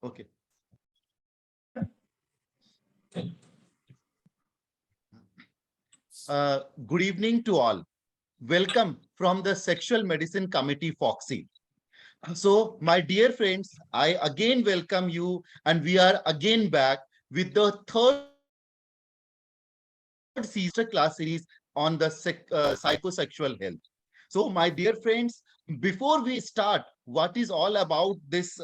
Okay. Good evening to all. Welcome from the Sexual Medicine Committee, Foxy. So, my dear friends, I again welcome you, and we are again back with the third season class series on the psychosexual health. So, my dear friends, before we start what is all about this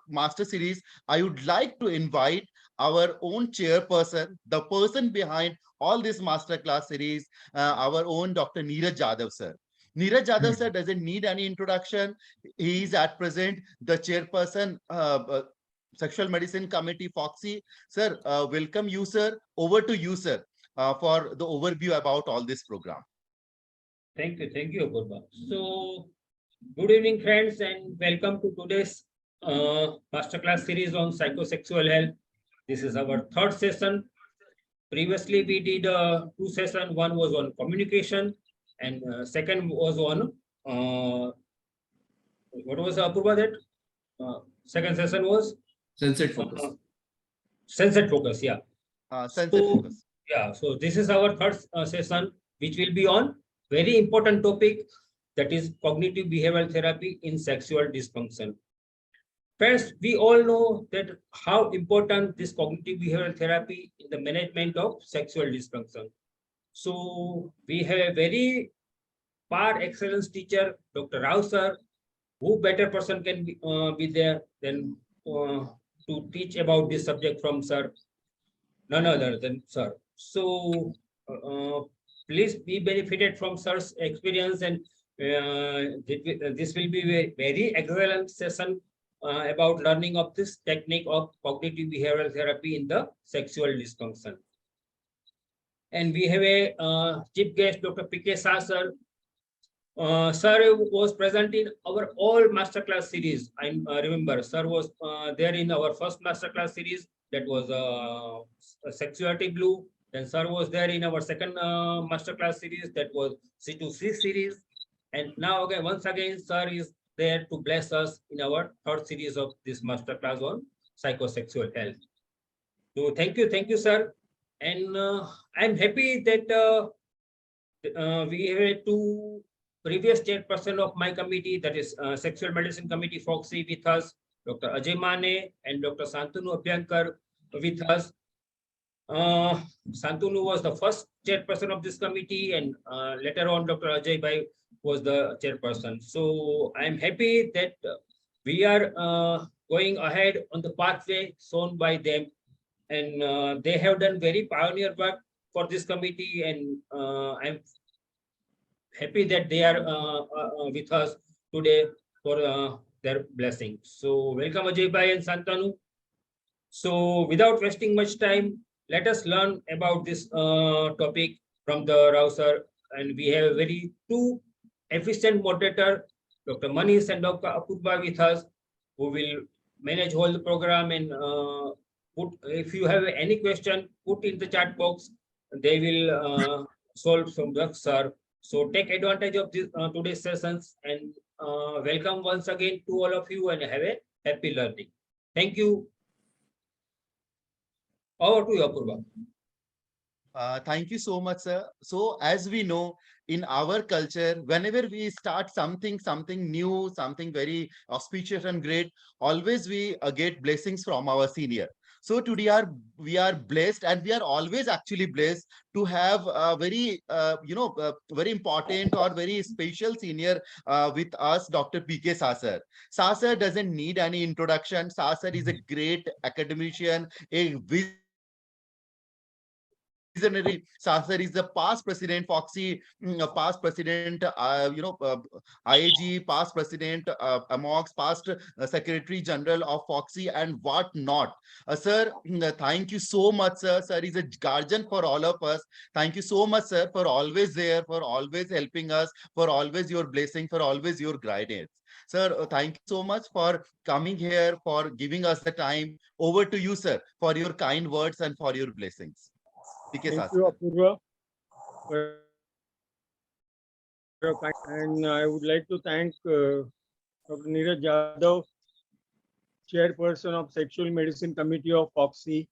master series, I would like to invite our own chairperson, the person behind all this masterclass series, our own Dr. Neeraj Jadhav sir. Neeraj Jadhav sir doesn't need any introduction. He is at present the chairperson, Sexual Medicine Committee, Foxy. Sir, welcome you, sir. Over to you, sir, for the overview about all this program. Thank you, Apurva. So, good evening, friends, and welcome to today's masterclass series on psychosexual health. This is our third session. Previously, we did two sessions. One was on communication, and second was on what was Apurva that? Second session was Sunset focus. sunset focus. Yeah. Sunset focus. Yeah. So this is our third session, which will be on very important topic, that is cognitive behavioral therapy in sexual dysfunction. First, we all know that how important this cognitive behavioral therapy in the management of sexual dysfunction. So we have a very par excellence teacher, Dr. Rao sir. Who better person can be there than to teach about this subject from sir? None other than sir. So please be benefited from sir's experience, and this will be a very excellent session about learning of this technique of cognitive behavioral therapy in the sexual dysfunction. And we have a chief guest, Dr. P.K. Shah sir. Sir was present in our all masterclass series. I remember sir was there in our first masterclass series, that was sexuality blue. Then sir was there in our second masterclass series, that was C2C series. And now again, once again, sir is there to bless us in our third series of this masterclass on psychosexual health. So thank you, sir. And I'm happy that we have two previous chairperson of my committee, that is Sexual Medicine Committee, Foxy, with us, Dr. Ajay Mane and Dr. Santanu Abhyankar with us. Santanu was the first chairperson of this committee, and later on Dr. Ajay Bhai was the chairperson. So I'm happy that we are going ahead on the pathway shown by them, and they have done very pioneer work for this committee, and I'm happy that they are with us today for their blessing. So welcome Ajay Bhai and Santanu. So without wasting much time, let us learn about this topic from the Rao sir. And we have very two efficient moderator, Dr. Manish and Dr. Apurva with us, who will manage whole the program, and if you have any question, put in the chat box. They will solve from the sir. So take advantage of this today's sessions, and welcome once again to all of you, and have a happy learning. Thank you. Over to you, Apurva. Thank you so much, sir. So, as we know, in our culture, whenever we start something new, something very auspicious and great, always we get blessings from our senior. So today we are blessed, and we are always actually blessed to have a very very important or very special senior with us, Dr. P.K. Shah sir. Shah sir doesn't need any introduction. Shah sir is a great academician, a visionary. Sasser is the past president, Foxy, past president, IAG, past president, Amox, past secretary general of Foxy, and what not. Sir, thank you so much, sir. Sir is a guardian for all of us. Thank you so much, sir, for always there, for always helping us, for always your blessing, for always your guidance. Sir, thank you so much for coming here, for giving us the time. Over to you, sir, for your kind words and for your blessings. Thank you, Apurva. And I would like to thank Dr. Neeraj Jadhav Chairperson of Sexual Medicine Committee of FOXY,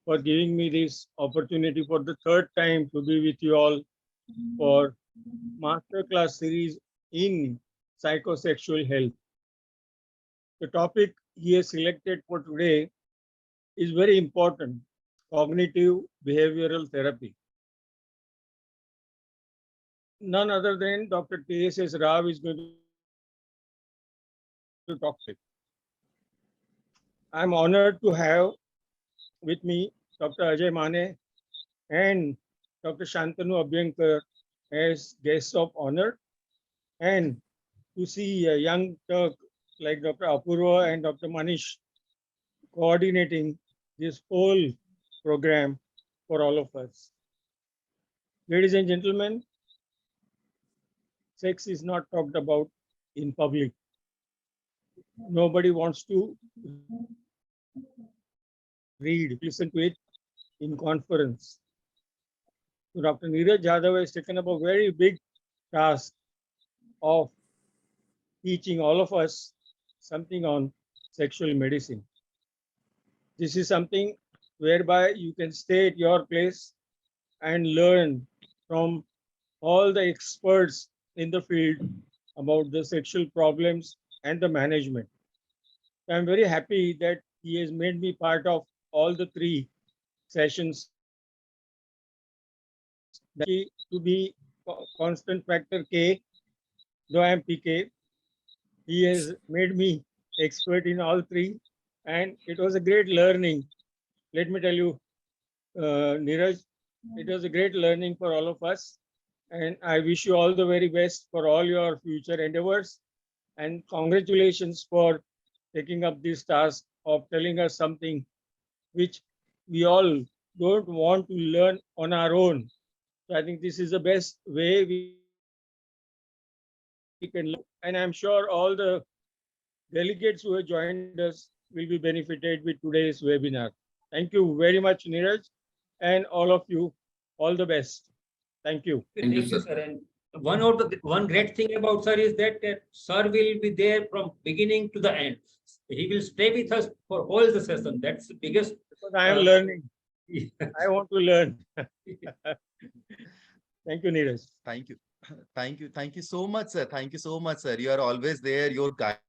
for giving me this opportunity for the third time to be with you all for masterclass series in psychosexual health. The topic he has selected for today is very important: cognitive behavioral therapy. None other than Dr. K.S.S. Rao is going to talk to it. I'm honored to have with me Dr. Ajay Mane and Dr. Shantanu Abhyankar as guests of honor, and to see a young Turk like Dr. Apurva and Dr. Manish coordinating this whole program for all of us. Ladies and gentlemen, sex is not talked about in public. Nobody wants to listen to it in conference. So Dr. Neeraj Jadhav has taken up a very big task of teaching all of us something on sexual medicine. This is something whereby you can stay at your place and learn from all the experts in the field about the sexual problems and the management. I'm very happy that he has made me part of all the three sessions. To be constant factor K, though I am PK, he has made me expert in all three, and it was a great learning. Let me tell you, Neeraj, it was a great learning for all of us, and I wish you all the very best for all your future endeavors, and congratulations for taking up this task of telling us something which we all don't want to learn on our own. So I think this is the best way we can learn, and I'm sure all the delegates who have joined us will be benefited with today's webinar. Thank you very much, Neeraj, and all of you. All the best. Thank you. Thank you, sir. And one great thing about sir is that sir will be there from beginning to the end. He will stay with us for all the session. That's the biggest. Because I am learning. I want to learn. Thank you, Neeraj. Thank you. Thank you. Thank you so much, sir. Thank you so much, sir. You are always there. Your guidance,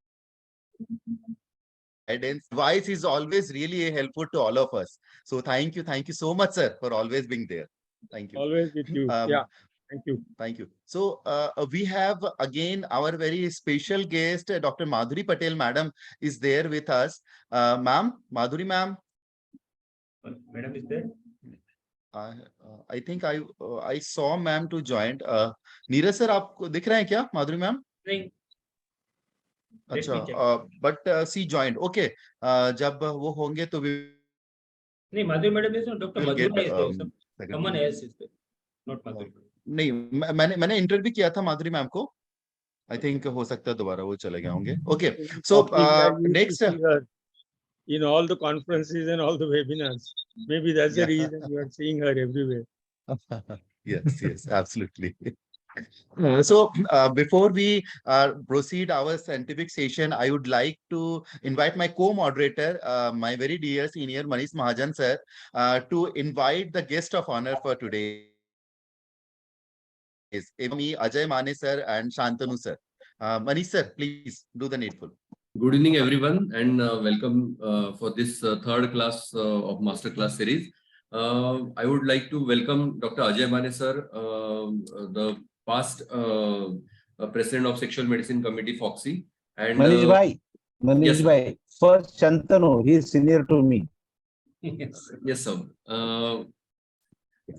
advice is always really helpful to all of us. So thank you. Thank you so much, sir, for always being there. Thank you. Always with you. Yeah. Thank you. Thank you. So we have again our very special guest, Dr. Madhuri Patel, madam, is there with us. Ma'am, Madhuri ma'am. Madam is there. I think I saw ma'am to join. Neeraj sir, आपको दिख रहे हैं क्या, माधुरी ma'am? नहीं. अच्छा, but she joined. Okay. जब वो होंगे तो नहीं, माधुरी madam is not. Dr. Madhuri is there. Someone else is there. Not Madhuri. नहीं, मैंने इंटरव्यू किया था माधुरी मैम को. I think हो सकता है दोबारा वो चले गए होंगे. Okay. So next. In all the conferences and all the webinars. Maybe that's the reason you are seeing her everywhere. Yes, absolutely. So before we proceed our scientific session, I would like to invite my co-moderator, my very dear senior Manish Mahajan sir, to invite the guest of honor for today. Is me, Ajay Mane sir and Shantanu sir. Manish sir, please do the needful. Good evening, everyone, and welcome for this third class of masterclass series. I would like to welcome Dr. Ajay Mane sir, the past president of Sexual Medicine Committee, FOXY. And Manish yes, bhai, first Shantanu, he is senior to me. Yes, sir.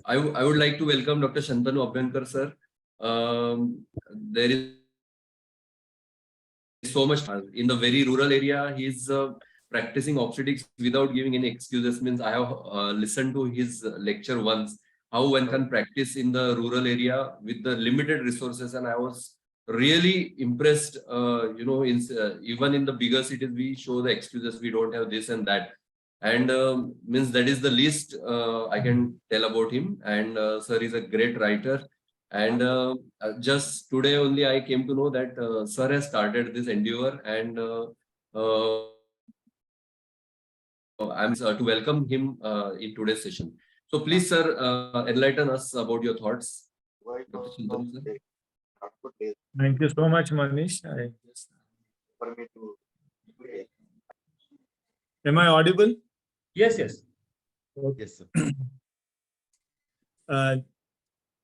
I would like to welcome Dr. Shantanu Abhyankar sir. There is so much in the very rural area. He's practicing obstetrics without giving any excuses. Means I have listened to his lecture once, how one can practice in the rural area with the limited resources, and I was really impressed. Even in the bigger cities, we show the excuses, we don't have this and that, and means that is the least I can tell about him. And sir is a great writer. And just today only I came to know that sir has started this endeavor, and I'm to welcome him in today's session. So please, sir, enlighten us about your thoughts. Dr. Shantanu, sir. Thank you so much, Manish. Am I audible? Yes, yes. Yes, sir. Uh,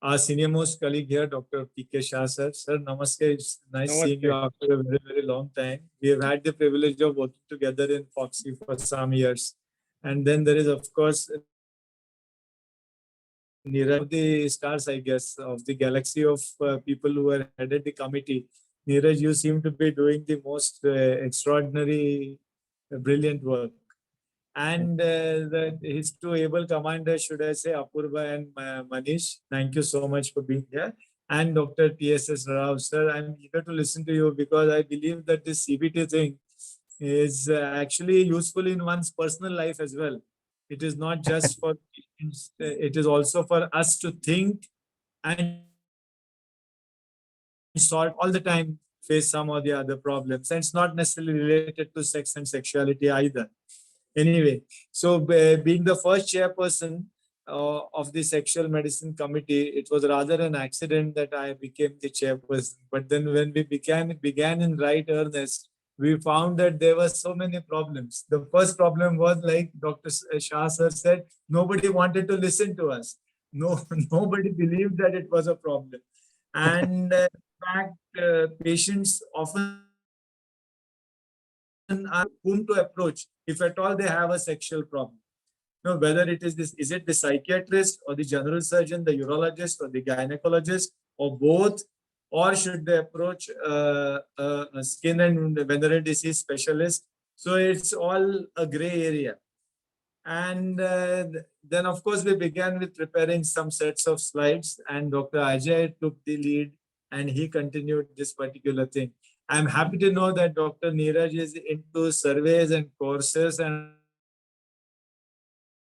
our senior most colleague here, Dr. P.K. Shah, sir. Sir, namaste. It's nice seeing you Namaste. after a very, very long time. We have had the privilege of working together in Foxy for some years. And then there is, of course, Neeraj, the stars, I guess, of the galaxy of people who are headed the committee. Neeraj, you seem to be doing the most extraordinary, brilliant work. And his two able commanders, should I say, Apurva and Manish, thank you so much for being here. And Dr. T.S.S. Rao, sir, I'm eager to listen to you because I believe that this CBT thing is actually useful in one's personal life as well. It is not just for patients, it is also for us to think and sort all the time face some or the other problems. And it's not necessarily related to sex and sexuality either. Anyway, so being the first chairperson of the sexual medicine committee, it was rather an accident that I became the chairperson. But then when we began in right earnest, we found that there were so many problems. The first problem was, like Dr. Shah sir said, nobody wanted to listen to us. No, nobody believed that it was a problem. And in fact, patients often are whom to approach if at all they have a sexual problem. You know, whether it is this, is it the psychiatrist or the general surgeon, the urologist or the gynecologist, or both, or should they approach a skin and venereal disease specialist? So it's all a gray area. And then, of course, we began with preparing some sets of slides, and Dr. Ajay took the lead, and he continued this particular thing. I'm happy to know that Dr. Neeraj is into surveys and courses, and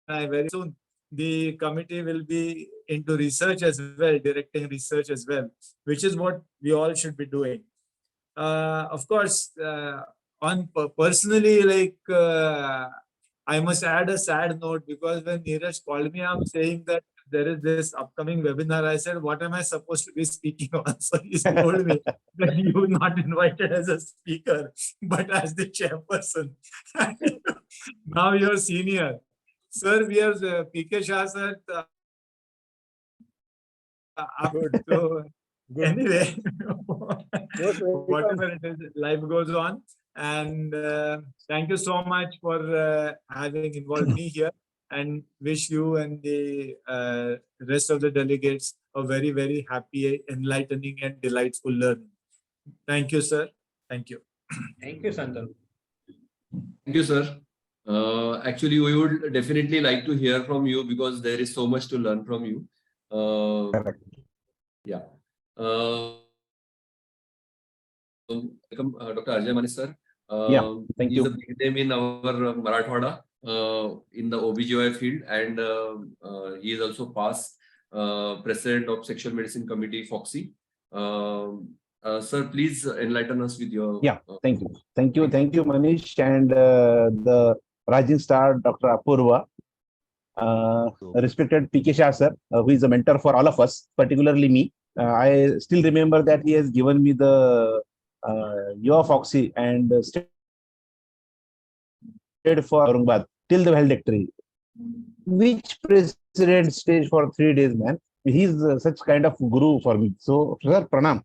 very soon the committee will be into research as well, directing research as well, which is what we all should be doing. Of course, on personally, like I must add a sad note, because when Neeraj called me up saying that there is this upcoming webinar, I said, what am I supposed to be speaking on? So he told me that you were not invited as a speaker, but as the chairperson. Now you're senior. Sir, we are P.K. Shah, sir. Good. So, Good. anyway, Most welcome. whatever it is, life goes on. And thank you so much for having involved me here, and wish you and the rest of the delegates a very, very happy, enlightening, and delightful learning. Thank you, sir. Thank you. Thank you, Shantanu. Thank you, sir. Actually, we would definitely like to hear from you because there is so much to learn from you. Yeah. Welcome, Dr. Ajay Mani, sir. Yeah, thank He's you. a big name in our Marathwada in the OBGY field, and he is also past president of Sexual Medicine Committee, Foxy. Sir, please enlighten us with your. Yeah, thank you. Thank you, Manish, and the rising star, Dr. Apurva. Respected P.K. Shah, sir, who is a mentor for all of us, particularly me. I still remember that he has given me the your Foxy and stayed for Aurangabad till the valedictory. Which president stayed for 3 days, man? He's such kind of guru for me. So, sir, pranam.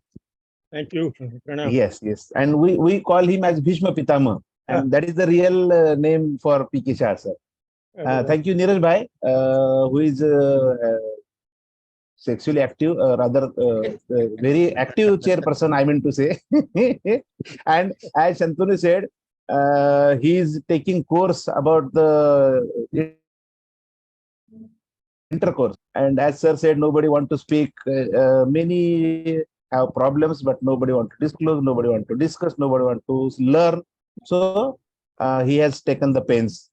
Thank you. Pranam. Yes. And we call him as Bhishma Pitama. And that is the real name for P.K. Shah, sir. Thank you, Neeraj Bhai, who is sexually active, very active chairperson, I mean to say. And as Shantanu said, he is taking course about the intercourse. And as sir said, nobody want to speak. Many have problems, but nobody want to disclose, nobody want to discuss, nobody want to learn. So he has taken the pains.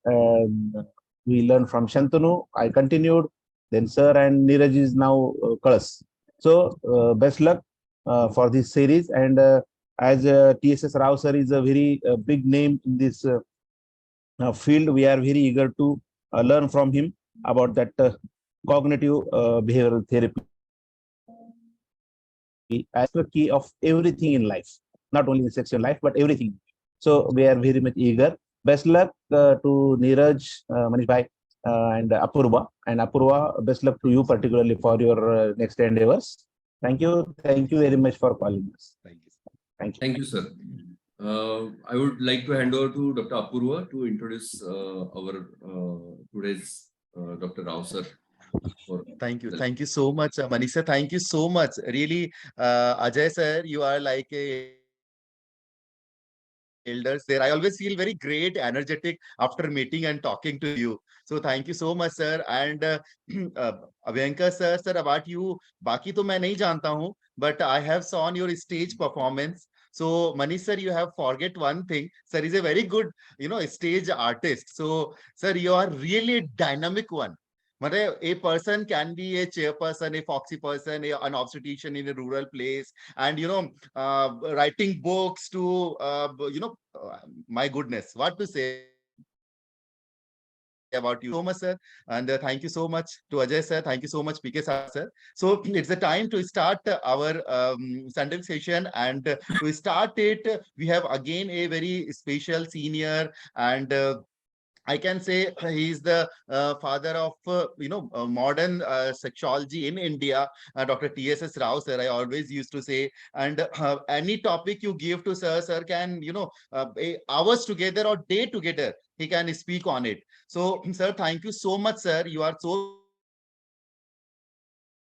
We learned from Shantanu. I continued. Then sir and Neeraj is now Kalas. So best luck for this series. And as T.S.S. Rao sir is a very big name in this field, we are very eager to learn from him about that cognitive behavioral therapy as the key of everything in life, not only in sexual life, but everything. So we are very much eager. Best luck to Neeraj, Manish Bhai, and Apurva. And Apurva, best luck to you, particularly for your next endeavors. Thank you. Thank you very much for calling us. Thank you. Thank you. Thank you, sir. I would like to hand over to Dr. Apurva to introduce our today's Dr. Rao sir. Thank you. Thank you so much, Manisha. Thank you so much. Really, Ajay sir, you are like a elders there. I always feel very great, energetic after meeting and talking to you. So thank you so much, sir. And Abhyankar sir, about you, बाकी तो मैं नहीं जानता हूँ, but I have saw your stage performance. So Manish sir, you have forget one thing. Sir is a very good, stage artist. So sir, you are really a dynamic one. A person can be a chairperson, a foxy person, an obstetrician in a rural place, and writing books to my goodness, what to say about you so much, sir. And thank you so much to Ajay sir. Thank you so much, PK sir. So it's the time to start our Sunday session, and to start it, we have again a very special senior, and I can say he is the father of modern sexuology in India, Dr. TSS Rao sir. I always used to say, and any topic you give to sir, sir can hours together or day together he can speak on it. So sir, thank you so much, sir. You are so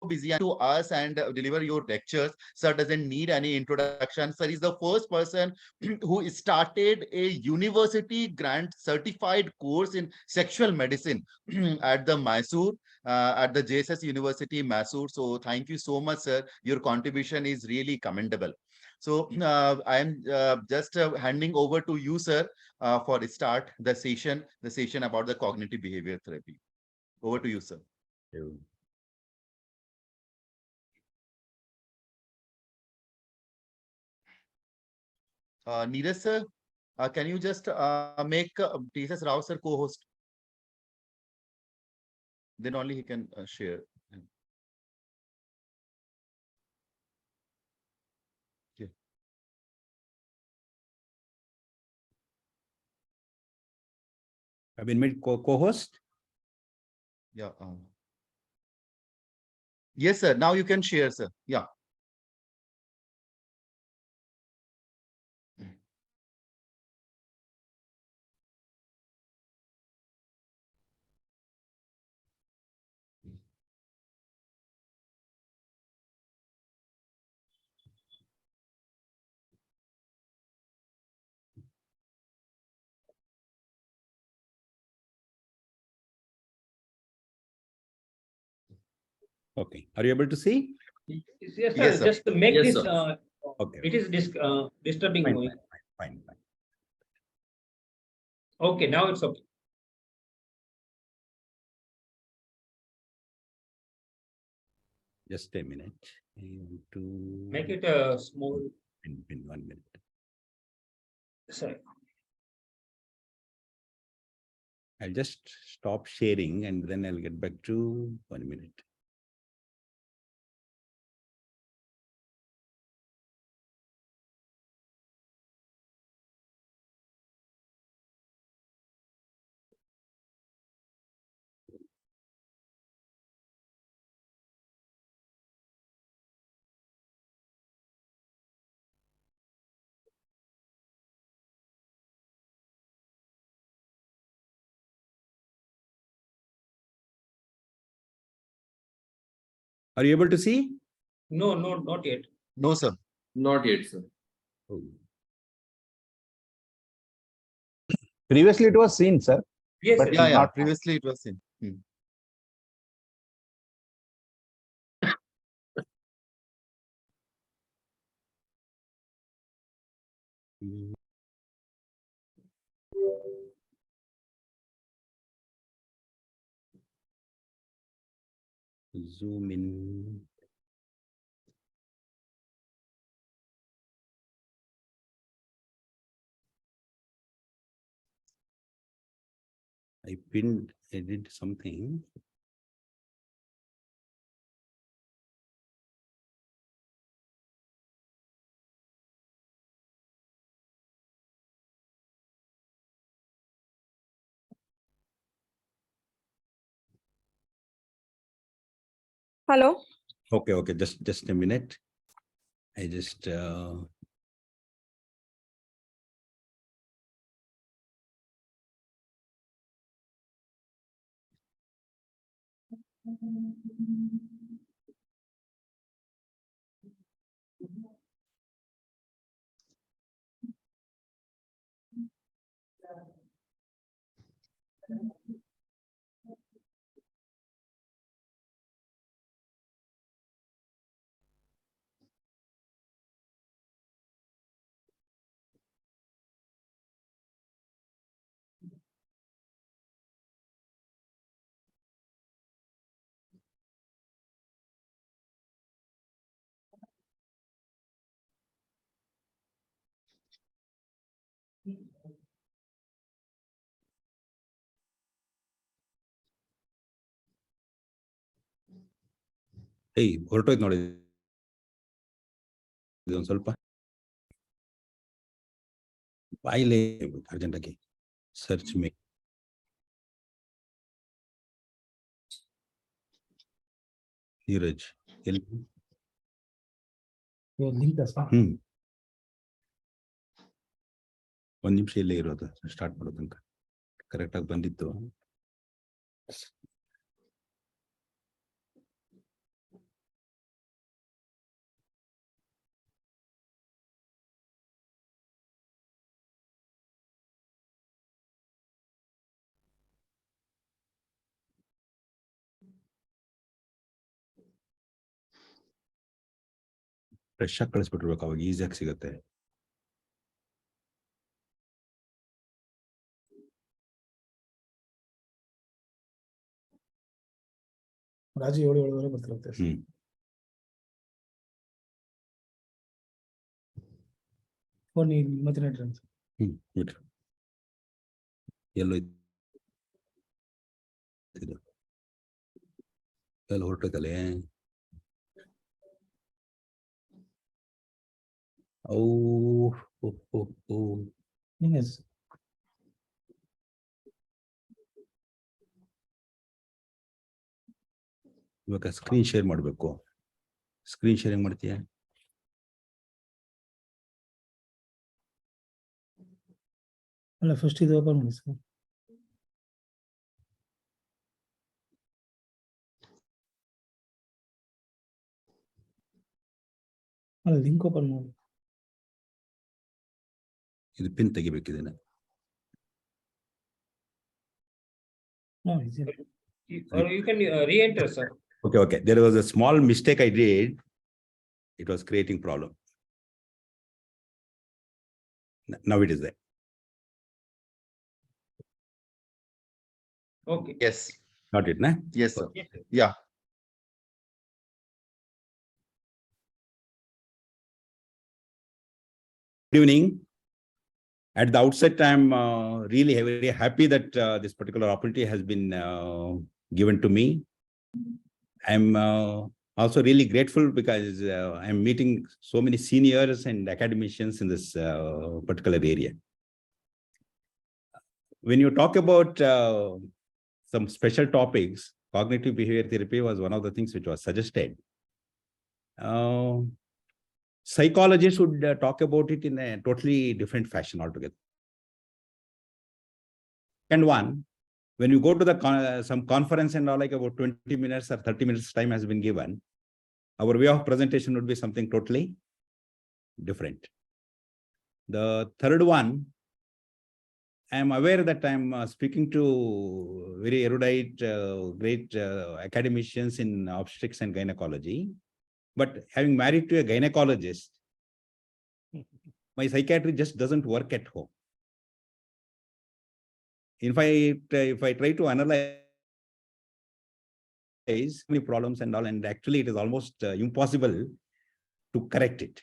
busy to us and deliver your lectures. Sir doesn't need any introduction. Sir is the first person who started a university grant certified course in sexual medicine at the Mysore, at the JSS University, Mysore. So thank you so much, sir. Your contribution is really commendable. So I am just handing over to you, sir, for start the session about the cognitive behavior therapy. Over to you, sir. Neeraj sir, can you just make TSS Rao sir co-host? Then only he can share. Yeah. I've been made co-host. Yeah. Yes, sir. Now you can share, sir. Yeah. Okay. Are you able to see? Yes, sir. Yes, sir. Just to make Yes, this. sir. Okay. It is disturbing. Fine, Noise. fine, fine. Okay, now it's okay. Just a minute. I want to Make it a small. in 1 minute. Sorry. I'll just stop sharing and then I'll get back to 1 minute. Are you able to see? No, not yet. No, sir. Not yet, sir. Oh. Previously, it was seen, sir. Yes, But sir. Yeah, yeah. not now. Previously it was in. Zoom in. I pinned, I did something. Hello. Okay, just a minute. I just hey, ಹೊರಟೋಯ್ತು ನೋಡಿ ಇದೊಂದು ಸ್ವಲ್ಪ ಬಾಯಿಲೆ ಅರ್ಜೆಂಟಾಗಿ search May Neeraj ಎಲ್ಲಿ ಒಂದ್ ನಿಮಿಷ ಇಲ್ಲೇ ಇರೋದು ಸ್ಟಾರ್ಟ್ ಮಾಡೋ ತನಕ ಕರೆಕ್ಟ್ ಆಗಿ ಬಂದಿತ್ತು. ಫ್ರೆಶ್ ಆಗಿ ಕಳಿಸ್ಬಿಟ್ಟಿರ್ಬೇಕು, ಅವಾಗ ಈಸಿಯಾಗಿ ಸಿಗುತ್ತೆ. ರಾಜು 7:30 ಬರ್ತಿರುತ್ತೆ. ಫೋನ್ ಮತ್ತೆ ನೆಟ್ರಂತ ಬಿಟ್ರು ಎಲ್ಲೋ ಎಲ್ಲ ಹೊರಟೋಯ್ತಲ್ಲೇ. ಇವಾಗ ಸ್ಕ್ರೀನ್ ಶೇರ್ ಮಾಡಬೇಕು. ಸ್ಕ್ರೀನ್ ಶೇರಿಂಗ್ ಮಾಡ್ತೀಯ? ಅಲ್ಲ, ಫಸ್ಟ್ ಇದು ಓಪನ್ ಮಾಡಿ ಸರ್. ಅಲ್ಲ, ಲಿಂಕ್ ಓಪನ್ ಮಾಡಿ. ಇದು pin ತೆಗಿಬೇಕಿದ್ದೇನೆ. Or you can re-enter, sir. Okay. There was a small mistake I did. It was creating problem. Now it is there. Okay. Yes. Got it, na? Yes, sir. Yes, sir. Yeah. Good evening. At the outset, I'm really very happy that this particular opportunity has been given to me. I'm also really grateful because I'm meeting so many seniors and academicians in this particular area. When you talk about some special topics, cognitive behavior therapy was one of the things which was suggested. Psychologists would talk about it in a totally different fashion altogether. And one, when you go to the some conference and all, like about 20 minutes or 30 minutes time has been given, our way of presentation would be something totally different. The third one, I am aware that I am speaking to very erudite, great academicians in obstetrics and gynecology. But having married to a gynecologist, my psychiatry just doesn't work at home. If I try to analyze many problems and all, and actually it is almost impossible to correct it.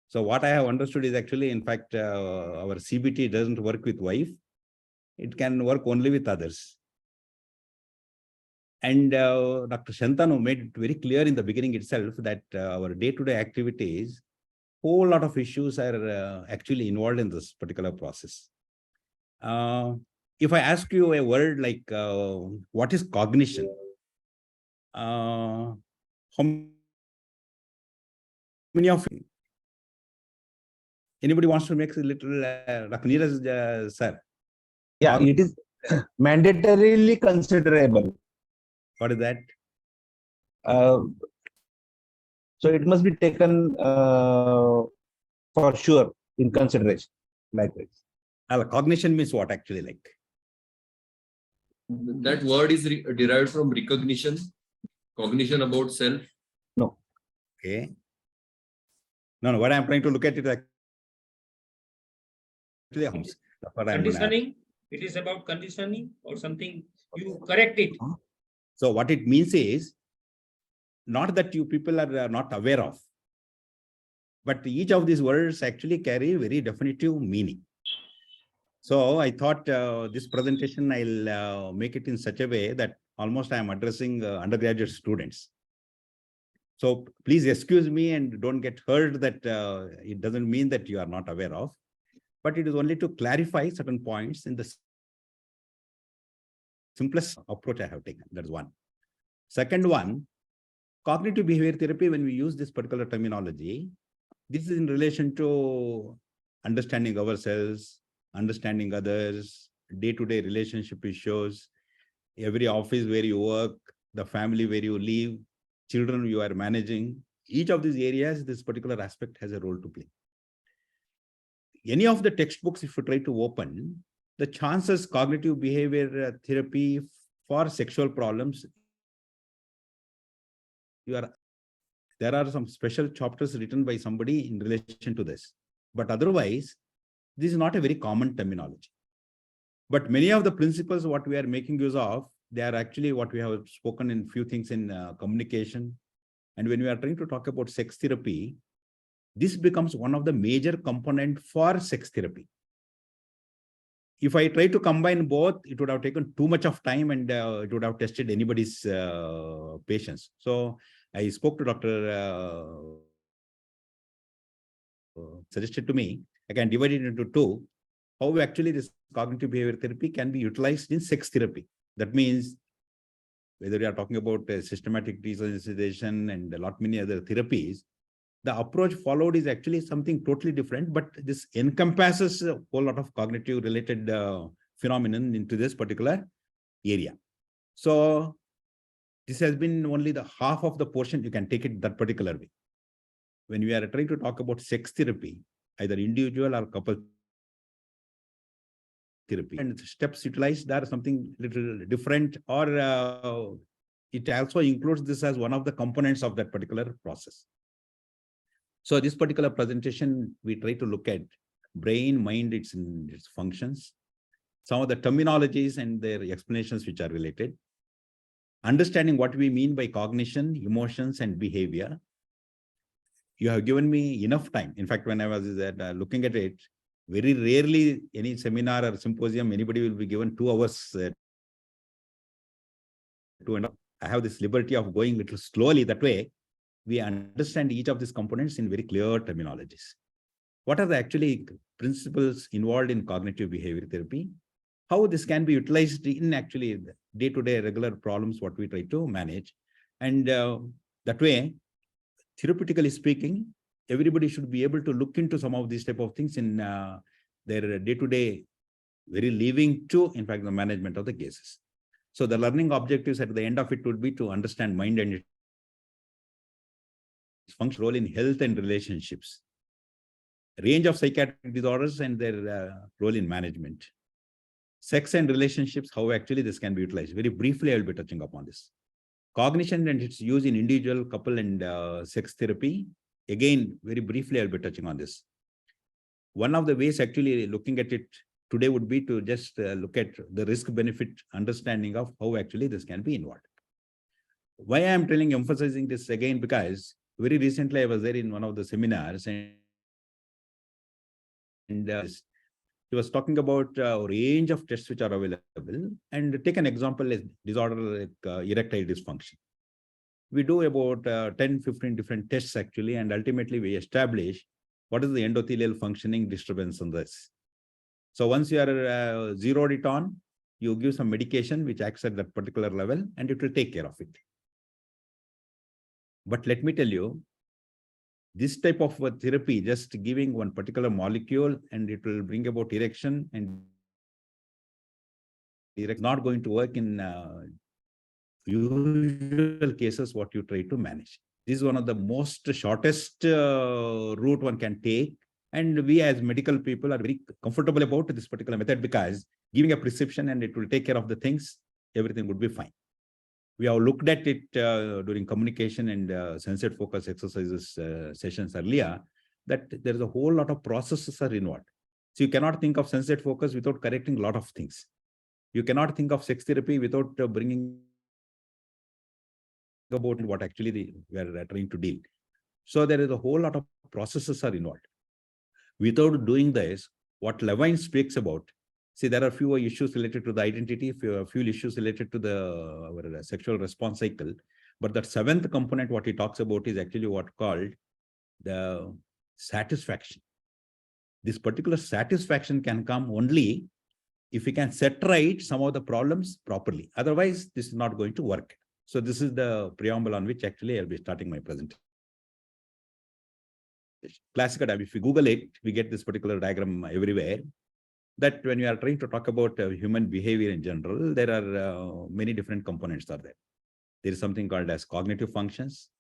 So what I have understood is actually, in fact, our CBT doesn't work with wife. it can work only with others. And Dr. Shantanu made it very clear in the beginning itself that our day-to-day activities, whole lot of issues are actually involved in this particular process. If I ask you a word like what is cognition? How many of you? Anybody wants to make a little, Dr. Neeraj, sir? Yeah, it is mandatorily considerable. What is that? Uh, so it must be taken for sure in consideration. Likewise. Cognition means what actually like? That word is derived from recognition, cognition about self. No. Okay. No, what I'm trying to look at it actually. That's what I'm Conditioning. It is about conditioning or something. You correct it. So what it means is not that you people are not aware of, but each of these words actually carry very definitive meaning. So I thought this presentation, I'll make it in such a way that almost I'm addressing undergraduate students. So please excuse me and don't get hurt that it doesn't mean that you are not aware of, but it is only to clarify certain points in the simplest approach I have taken. That's one. Second one, cognitive behavior therapy, when we use this particular terminology, this is in relation to understanding ourselves, understanding others, day-to-day relationship issues, every office where you work, the family where you live, children you are managing. Each of these areas, this particular aspect has a role to play. Any of the textbooks, if you try to open, the chances cognitive behavior therapy for sexual problems, there are some special chapters written by somebody in relation to this. But otherwise, this is not a very common terminology. But many of the principles what we are making use of, they are actually what we have spoken in few things in communication. And when we are trying to talk about sex therapy, this becomes one of the major component for sex therapy. If I try to combine both, it would have taken too much of time and it would have tested anybody's patience. So I spoke to Dr. Suggested to me, I can divide it into two. How actually this cognitive behavior therapy can be utilized in sex therapy. That means whether we are talking about systematic desensitization and a lot many other therapies, the approach followed is actually something totally different, but this encompasses a whole lot of cognitive related phenomenon into this particular area. So this has been only the half of the portion. You can take it that particular way. When we are trying to talk about sex therapy, either individual or couple therapy, and steps utilized, there are something little different, or it also includes this as one of the components of that particular process. So this particular presentation, we try to look at brain, mind, its functions, some of the terminologies and their explanations which are related, understanding what we mean by cognition, emotions, and behavior. You have given me enough time. In fact, when I was looking at it, very rarely any seminar or symposium, anybody will be given 2 hours. I have this liberty of going a little slowly. That way, we understand each of these components in very clear terminologies. What are the actually principles involved in cognitive behavior therapy? How this can be utilized in actually day-to-day regular problems, what we try to manage. And that way, therapeutically speaking, everybody should be able to look into some of these type of things in their day-to-day very living to, in fact, the management of the cases. So the learning objectives at the end of it would be to understand mind and its function, role in health and relationships, range of psychiatric disorders and their role in management, sex and relationships, how actually this can be utilized. Very briefly, I will be touching upon this. Cognition and its use in individual, couple, and sex therapy. Again, very briefly, I'll be touching on this. One of the ways actually looking at it today would be to just look at the risk-benefit understanding of how actually this can be involved. Why I am emphasizing this again, because very recently I was there in one of the seminars, and he was talking about a range of tests which are available, and take an example as disorder like erectile dysfunction. We do about 10, 15 different tests actually, and ultimately we establish what is the endothelial functioning disturbance in this. So once you are zeroed it on, you give some medication which acts at that particular level and it will take care of it. But let me tell you, this type of therapy, just giving one particular molecule and it will bring about erection, and it's not going to work in usual cases what you try to manage. This is one of the most shortest route one can take. And we as medical people are very comfortable about this particular method because giving a prescription and it will take care of the things, everything would be fine. We have looked at it during communication and sensate focus exercises sessions earlier, that there is a whole lot of processes are involved. So you cannot think of sensate focus without correcting a lot of things. You cannot think of sex therapy without bringing about what actually we are trying to deal. So there is a whole lot of processes are involved. Without doing this, what Levine speaks about, see, there are few issues related to the identity, few issues related to the sexual response cycle. But that seventh component, what he talks about is actually what called the satisfaction. This particular satisfaction can come only if we can set right some of the problems properly. Otherwise, this is not going to work. So this is the preamble on which actually I'll be starting my presentation. Classical diagram, if you Google it, we get this particular diagram everywhere. That when you are trying to talk about human behavior in general, there are many different components are there. There is something called as cognitive functions.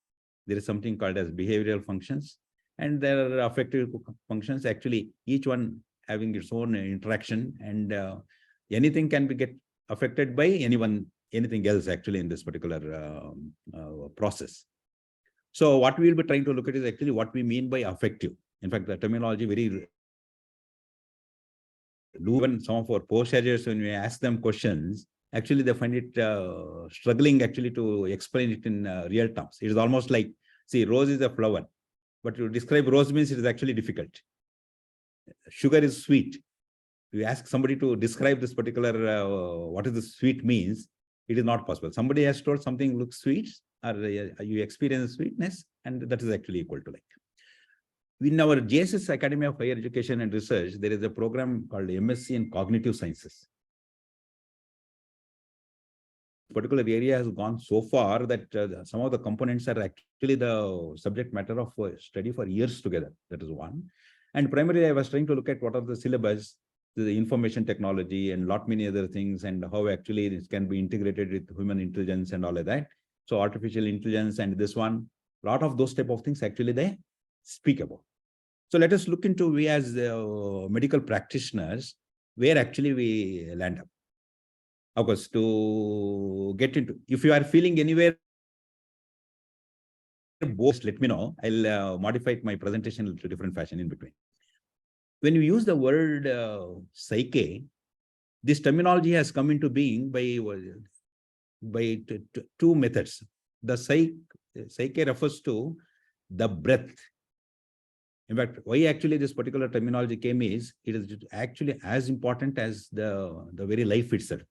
There is something called as behavioral functions. And there are affective functions, actually, each one having its own interaction, and anything can be get affected by anything else actually in this particular process. So what we will be trying to look at is actually what we mean by affective. In fact, the terminology very even some of our postgraduates, when we ask them questions, actually they find it struggling actually to explain it in real terms. It is almost like, see, rose is a flower, but to describe rose means it is actually difficult. Sugar is sweet. You ask somebody to describe this particular what is the sweet means, it is not possible. Somebody has told something looks sweet, or you experience sweetness, and that is actually equal to like. In our JSS Academy of Higher Education and Research, there is a program called MSc in Cognitive Sciences. Particular area has gone so far that some of the components are actually the subject matter of study for years together. That is one. And primarily, I was trying to look at what are the syllabus, the information technology, and lot many other things, and how actually this can be integrated with human intelligence and all of that. So artificial intelligence and this one, a lot of those type of things actually they speak about. So let us look into, we as medical practitioners, where actually we land up. Of course, to get into, if you are feeling anywhere, both let me know. I'll modify my presentation to different fashion in between. When you use the word psyche, this terminology has come into being by two methods. The psyche refers to the breath. In fact, why actually this particular terminology came is, it is actually as important as the very life itself.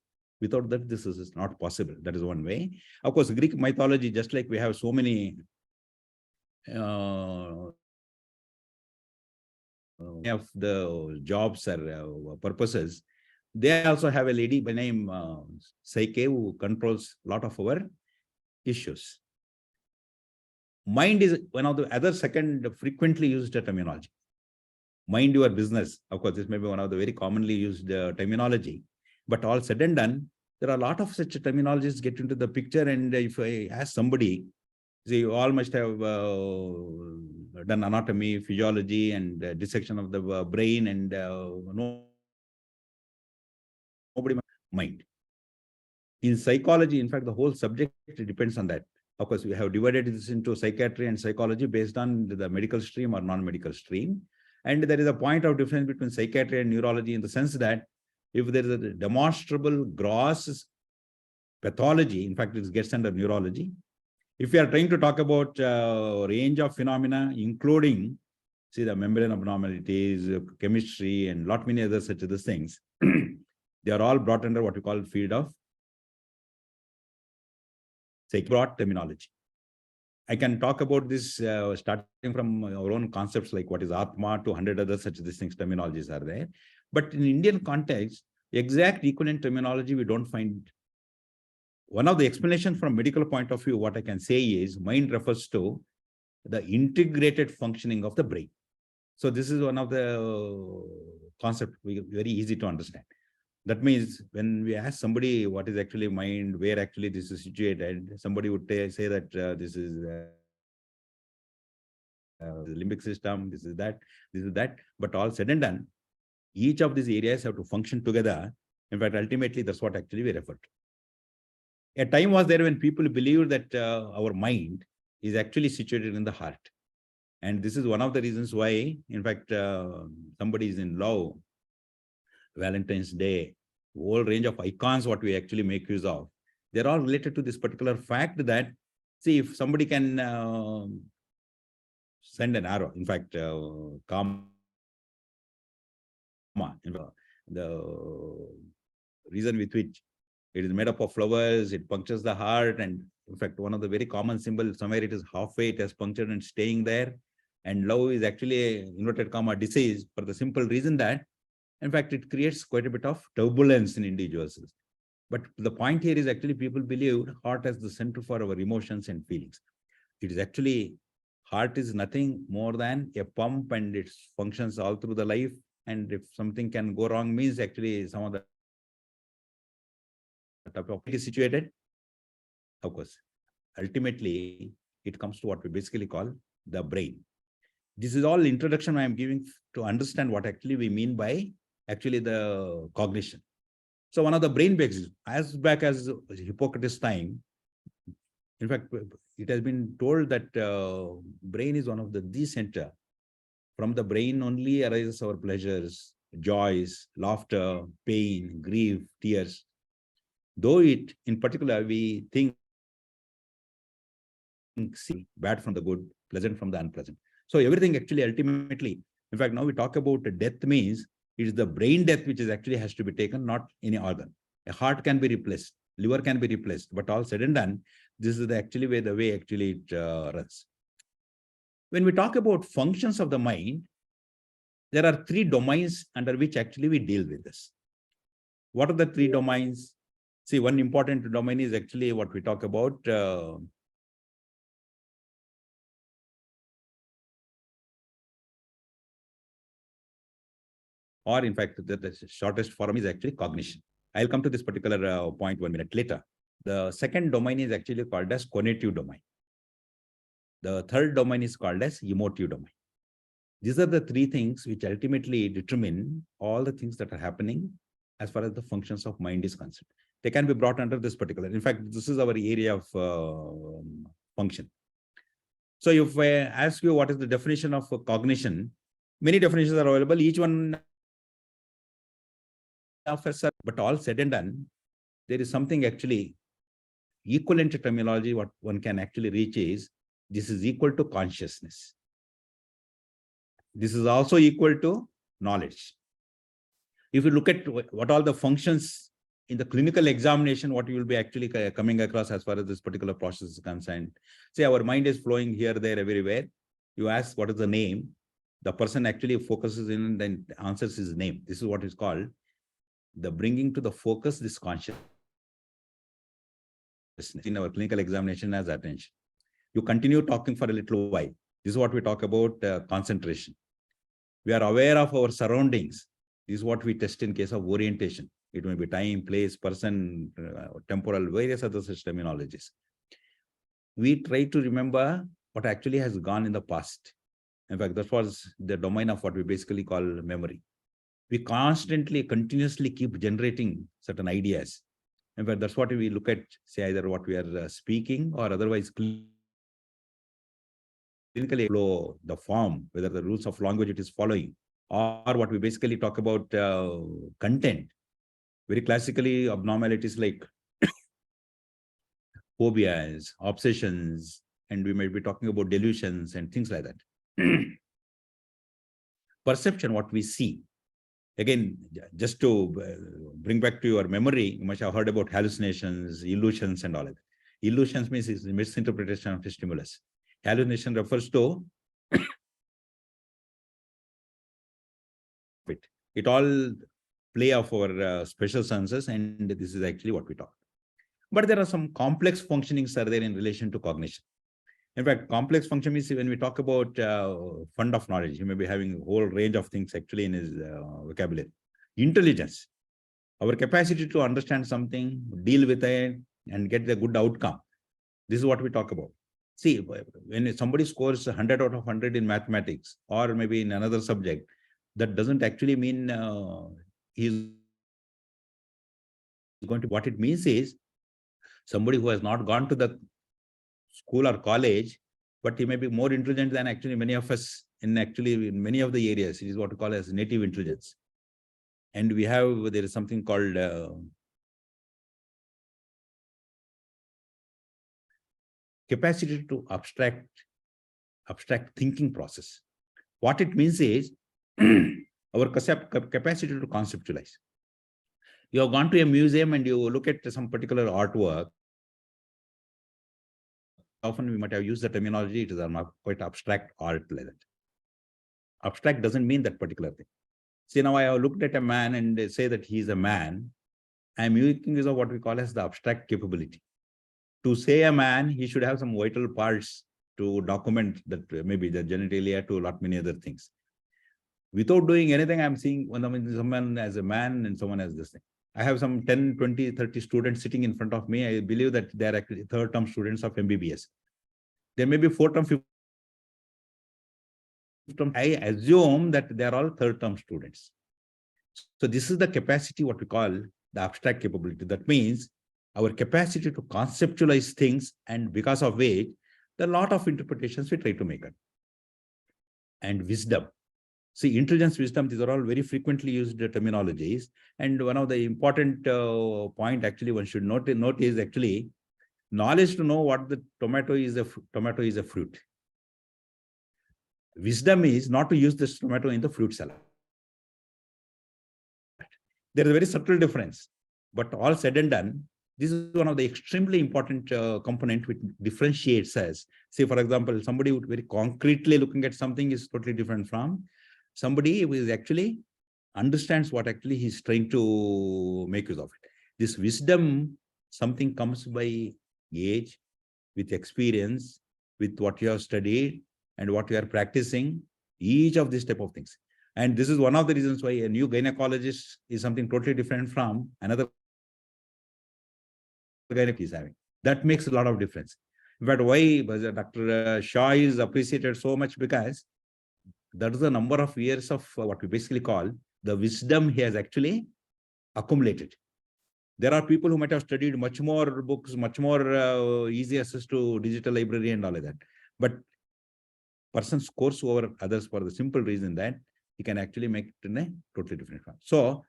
Without that, this is not possible. That is one way. Of course, Greek mythology, just like we have so many of the jobs or purposes, they also have a lady by name Psyche who controls a lot of our issues. Mind is one of the other second frequently used terminology. Mind your business. Of course, this may be one of the very commonly used terminology. But all said and done, there are a lot of such terminologies get into the picture. And if I ask somebody, see, you all must have done anatomy, physiology, and dissection of the brain, and nobody mind. In psychology, in fact, the whole subject depends on that. Of course, we have divided this into psychiatry and psychology based on the medical stream or non-medical stream. And there is a point of difference between psychiatry and neurology in the sense that if there is a demonstrable gross pathology, in fact, it gets under neurology. If we are trying to talk about a range of phenomena, including See the membrane abnormalities, chemistry, and lot many other such other things. They are all brought under what we call field of broad terminology. I can talk about this starting from our own concepts like what is Atma to 100 other such these things, terminologies are there. But in Indian context, exact equivalent terminology we don't find. One of the explanations from medical point of view, what I can say is mind refers to the integrated functioning of the brain. So this is one of the concept very easy to understand. That means when we ask somebody what is actually mind, where actually this is situated, somebody would say that this is the limbic system, this is that. But all said and done, each of these areas have to function together. In fact, ultimately, that's what actually we refer to. A time was there when people believed that our mind is actually situated in the heart. And this is one of the reasons why, in fact, somebody is in love, Valentine's Day, whole range of icons, what we actually make use of, they're all related to this particular fact that, see, if somebody can send an arrow, in fact, karma, the reason with which it is made up of flowers, it punctures the heart, and in fact, one of the very common symbols, somewhere it is halfway, it has punctured and staying there. And love is actually a inverted comma disease for the simple reason that, in fact, it creates quite a bit of turbulence in individuals. But the point here is actually people believe heart as the center for our emotions and feelings. It is actually, heart is nothing more than a pump and it functions all through the life. And if something can go wrong means actually some of the topic is situated. Of course, ultimately, it comes to what we basically call the brain. This is all introduction I am giving to understand what actually we mean by actually the cognition. So one of the brain bases, as back as Hippocrates' time, in fact, it has been told that brain is one of the center. From the brain only arises our pleasures, joys, laughter, pain, grief, tears. Though it, in particular, we think bad from the good, pleasant from the unpleasant. So everything actually ultimately, in fact, now we talk about death means it is the brain death which is actually has to be taken, not any organ. A heart can be replaced, liver can be replaced, but all said and done, this is actually the way actually it runs. When we talk about functions of the mind, there are three domains under which actually we deal with this. What are the three domains? See, one important domain is actually what we talk about or in fact, the shortest form is actually cognition. I'll come to this particular point 1 minute later. The second domain is actually called as cognitive domain. The third domain is called as emotive domain. These are the three things which ultimately determine all the things that are happening as far as the functions of mind is concerned. They can be brought under this particular. In fact, this is our area of function. So if I ask you what is the definition of cognition, many definitions are available. Each one but all said and done, there is something actually equivalent to terminology. What one can actually reach is this is equal to consciousness. This is also equal to knowledge. If you look at what all the functions in the clinical examination, what you will be actually coming across as far as this particular process is concerned. Say our mind is flowing here, there, everywhere. You ask what is the name. The person actually focuses in and then answers his name. This is what is called the bringing to the focus this consciousness in our clinical examination as attention. You continue talking for a little while. This is what we talk about concentration. We are aware of our surroundings. This is what we test in case of orientation. It may be time, place, person, temporal, various other such terminologies. We try to remember what actually has gone in the past. In fact, that was the domain of what we basically call memory. We constantly, continuously keep generating certain ideas. In fact, that's what we look at, say, either what we are speaking or otherwise clinically flow, the form, whether the rules of language it is following, or what we basically talk about content. Very classically, abnormalities like phobias, obsessions, and we might be talking about delusions and things like that. perception, what we see. Again, just to bring back to your memory, you must have heard about hallucinations, illusions, and all that. Illusions means is misinterpretation of a stimulus. Hallucination refers to it. It all play of our special senses, and this is actually what we talk. But there are some complex functionings are there in relation to cognition. In fact, complex function means when we talk about fund of knowledge, he may be having a whole range of things actually in his vocabulary. Intelligence, our capacity to understand something, deal with it, and get the good outcome. This is what we talk about. See, when somebody scores 100 out of 100 in mathematics or maybe in another subject, that doesn't actually mean he's going to. What it means is somebody who has not gone to the school or college, but he may be more intelligent than actually many of us in many of the areas. It is what we call as native intelligence. And there is something called capacity to abstract thinking process. What it means is our capacity to conceptualize. You have gone to a museum and you look at some particular artwork. Often we might have used the terminology, it is a quite abstract art like that. Abstract doesn't mean that particular thing. See, now I have looked at a man and say that he is a man. I am using this of what we call as the abstract capability. To say a man, he should have some vital parts to document that, maybe the genitalia to a lot many other things. Without doing anything, I'm seeing someone as a man and someone as this thing. I have some 10, 20, 30 students sitting in front of me. I believe that they are actually third-term students of MBBS. There may be fourth-term, fifth-term. I assume that they are all third-term students. So this is the capacity, what we call the abstract capability. That means our capacity to conceptualize things, and because of which, there are a lot of interpretations we try to make it. And wisdom. See, intelligence, wisdom, these are all very frequently used terminologies. And one of the important point actually one should note is actually knowledge to know what the tomato is a fruit. Wisdom is not to use this tomato in the fruit salad. There is a very subtle difference, but all said and done, this is one of the extremely important component which differentiates us. Say, for example, somebody would very concretely looking at something is totally different from somebody who is actually understands what actually he's trying to make use of it. This wisdom, something comes by age, with experience, with what you have studied and what you are practicing, each of these type of things. And this is one of the reasons why a new gynecologist is something totally different from another gynecologist is having. That makes a lot of difference. But why Dr. Shah is appreciated so much? Because that is the number of years of what we basically call the wisdom he has actually accumulated. There are people who might have studied much more books, much more easy access to digital library and all of that. But person scores over others for the simple reason that he can actually make it in a totally different form. So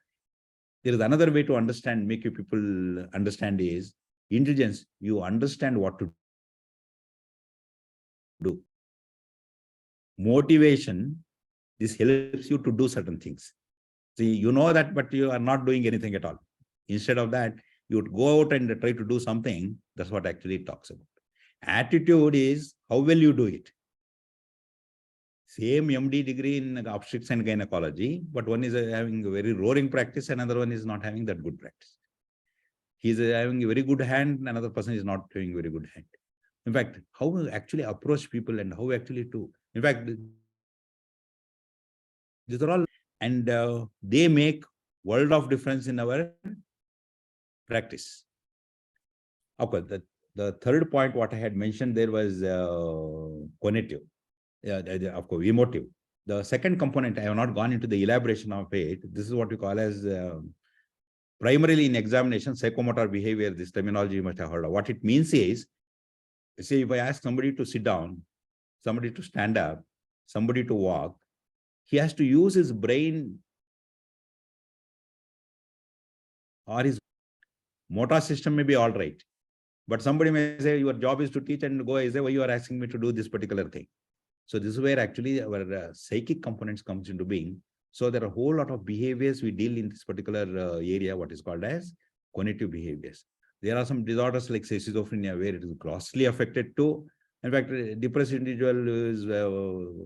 there is another way to understand, make you people understand is intelligence. You understand what to do. Motivation, this helps you to do certain things. See, you know that, but you are not doing anything at all. Instead of that, you would go out and try to do something. That's what actually it talks about. Attitude is how well you do it. Same MD degree in obstetrics and gynecology, but one is having a very roaring practice, another one is not having that good practice. He is having a very good hand, another person is not having very good hand. In fact, how we actually approach people and how we actually do. In fact, these are all, and they make world of difference in our practice. Of course, the third point, what I had mentioned there was cognitive, of course, emotive. The second component, I have not gone into the elaboration of it. This is what we call as primarily in examination, psychomotor behavior. This terminology you must have heard of. What it means is, say, if I ask somebody to sit down, somebody to stand up, somebody to walk, he has to use his brain or his motor system may be all right. But somebody may say, your job is to teach and go, I say, why you are asking me to do this particular thing? So this is where actually our psychic components comes into being. So there are a whole lot of behaviors we deal in this particular area, what is called as cognitive behaviors. There are some disorders like say schizophrenia, where it is grossly affected to. In fact, a depressed individual's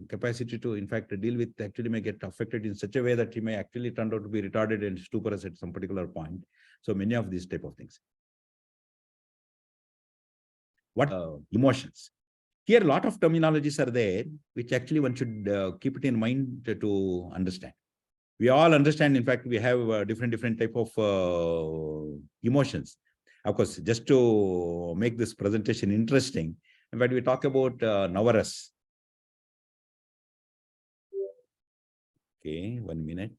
capacity to, in fact, deal with actually may get affected in such a way that he may actually turn out to be retarded and stuporous at some particular point. So many of these type of things. What emotions? Here, a lot of terminologies are there, which actually one should keep it in mind to understand. We all understand, in fact, we have different type of emotions. Of course, just to make this presentation interesting, in fact, we talk about Navaras. Okay, 1 minute.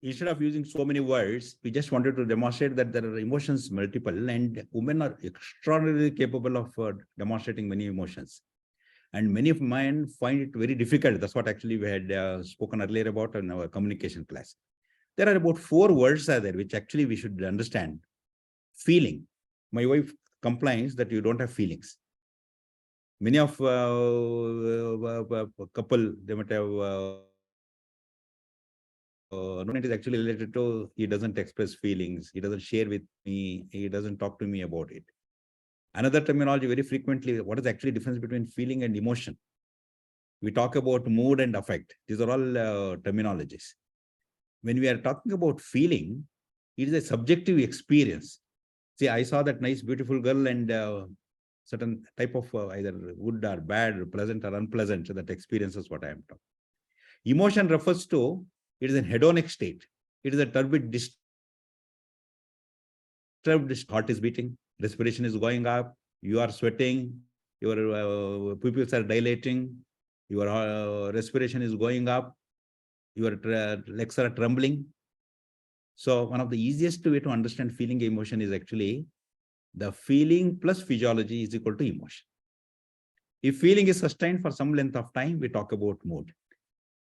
Instead of using so many words, we just wanted to demonstrate that there are emotions multiple, and women are extraordinarily capable of demonstrating many emotions. And many of men find it very difficult. That's what actually we had spoken earlier about in our communication class. There are about 4 words are there, which actually we should understand. Feeling. My wife complains that you don't have feelings. Many of couple, they might have it is actually related to he doesn't express feelings, he doesn't share with me, he doesn't talk to me about it. Another terminology very frequently, what is actually difference between feeling and emotion? We talk about mood and affect. These are all terminologies. When we are talking about feeling, it is a subjective experience. See, I saw that nice, beautiful girl, and certain type of either good or bad, or pleasant or unpleasant, that experience is what I am talking. Emotion refers to, it is a hedonic state. It is a turbid, disturbed, heart is beating, respiration is going up, you are sweating, your pupils are dilating, your respiration is going up, your legs are trembling. So one of the easiest way to understand feeling emotion is actually the feeling plus physiology is equal to emotion. If feeling is sustained for some length of time, we talk about mood.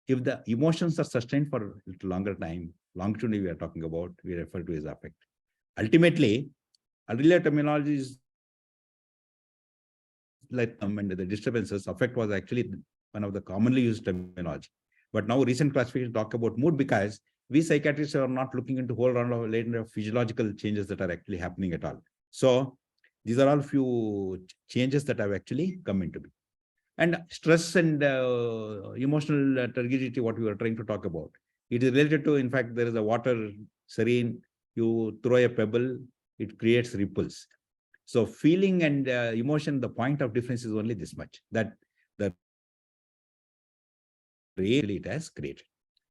If the emotions are sustained for a little longer time, longevity we are talking about, we refer to as affect. Ultimately, earlier terminology is like and the disturbances, affect was actually one of the commonly used terminology. But now recent classification talk about mood because we psychiatrists are not looking into whole round of later physiological changes that are actually happening at all. So these are all few changes that have actually come into being. And stress and emotional turgidity, what we were trying to talk about. It is related to, in fact, there is a water serene, you throw a pebble, it creates ripples. So feeling and emotion, the point of difference is only this much, that the really it has created.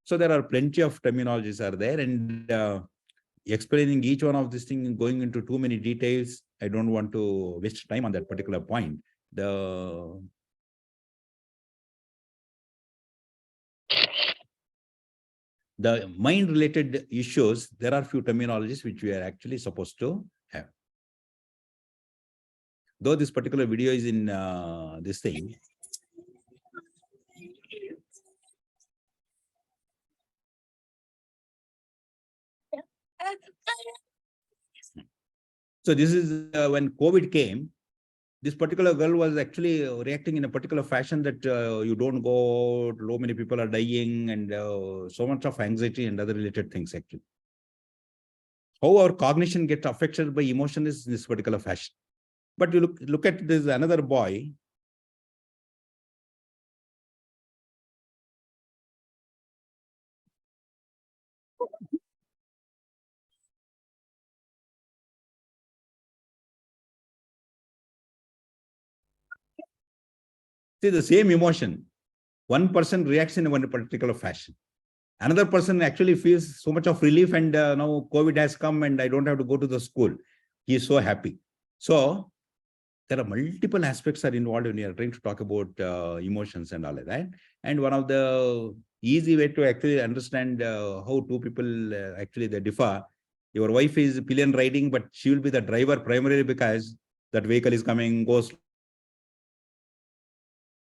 So there are plenty of terminologies are there, and explaining each one of these things, going into too many details, I don't want to waste time on that particular point. The mind related issues, there are few terminologies which we are actually supposed to have. Though this particular video is in this thing, so this is when COVID came, this particular girl was actually reacting in a particular fashion that you don't go, so many people are dying, and so much of anxiety and other related things actually. How our cognition gets affected by emotion is this particular fashion. But you look at this another boy. See the same emotion. One person reacts in one particular fashion. Another person actually feels so much of relief, and now COVID has come and I don't have to go to the school. He is so happy. So there are multiple aspects are involved when you are trying to talk about emotions and all of that. And one of the easy way to actually understand how two people actually they differ. Your wife is pillion riding, but she will be the driver primarily because that vehicle is coming, goes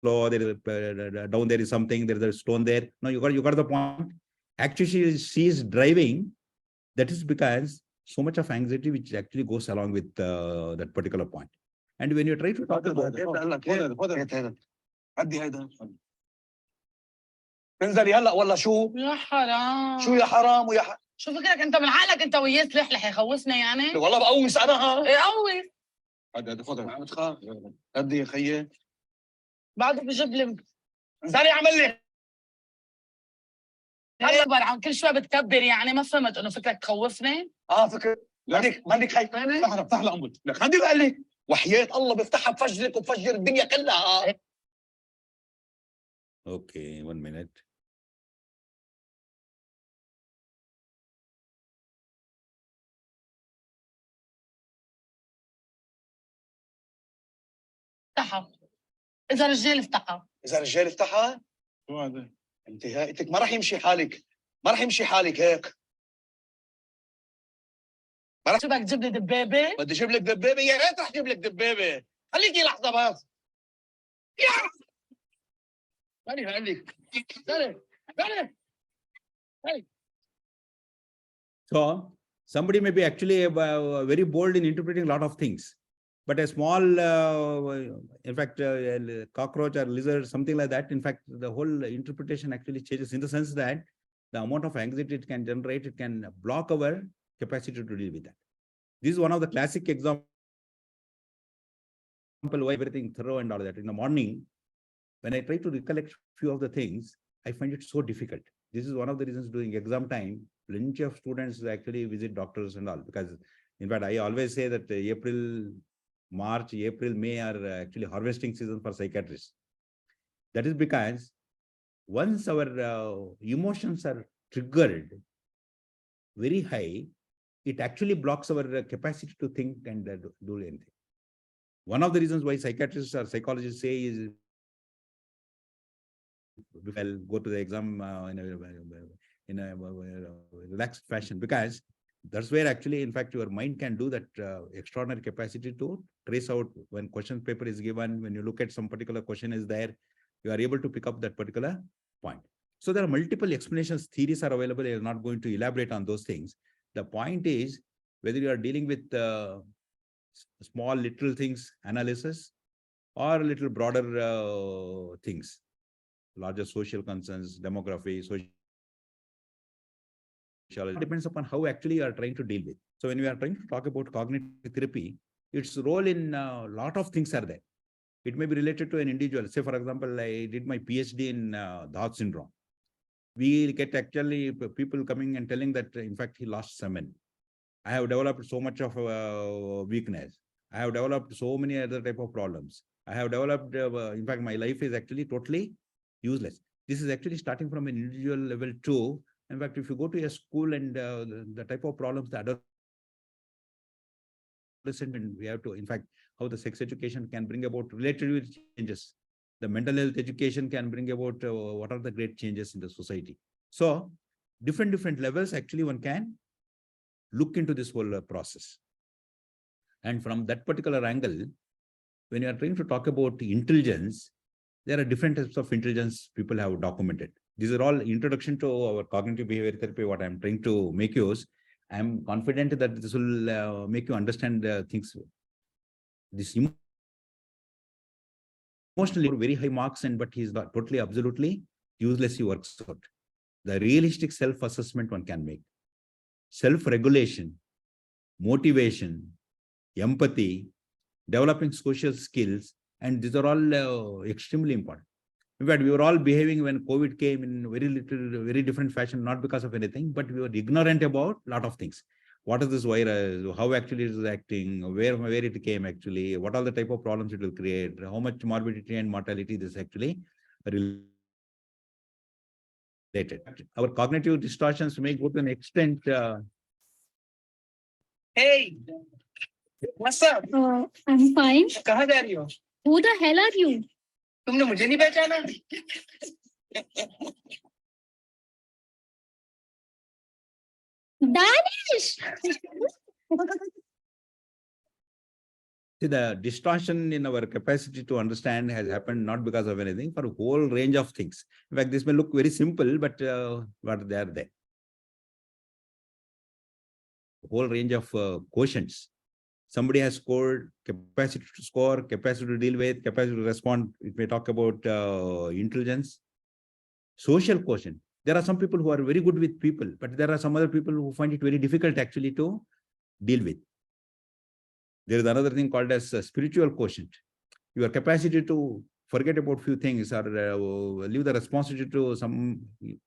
slow, there is down there is something, there is a stone there. No, you got the point. Actually, she is driving. That is because so much of anxiety which actually goes along with that particular point. And when you try to talk about تنزلي هلا ولا شو؟ يا حرام شو يا حرام ويا شو فكرك انت من عقلك انت وياه تلحلح يخوفنا يعني؟ والله بقوس انا ها؟ ايه قوي هذا خذها عم تخاف قد يا خيي بعده بجيب لي انزلي اعمل لي اكبر عم كل شوي بتكبر يعني ما فهمت انه فكرك تخوفني؟ فكر مانك خايفانه؟ افتح لها امك لك هدي بقول لك وحياة الله بفتحها بفجرك وبفجر الدنيا كلها. Okay, 1 minute. افتحها اذا رجال افتحها اذا رجال افتحها شو هذا؟ انتهائك ما راح يمشي حالك، ما راح يمشي حالك هيك. شو بدك تجيب لي دبابه؟ بدي اجيب لك دبابه، يا ريت رح اجيب لك دبابه، خليكي لحظه بس. يا ماني بقول لك تعالي. So somebody may be actually very bold in interpreting a lot of things, but a small, in fact, cockroach or lizard, something like that, in fact, the whole interpretation actually changes in the sense that the amount of anxiety it can generate, it can block our capacity to deal with that. This is one of the classic examples why everything thorough and all that. In the morning, when I try to recollect few of the things, I find it so difficult. This is one of the reasons during exam time, plenty of students actually visit doctors and all, because in fact, I always say that April, May are actually harvesting season for psychiatrists. That is because once our emotions are triggered very high, it actually blocks our capacity to think and do anything. One of the reasons why psychiatrists or psychologists say is, I'll go to the exam in a relaxed fashion, because that's where actually, in fact, your mind can do that extraordinary capacity to trace out when question paper is given, when you look at some particular question is there, you are able to pick up that particular point. So there are multiple explanations, theories are available. I'm not going to elaborate on those things. The point is whether you are dealing with small little things, analysis, or little broader things, larger social concerns, demography, social. It depends upon how actually you are trying to deal with. So when we are trying to talk about cognitive therapy, its role in a lot of things are there. It may be related to an individual. Say, for example, I did my PhD in Down syndrome. We get actually people coming and telling that, in fact, he lost semen. I have developed so much of weakness. I have developed so many other type of problems. I have developed, in fact, my life is actually totally useless. This is actually starting from an individual level too. In fact, if you go to a school and the type of problems the adolescent, we have to, in fact, how the sex education can bring about relative changes. The mental health education can bring about what are the great changes in the society. So different levels, actually one can look into this whole process. And from that particular angle, when you are trying to talk about intelligence, there are different types of intelligence people have documented. These are all introduction to our cognitive behavior therapy, what I'm trying to make use. I'm confident that this will make you understand things. This emotionally very high marks, but he's not totally, absolutely useless. He works out. The realistic self-assessment one can make. Self-regulation, motivation, empathy, developing social skills, and these are all extremely important. In fact, we were all behaving when COVID came in very different fashion, not because of anything, but we were ignorant about a lot of things. What is this virus? How actually it is acting? Where it came actually? What are the type of problems it will create? How much morbidity and mortality this actually related? Our cognitive distortions may go to an extent. Hey, what's up? I'm fine. कहाँ जा रही हो? Who the hell are you? तुमने मुझे नहीं पहचाना? Danish! See, the distortion in our capacity to understand has happened not because of anything, for a whole range of things. In fact, this may look very simple, but they are there. A whole range of quotients. Somebody has scored capacity to score, capacity to deal with, capacity to respond. It may talk about intelligence. Social quotient. There are some people who are very good with people, but there are some other people who find it very difficult actually to deal with. There is another thing called as spiritual quotient. Your capacity to forget about few things or leave the responsibility to some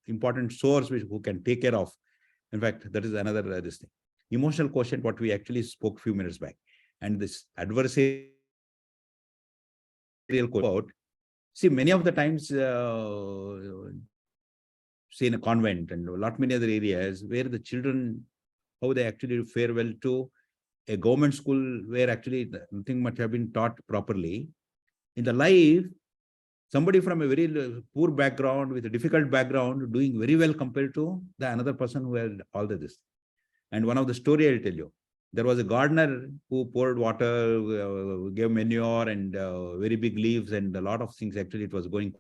important source who can take care of. In fact, that is another this thing. Emotional quotient, what we actually spoke a few minutes back. And this adversarial quotient, see, many of the times, say in a convent and a lot many other areas where the children, how they actually fare well to a government school where actually nothing much have been taught properly. In the life, somebody from a very poor background with a difficult background doing very well compared to the another person who had all this. And one of the story I'll tell you, there was a gardener who poured water, gave manure and very big leaves and a lot of things. Actually, it was going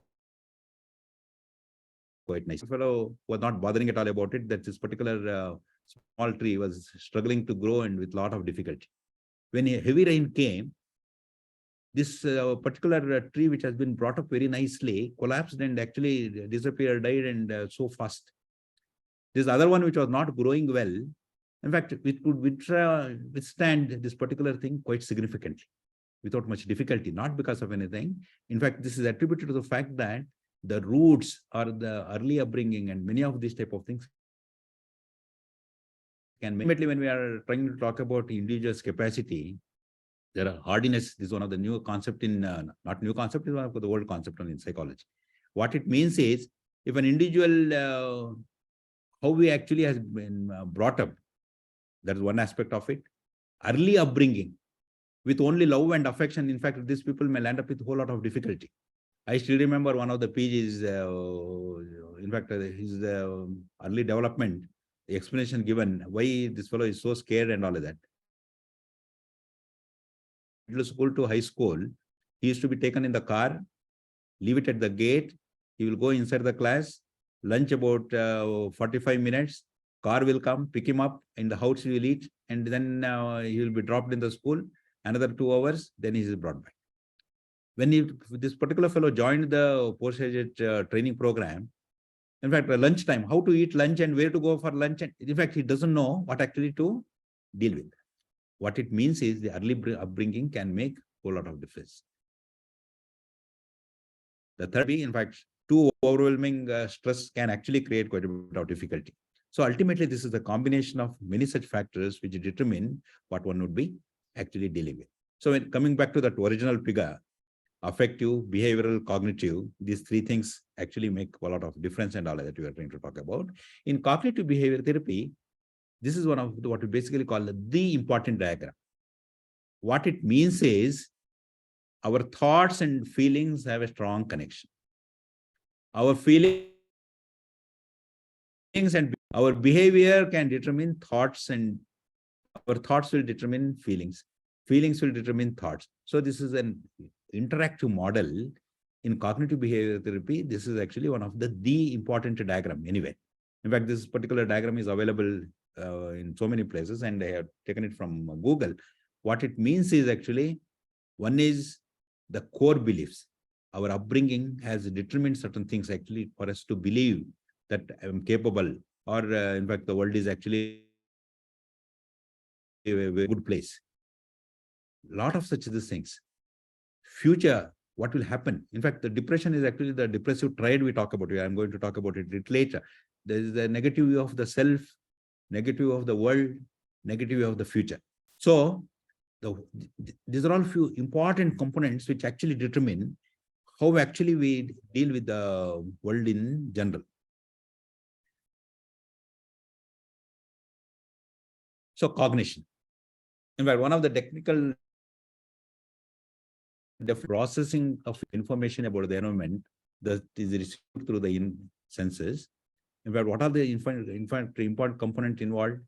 quite nice. The fellow was not bothering at all about it, that this particular small tree was struggling to grow and with a lot of difficulty. When a heavy rain came, this particular tree, which has been brought up very nicely, collapsed and actually disappeared, died, and so fast. This other one, which was not growing well, in fact, it could withstand this particular thing quite significantly, without much difficulty, not because of anything. In fact, this is attributed to the fact that the roots or the early upbringing and many of these type of things can make. Ultimately, when we are trying to talk about individual's capacity, there are hardiness. This is one of the new concept in, not new concept, is one of the old concept in psychology. What it means is, if an individual, how he actually has been brought up, that is one aspect of it. Early upbringing with only love and affection. In fact, these people may land up with a whole lot of difficulty. I still remember one of the PGs, in fact, his early development, the explanation given, why this fellow is so scared and all of that. Middle school to high school, he used to be taken in the car, leave it at the gate. He will go inside the class, lunch about 45 minutes. Car will come, pick him up, in the house he will eat, and then he will be dropped in the school. Another 2 hours, then he is brought back. When this particular fellow joined the postgraduate training program, in fact, lunchtime, how to eat lunch and where to go for lunch, and in fact, he doesn't know what actually to deal with. What it means is the early upbringing can make a whole lot of difference. The third, in fact, too overwhelming stress can actually create quite a bit of difficulty. So ultimately, this is a combination of many such factors which determine what one would be actually dealing with. So when coming back to that original figure, affective, behavioral, cognitive. These three things actually make a lot of difference and all that we are trying to talk about. In cognitive behavior therapy, this is one of what we basically call the important diagram. What it means is our thoughts and feelings have a strong connection. Our feelings and our behavior can determine thoughts, and our thoughts will determine feelings. Feelings will determine thoughts. So this is an interactive model in cognitive behavior therapy. This is actually one of the important diagram anyway. In fact, this particular diagram is available in so many places, and I have taken it from Google. What it means is actually, one is the core beliefs. Our upbringing has determined certain things actually for us to believe that I'm capable, or in fact, the world is actually a very good place. A lot of such things. Future, what will happen? In fact, the depression is actually the depressive triad we talk about. I'm going to talk about it later. There is the negative view of the self, negative view of the world, negative view of the future. So these are all few important components which actually determine how actually we deal with the world in general. So cognition. In fact, one of the technical processing of information about the environment that is received through the senses. In fact, what are the important components involved?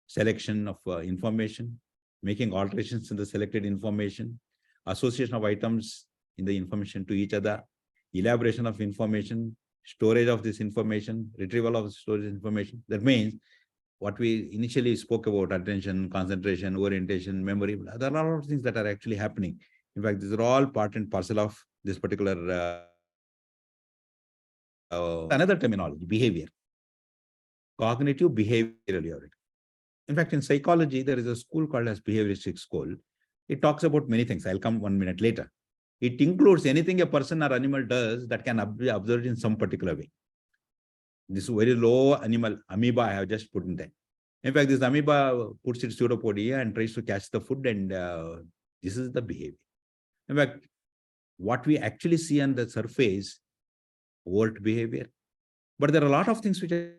Selection of information, making alterations in the selected information, association of items in the information to each other, elaboration of information, storage of this information, retrieval of storage information. That means what we initially spoke about, attention, concentration, orientation, memory, there are a lot of things that are actually happening. In fact, these are all part and parcel of this particular another terminology, behavior. Cognitive behavioral. In fact, in psychology, there is a school called as behavioristic school. It talks about many things. I'll come 1 minute later. It includes anything a person or animal does that can be observed in some particular way. This very low animal, amoeba, I have just put in there. In fact, this amoeba puts its pseudopodia and tries to catch the food, and this is the behavior. In fact, what we actually see on the surface, overt behavior, but there are a lot of things which are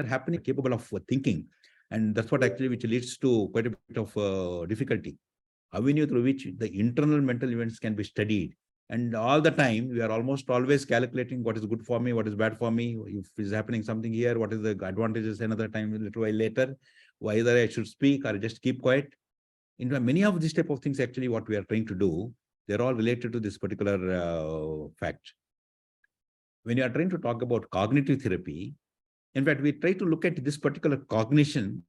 happening, capable of thinking, and that's what actually which leads to quite a bit of difficulty. Avenue through which the internal mental events can be studied. And all the time, we are almost always calculating what is good for me, what is bad for me. If is happening something here, what is the advantages another time, a little while later, whether I should speak or just keep quiet. In fact, many of these type of things, actually, what we are trying to do, they're all related to this particular fact. When you are trying to talk about cognitive therapy, in fact, we try to look at this particular cognition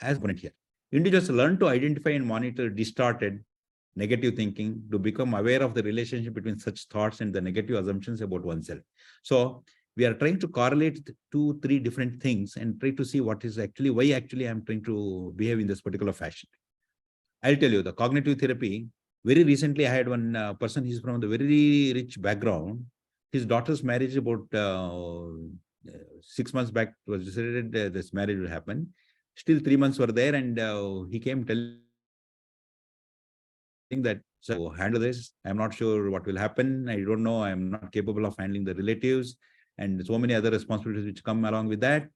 as component here. Individuals learn to identify and monitor distorted, negative thinking, to become aware of the relationship between such thoughts and the negative assumptions about oneself. So we are trying to correlate 2-3 different things and try to see what is actually, why actually I'm trying to behave in this particular fashion. I'll tell you, the cognitive therapy, very recently I had one person, he's from the very rich background. His daughter's marriage about 6 months back was decided this marriage will happen. Still 3 months were there, and he came telling that, so handle this. I'm not sure what will happen. I don't know. I'm not capable of handling the relatives and so many other responsibilities which come along with that.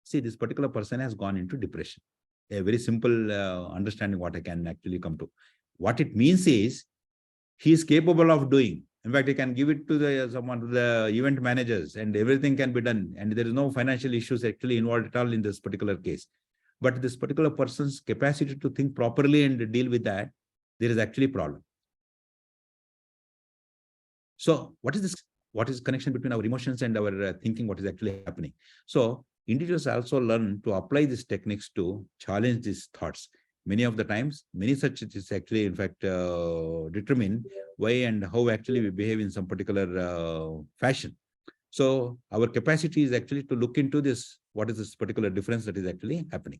See, this particular person has gone into depression. A very simple understanding what I can actually come to. What it means is he is capable of doing. In fact, he can give it to the event managers and everything can be done. And there is no financial issues actually involved at all in this particular case. But this particular person's capacity to think properly and deal with that, there is actually a problem. So what is this? What is connection between our emotions and our thinking? What is actually happening? So individuals also learn to apply these techniques to challenge these thoughts. Many of the times, many such is actually, in fact, determine why and how actually we behave in some particular fashion. So our capacity is actually to look into this, what is this particular difference that is actually happening.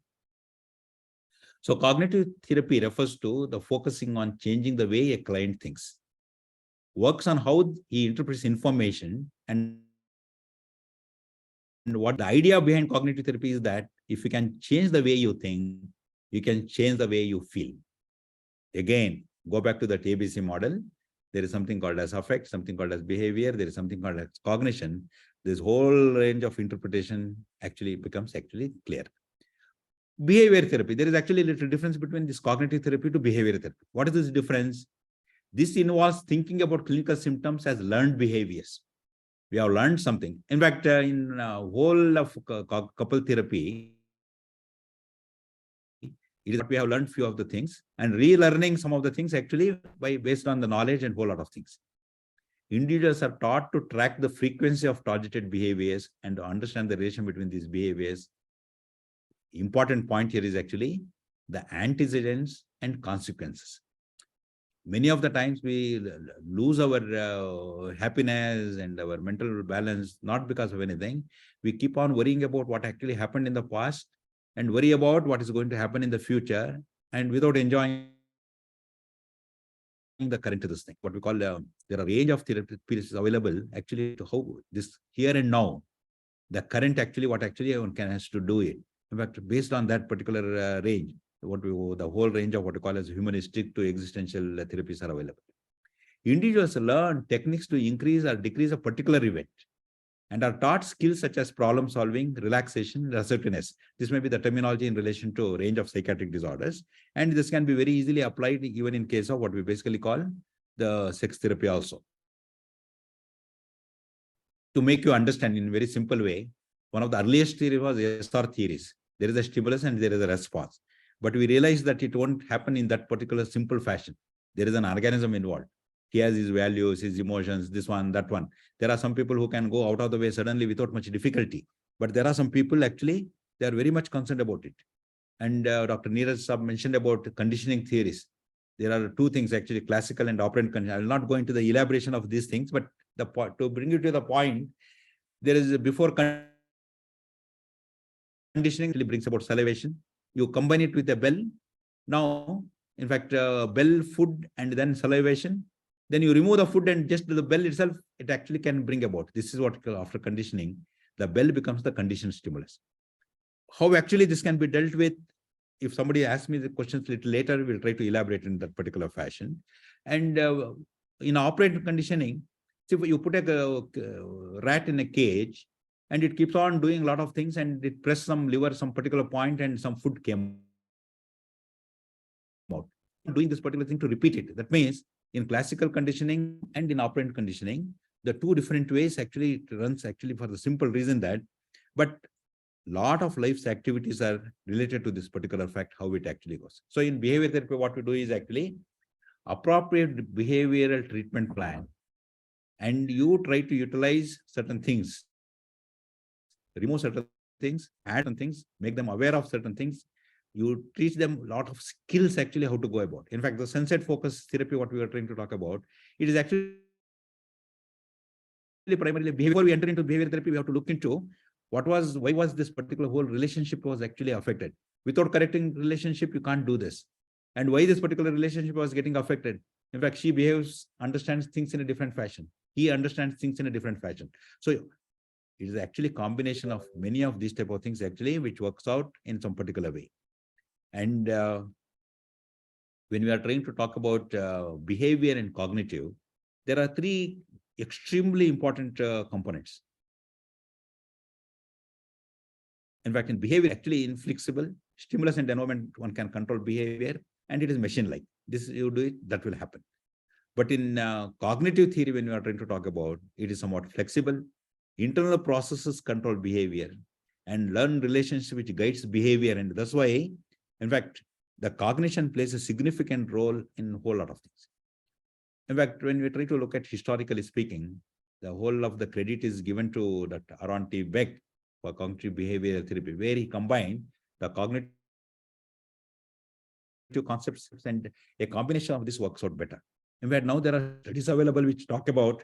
So cognitive therapy refers to the focusing on changing the way a client thinks, works on how he interprets information, and what the idea behind cognitive therapy is that if you can change the way you think, you can change the way you feel. Again, go back to that ABC model. There is something called as affect, something called as behavior, there is something called as cognition. This whole range of interpretation actually becomes clear. Behavior therapy, there is actually a little difference between this cognitive therapy to behavior therapy. What is this difference? This involves thinking about clinical symptoms as learned behaviors. We have learned something. In fact, in whole of couple therapy, it is what we have learned few of the things and relearning some of the things actually based on the knowledge and whole lot of things. Individuals are taught to track the frequency of targeted behaviors and to understand the relation between these behaviors. Important point here is actually the antecedents and consequences. Many of the times we lose our happiness and our mental balance, not because of anything. We keep on worrying about what actually happened in the past and worry about what is going to happen in the future, and without enjoying the current to this thing. What we call, there are a range of therapies available actually to how this here and now, the current actually, what actually one has to do it. In fact, based on that particular range, the whole range of what we call as humanistic to existential therapies are available. Individuals learn techniques to increase or decrease a particular event and are taught skills such as problem solving, relaxation, assertiveness. This may be the terminology in relation to a range of psychiatric disorders. And this can be very easily applied even in case of what we basically call the sex therapy also. To make you understand in a very simple way, one of the earliest theories was SR theories. There is a stimulus and there is a response. But we realized that it won't happen in that particular simple fashion. There is an organism involved. He has his values, his emotions, this one, that one. There are some people who can go out of the way suddenly without much difficulty. But there are some people actually, they are very much concerned about it. And Dr. Neeraj Saab mentioned about conditioning theories. There are two things actually, classical and operant conditioning. I will not go into the elaboration of these things, but the point, to bring you to the point, there is before conditioning really brings about salivation. You combine it with a bell. Now, in fact, bell, food, and then salivation. Then you remove the food and just the bell itself, it actually can bring about. This is what after conditioning, the bell becomes the conditioned stimulus. How actually this can be dealt with? If somebody asks me the questions a little later, we'll try to elaborate in that particular fashion. And in operant conditioning, so you put a rat in a cage and it keeps on doing a lot of things and it pressed some lever, some particular point and some food came out. Doing this particular thing to repeat it. That means in classical conditioning and in operant conditioning, the two different ways actually it runs actually for the simple reason that, but lot of life's activities are related to this particular fact, how it actually goes. So in behavior therapy, what we do is actually appropriate behavioral treatment plan. And you try to utilize certain things, remove certain things, add certain things, make them aware of certain things. You teach them a lot of skills actually how to go about. In fact, the sunset focus therapy, what we are trying to talk about, it is actually primarily before we enter into behavior therapy, we have to look into why was this particular whole relationship was actually affected. Without correcting relationship, you can't do this. And why this particular relationship was getting affected. In fact, she understands things in a different fashion. He understands things in a different fashion. So it is actually a combination of many of these type of things actually, which works out in some particular way. And when we are trying to talk about behavior and cognitive, there are three extremely important components. In fact, in behavior, actually inflexible, stimulus and environment, one can control behavior, and it is machine-like. This you do it, that will happen. But in cognitive theory, when we are trying to talk about, it is somewhat flexible. Internal processes control behavior and learn relationship which guides behavior. And that's why, in fact, the cognition plays a significant role in a whole lot of things. In fact, when we try to look at historically speaking, the whole of the credit is given to that Aaron T. Beck for cognitive behavioral therapy, where he combined the cognitive concepts and a combination of this works out better. In fact, now there are studies available which talk about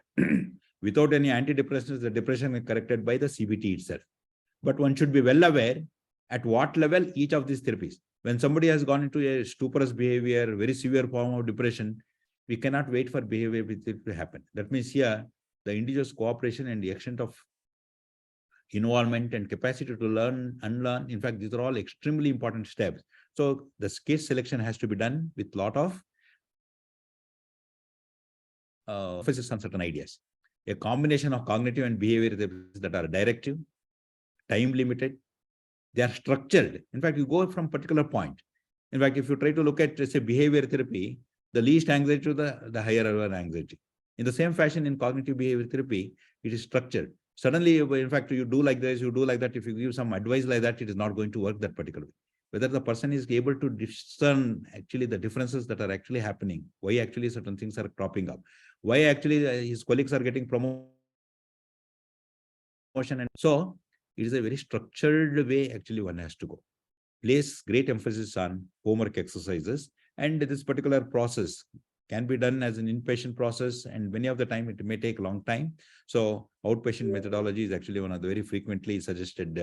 without any antidepressants, the depression is corrected by the CBT itself. But one should be well aware at what level each of these therapies. When somebody has gone into a stuporous behavior, very severe form of depression, we cannot wait for behavior with it to happen. That means here, the individual's cooperation and the extent of involvement and capacity to learn, unlearn. In fact, these are all extremely important steps. So the case selection has to be done with lot of emphasis on certain ideas. A combination of cognitive and behavior therapies that are directive, time limited, they are structured. In fact, you go from particular point. In fact, if you try to look at, say, behavior therapy, the least anxiety to the higher level anxiety. In the same fashion, in cognitive behavior therapy, it is structured. Suddenly, in fact, you do like this, you do like that. If you give some advice like that, it is not going to work that particular way. Whether the person is able to discern actually the differences that are actually happening, why actually certain things are cropping up, why actually his colleagues are getting promotion. And so it is a very structured way actually one has to go. Place great emphasis on homework exercises, and this particular process can be done as an inpatient process, and many of the time it may take a long time. So outpatient methodology is actually one of the very frequently suggested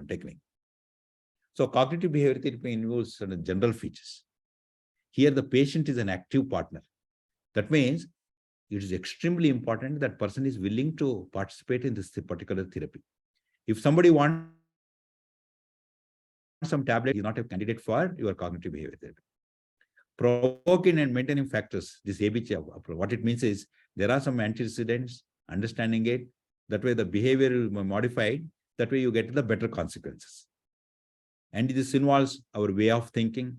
technique. So cognitive behavior therapy involves certain general features. Here the patient is an active partner. That means it is extremely important that person is willing to participate in this particular therapy. If somebody wants some tablet, is not a candidate for your cognitive behavior therapy. Provoking and maintaining factors, this ABC, what it means is there are some antecedents, understanding it, that way the behavior will be modified, that way you get the better consequences. And this involves our way of thinking.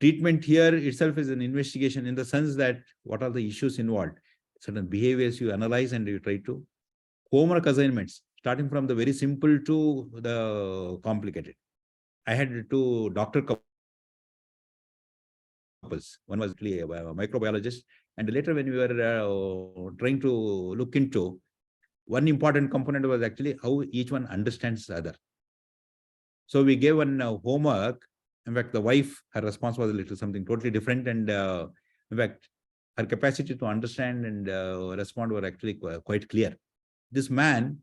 Treatment here itself is an investigation in the sense that what are the issues involved, certain behaviors you analyze and you try to. Homework assignments, starting from the very simple to the complicated. I had two doctor couples. One was actually a microbiologist, and later when we were trying to look into, one important component was actually how each one understands the other. So we gave one homework. In fact, the wife, her response was a little something totally different, and in fact, her capacity to understand and respond were actually quite clear. This man,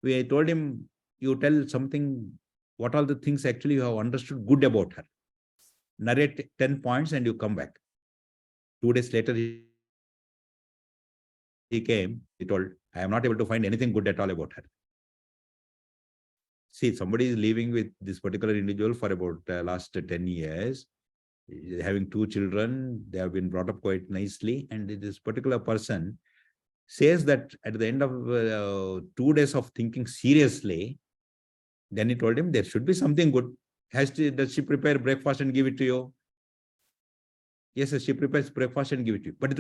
we told him, you tell something, what all the things actually you have understood good about her. Narrate 10 points and you come back. 2 days later, he came, he told, I am not able to find anything good at all about her. See, somebody is living with this particular individual for about last 10 years, having 2 children, they have been brought up quite nicely, and this particular person says that at the end of 2 days of thinking seriously, then he told him there should be something good. Does she prepare breakfast and give it to you? Yes, she prepares breakfast and give it to you. But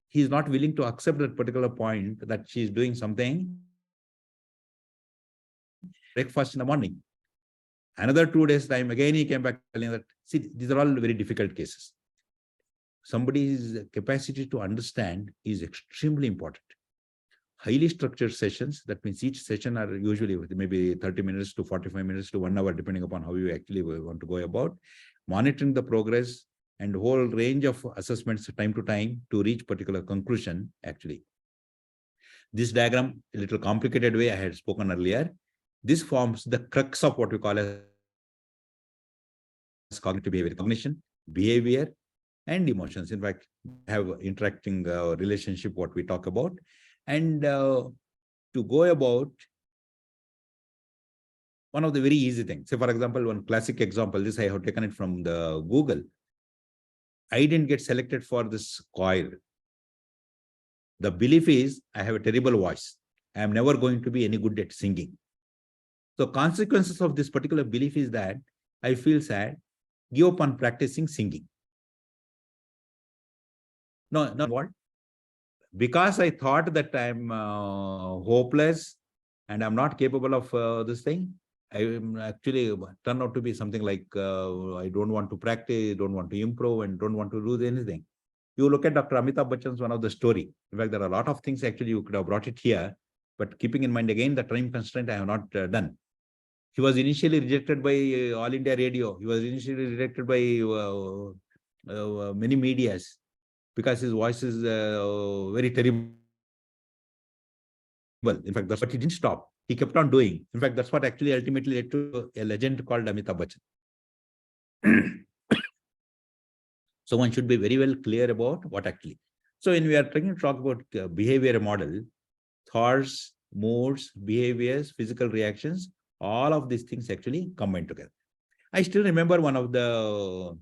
he is not willing to accept that particular point that she is doing something. Breakfast in the morning. Another 2 days time, again he came back telling that, see, these are all very difficult cases. Somebody's capacity to understand is extremely important. Highly structured sessions, that means each session are usually maybe 30 minutes to 45 minutes to 1 hour, depending upon how you actually want to go about. Monitoring the progress and whole range of assessments time to time to reach particular conclusion, actually. This diagram, a little complicated way I had spoken earlier, this forms the crux of what we call as cognitive behavior, cognition, behavior, and emotions. In fact, have interacting relationship, what we talk about. And to go about one of the very easy things. Say, for example, one classic example, this I have taken it from the Google. I didn't get selected for this choir. The belief is I have a terrible voice. I am never going to be any good at singing. So consequences of this particular belief is that I feel sad, give up on practicing singing. No, not what? Because I thought that I'm hopeless and I'm not capable of this thing, I am actually turned out to be something like I don't want to practice, don't want to improve, and don't want to do anything. You look at Dr. Amitabh Bachchan's one of the story. In fact, there are a lot of things actually you could have brought it here, but keeping in mind again the time constraint, I have not done. He was initially rejected by All India Radio. He was initially rejected by many medias because his voice is very terrible. In fact, that's what he didn't stop. He kept on doing. In fact, that's what actually ultimately led to a legend called Amitabh Bachchan. So one should be very well clear about what actually. So when we are trying to talk about behavior model, thoughts, moods, behaviors, physical reactions, all of these things actually combine together. I still remember one of the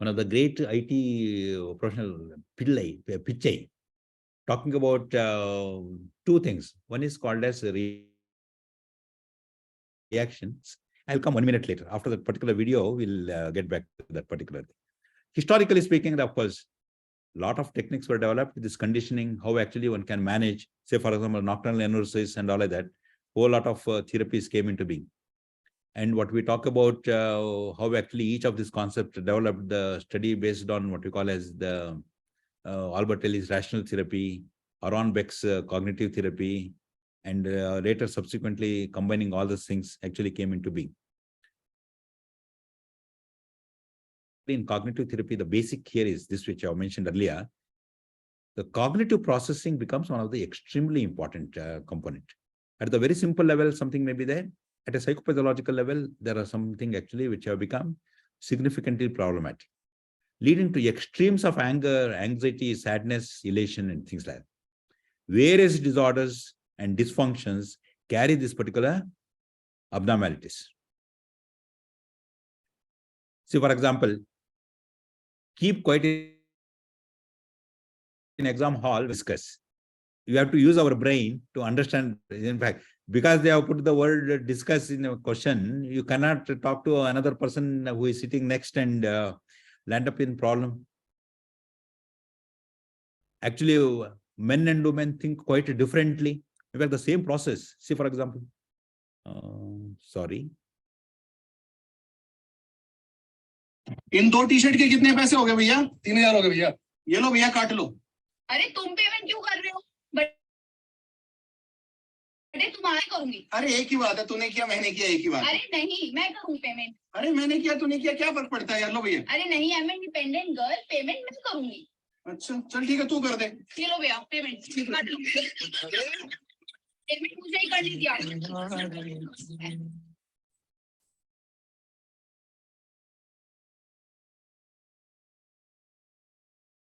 great IT professional, Pichai, talking about two things. One is called as reactions. I'll come 1 minute later. After that particular video, we'll get back to that particular thing. Historically speaking, of course, a lot of techniques were developed with this conditioning, how actually one can manage, say, for example, nocturnal analysis and all of that. Whole lot of therapies came into being. And what we talk about, how actually each of these concepts developed the study based on what we call as the Albert Ellis rational therapy, Aaron Beck's cognitive therapy, and later subsequently combining all these things actually came into being. In cognitive therapy, the basic here is this, which I mentioned earlier. The cognitive processing becomes one of the extremely important component. At the very simple level, something may be there. At a psychopathological level, there are something actually which have become significantly problematic, leading to extremes of anger, anxiety, sadness, elation, and things like that. Various disorders and dysfunctions carry this particular abnormalities. See, for example, keep quiet in exam hall, discuss. You have to use our brain to understand. In fact, because they have put the word discuss in a question, you cannot talk to another person who is sitting next and land up in problem. Actually, men and women think quite differently. In fact, the same process. See, for example, sorry. इन 2 t-shirt के कितने पैसे हो गए भैया? 3000 हो गए भैया. ये लो भैया, काट लो. अरे तुम पेमेंट क्यों कर रहे हो? अरे तुम्हारे करूंगी. अरे एक ही बात है, तूने किया मैंने किया, एक ही बात. अरे नहीं, मैं करूँ पेमेंट. अरे मैंने किया तूने किया, क्या फर्क पड़ता है यार? लो भैया. अरे नहीं, I am independent girl, payment मैं करूंगी. अच्छा चल ठीक है, तू कर दे. ये लो भैया पेमेंट काट लो. पेमेंट मुझे ही कर लीजिए आप.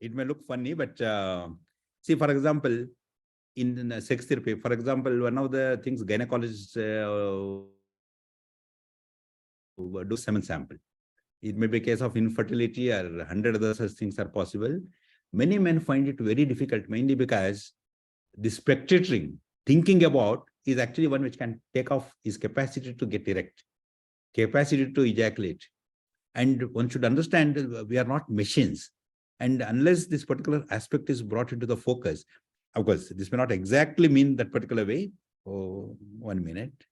It may look funny, but see, for example, in sex therapy, for example, one of the things gynecologists do semen sample. It may be a case of infertility or 100 other such things are possible. Many men find it very difficult, mainly because the spectating, thinking about, is actually one which can take off his capacity to get erect, capacity to ejaculate. And one should understand that we are not machines. And unless this particular aspect is brought into the focus, of course, this may not exactly mean that particular way. Oh, 1 minute.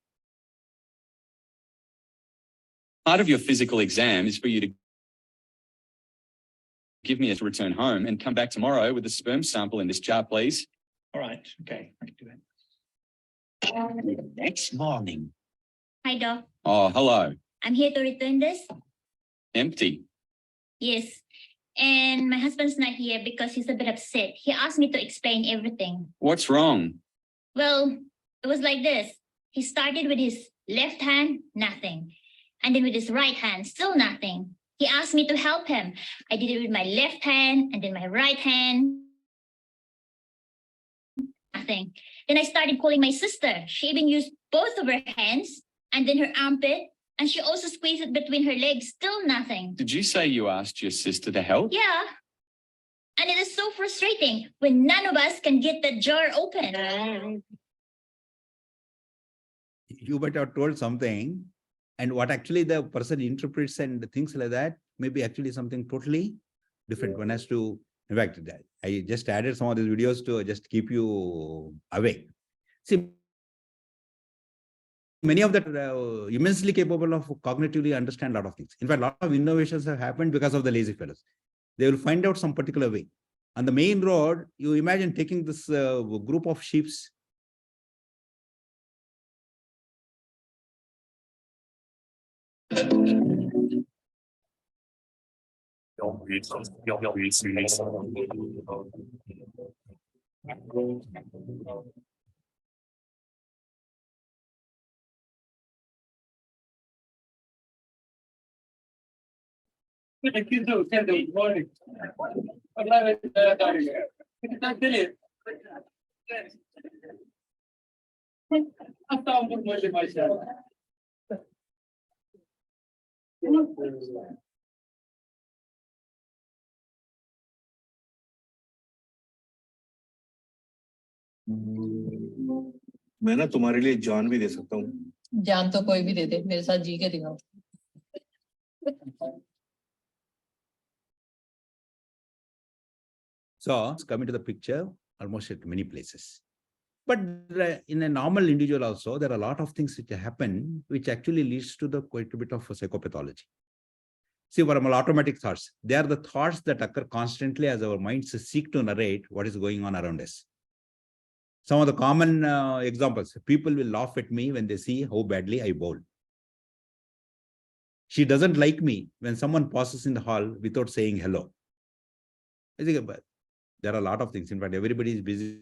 Part of your physical exam is for you to give me a return home and come back tomorrow with a sperm sample in this jar, please. All right. Okay. I can do that. Next morning. Hi, Doc. Oh, hello. I'm here to return this. Empty. Yes. And my husband's not here because he's a bit upset. He asked me to explain everything. What's wrong? Well, it was like this. He started with his left hand, nothing. And then with his right hand, still nothing. He asked me to help him. I did it with my left hand and then my right hand. Nothing. Then I started calling my sister. She even used both of her hands and then her armpit. And she also squeezed it between her legs, still nothing. Did you say you asked your sister to help? Yeah. And it is so frustrating when none of us can get the jar open. You might have told something, and what actually the person interprets and things like that may be actually something totally different. One has to, in fact, I just added some of these videos to just keep you awake. See, many of that immensely capable of cognitively understand a lot of things. In fact, a lot of innovations have happened because of the lazy fellows. They will find out some particular way. On the main road, you imagine taking this group of sheeps. मैं ना तुम्हारे लिए जान भी दे सकता हूँ। जान तो कोई भी दे दे, मेरे साथ जी के दिखाओ। So it's coming to the picture almost at many places. But in a normal individual also, there are a lot of things which happen, which actually leads to the quite a bit of psychopathology. See, what are automatic thoughts? They are the thoughts that occur constantly as our minds seek to narrate what is going on around us. Some of the common examples, people will laugh at me when they see how badly I bowl. She doesn't like me when someone passes in the hall without saying hello. I think there are a lot of things. In fact, everybody is busy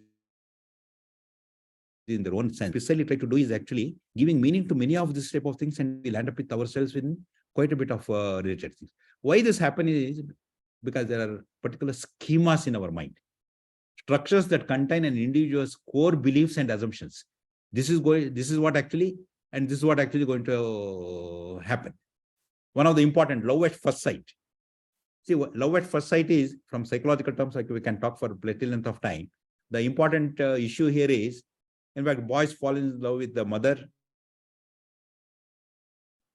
in their own sense. Precisely try to do is actually giving meaning to many of this type of things, and we land up with ourselves in quite a bit of related things. Why this happens is because there are particular schemas in our mind, structures that contain an individual's core beliefs and assumptions. This is what actually going to happen. One of the important love at first sight. See, love at first sight is, from psychological terms, like we can talk for plenty length of time. The important issue here is, in fact, boys fall in love with the mother,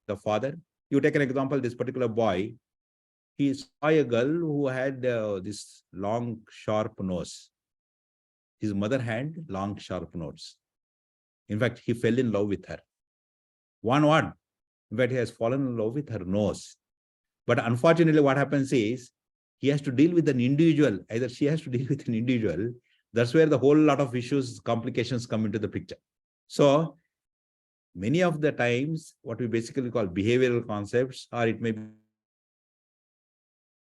the father. You take an example, this particular boy, he saw a girl who had this long, sharp nose. His mother had long, sharp nose. In fact, he fell in love with her. One word, but he has fallen in love with her nose. But unfortunately, what happens is, he has to deal with an individual. Either she has to deal with an individual. That's where the whole lot of issues, complications come into the picture. So many of the times, what we basically call behavioral concepts, or it may be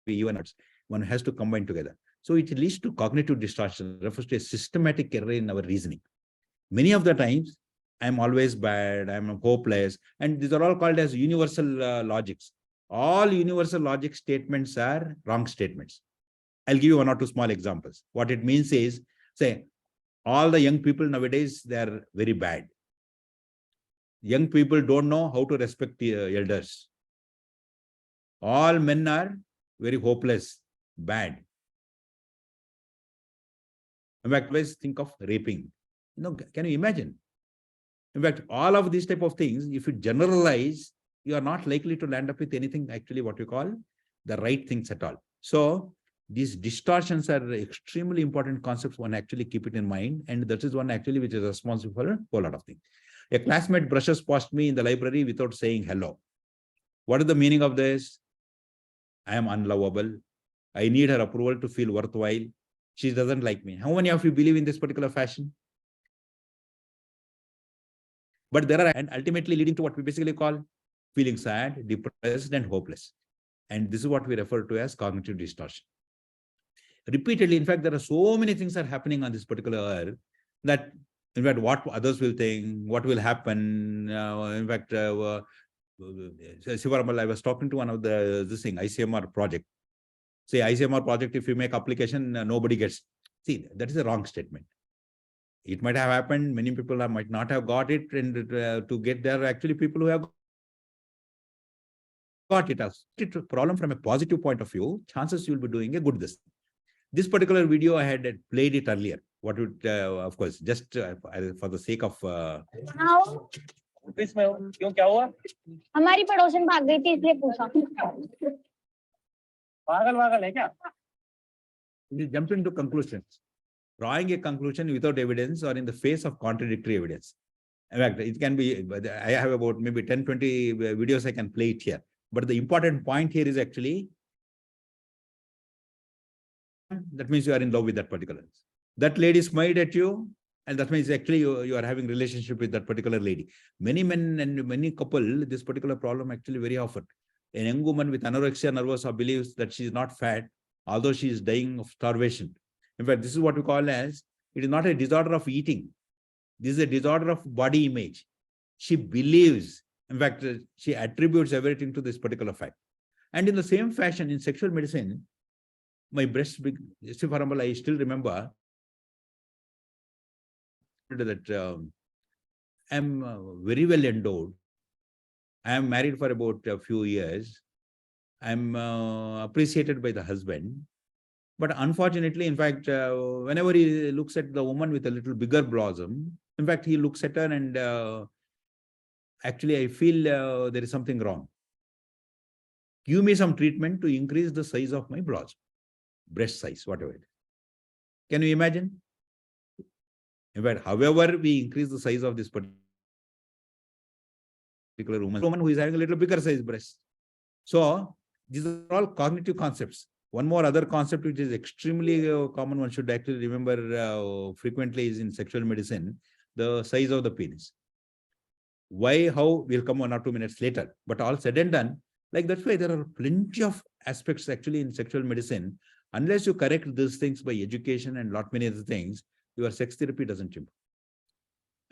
even one has to combine together. So it leads to cognitive distortion, refers to a systematic error in our reasoning. Many of the times, I'm always bad, I'm hopeless, and these are all called as universal logics. All universal logic statements are wrong statements. I'll give you one or two small examples. What it means is, say, all the young people nowadays, they're very bad. Young people don't know how to respect the elders. All men are very hopeless, bad. In fact, always think of raping. Can you imagine? In fact, all of these type of things, if you generalize, you are not likely to land up with anything actually what you call the right things at all. So these distortions are extremely important concepts. One actually keep it in mind, and that is one actually which is responsible for a whole lot of things. A classmate brushes past me in the library without saying hello. What is the meaning of this? I am unlovable. I need her approval to feel worthwhile. She doesn't like me. How many of you believe in this particular fashion? But there are, and ultimately leading to what we basically call feeling sad, depressed, and hopeless. And this is what we refer to as cognitive distortion. Repeatedly, in fact, there are so many things that are happening on this particular earth that, in fact, what others will think, what will happen. In fact, Sivaramal, I was talking to one of this thing, ICMR project. Say ICMR project, if you make application, nobody gets. See, that is a wrong statement. It might have happened. Many people might not have got it, and to get there, actually, people who have got it as a problem from a positive point of view, chances you'll be doing a good this. This particular video, I had played it earlier. What would, of course, just for the sake of. हमारी पड़ोसन भाग गई थी इसलिए पूछा पागल है क्या? We jump into conclusions, drawing a conclusion without evidence or in the face of contradictory evidence. In fact, it can be, I have about maybe 10, 20 videos I can play it here. But the important point here is actually, that means you are in love with that particular. That lady smiled at you, and that means actually you are having relationship with that particular lady. Many men and many couple, this particular problem actually very often. A young woman with anorexia nervosa believes that she is not fat, although she is dying of starvation. In fact, this is what we call as, it is not a disorder of eating. This is a disorder of body image. She believes, in fact, she attributes everything to this particular fact. And in the same fashion, in sexual medicine, my breast big, for example, I still remember that I'm very well endowed. I am married for about a few years. I'm appreciated by the husband. But unfortunately, in fact, whenever he looks at the woman with a little bigger blossom, in fact, he looks at her and actually, I feel there is something wrong. Give me some treatment to increase the size of my blossom, breast size, whatever it is. Can you imagine? In fact, however we increase the size of this particular woman who is having a little bigger size breast. So these are all cognitive concepts. One more other concept which is extremely common, one should actually remember frequently, is in sexual medicine, the size of the penis. Why, how, we'll come 1 or 2 minutes later. But all said and done, like that's why there are plenty of aspects actually in sexual medicine. Unless you correct these things by education and lot many other things, your sex therapy doesn't improve.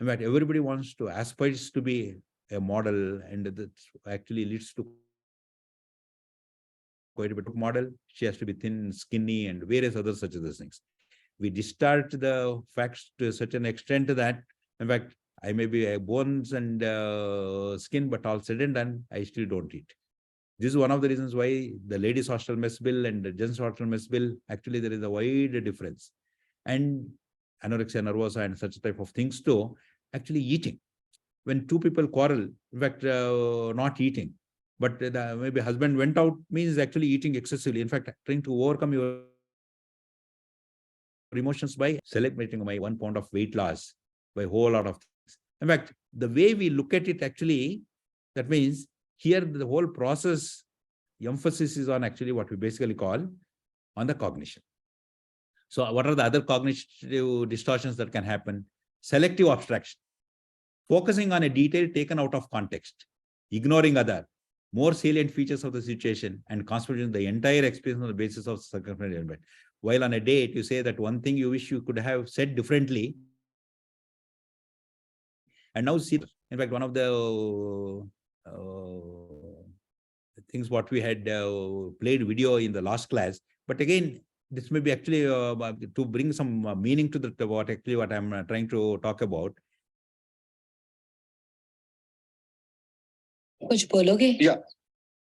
In fact, everybody wants to aspires to be a model, and that actually leads to quite a bit of model. She has to be thin, skinny, and various other such other things. We distort the facts to such an extent that, in fact, I may be bones and skin, but all said and done, I still don't eat. This is one of the reasons why the ladies' hostel mess bill and the gents' hostel mess bill, actually there is a wide difference. And anorexia nervosa and such type of things too, actually eating. When two people quarrel, in fact, not eating, but maybe husband went out, means actually eating excessively. In fact, trying to overcome your emotions by celebrating my 1 pound of weight loss by a whole lot of things. In fact, the way we look at it actually, that means here the whole process, the emphasis is on actually what we basically call on the cognition. So what are the other cognitive distortions that can happen? Selective abstraction. Focusing on a detail taken out of context, ignoring other, more salient features of the situation, and concentrating the entire experience on the basis of circumstantial element. While on a date, you say that one thing you wish you could have said differently, and now see, in fact, one of the things what we had played video in the last class, but again, this may be actually to bring some meaning to the what I'm trying to talk about. कुछ बोलोगे?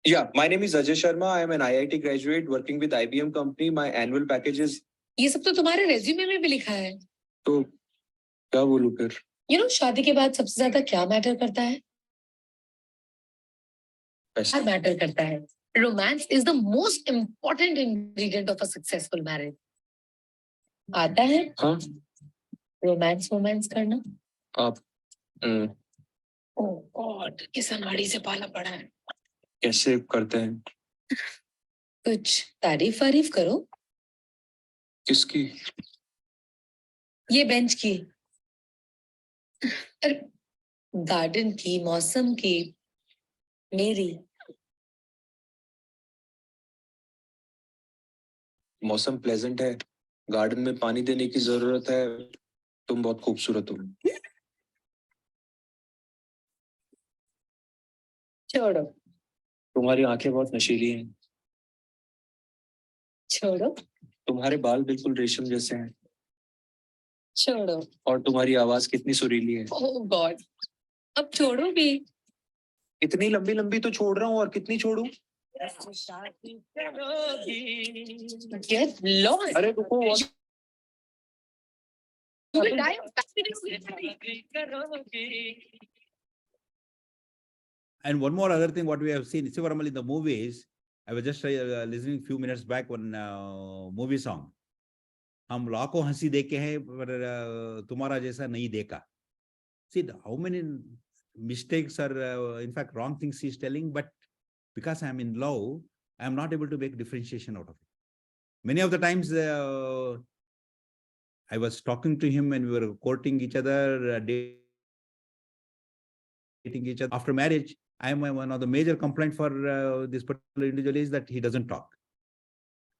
Yeah. My name is Ajay Sharma. I am an IIT graduate working with IBM company. My annual package is. ये सब तो तुम्हारे resume में भी लिखा है. तो क्या बोलूं फिर? You know, शादी के बाद सबसे ज्यादा क्या मैटर करता है? पैसा मैटर करता है. Romance is the most important ingredient of a successful marriage. आता है? हाँ. Romance करना? आप. Oh God, किस अनवाड़ी से पाला पड़ा है? कैसे करते हैं? कुछ तारीफ करो. किसकी? ये बेंच की. गार्डन की, मौसम की, मेरी. मौसम प्लेजेंट है, गार्डन में पानी देने की जरूरत है, तुम बहुत खूबसूरत हो. छोड़ो. तुम्हारी आंखें बहुत नशीली हैं. छोड़ो. तुम्हारे बाल बिल्कुल रेशम जैसे हैं. छोड़ो. और तुम्हारी आवाज कितनी सुरीली है. Oh God, अब छोड़ो भी. इतनी लंबी लंबी तो छोड़ रहा हूँ, और कितनी छोड़ूं? Get lost. अरे रुको. You will die of happiness. And one more other thing, what we have seen, normally in the movies, I was just listening a few minutes back one movie song. हम लाखों हंसी देखे हैं पर तुम्हारा जैसा नहीं देखा. See how many mistakes are, in fact, wrong things he's telling, but because I am in love, I am not able to make differentiation out of it. Many of the times, I was talking to him and we were courting each other, dating each other. After marriage, I am one of the major complaint for this particular individual is that he doesn't talk.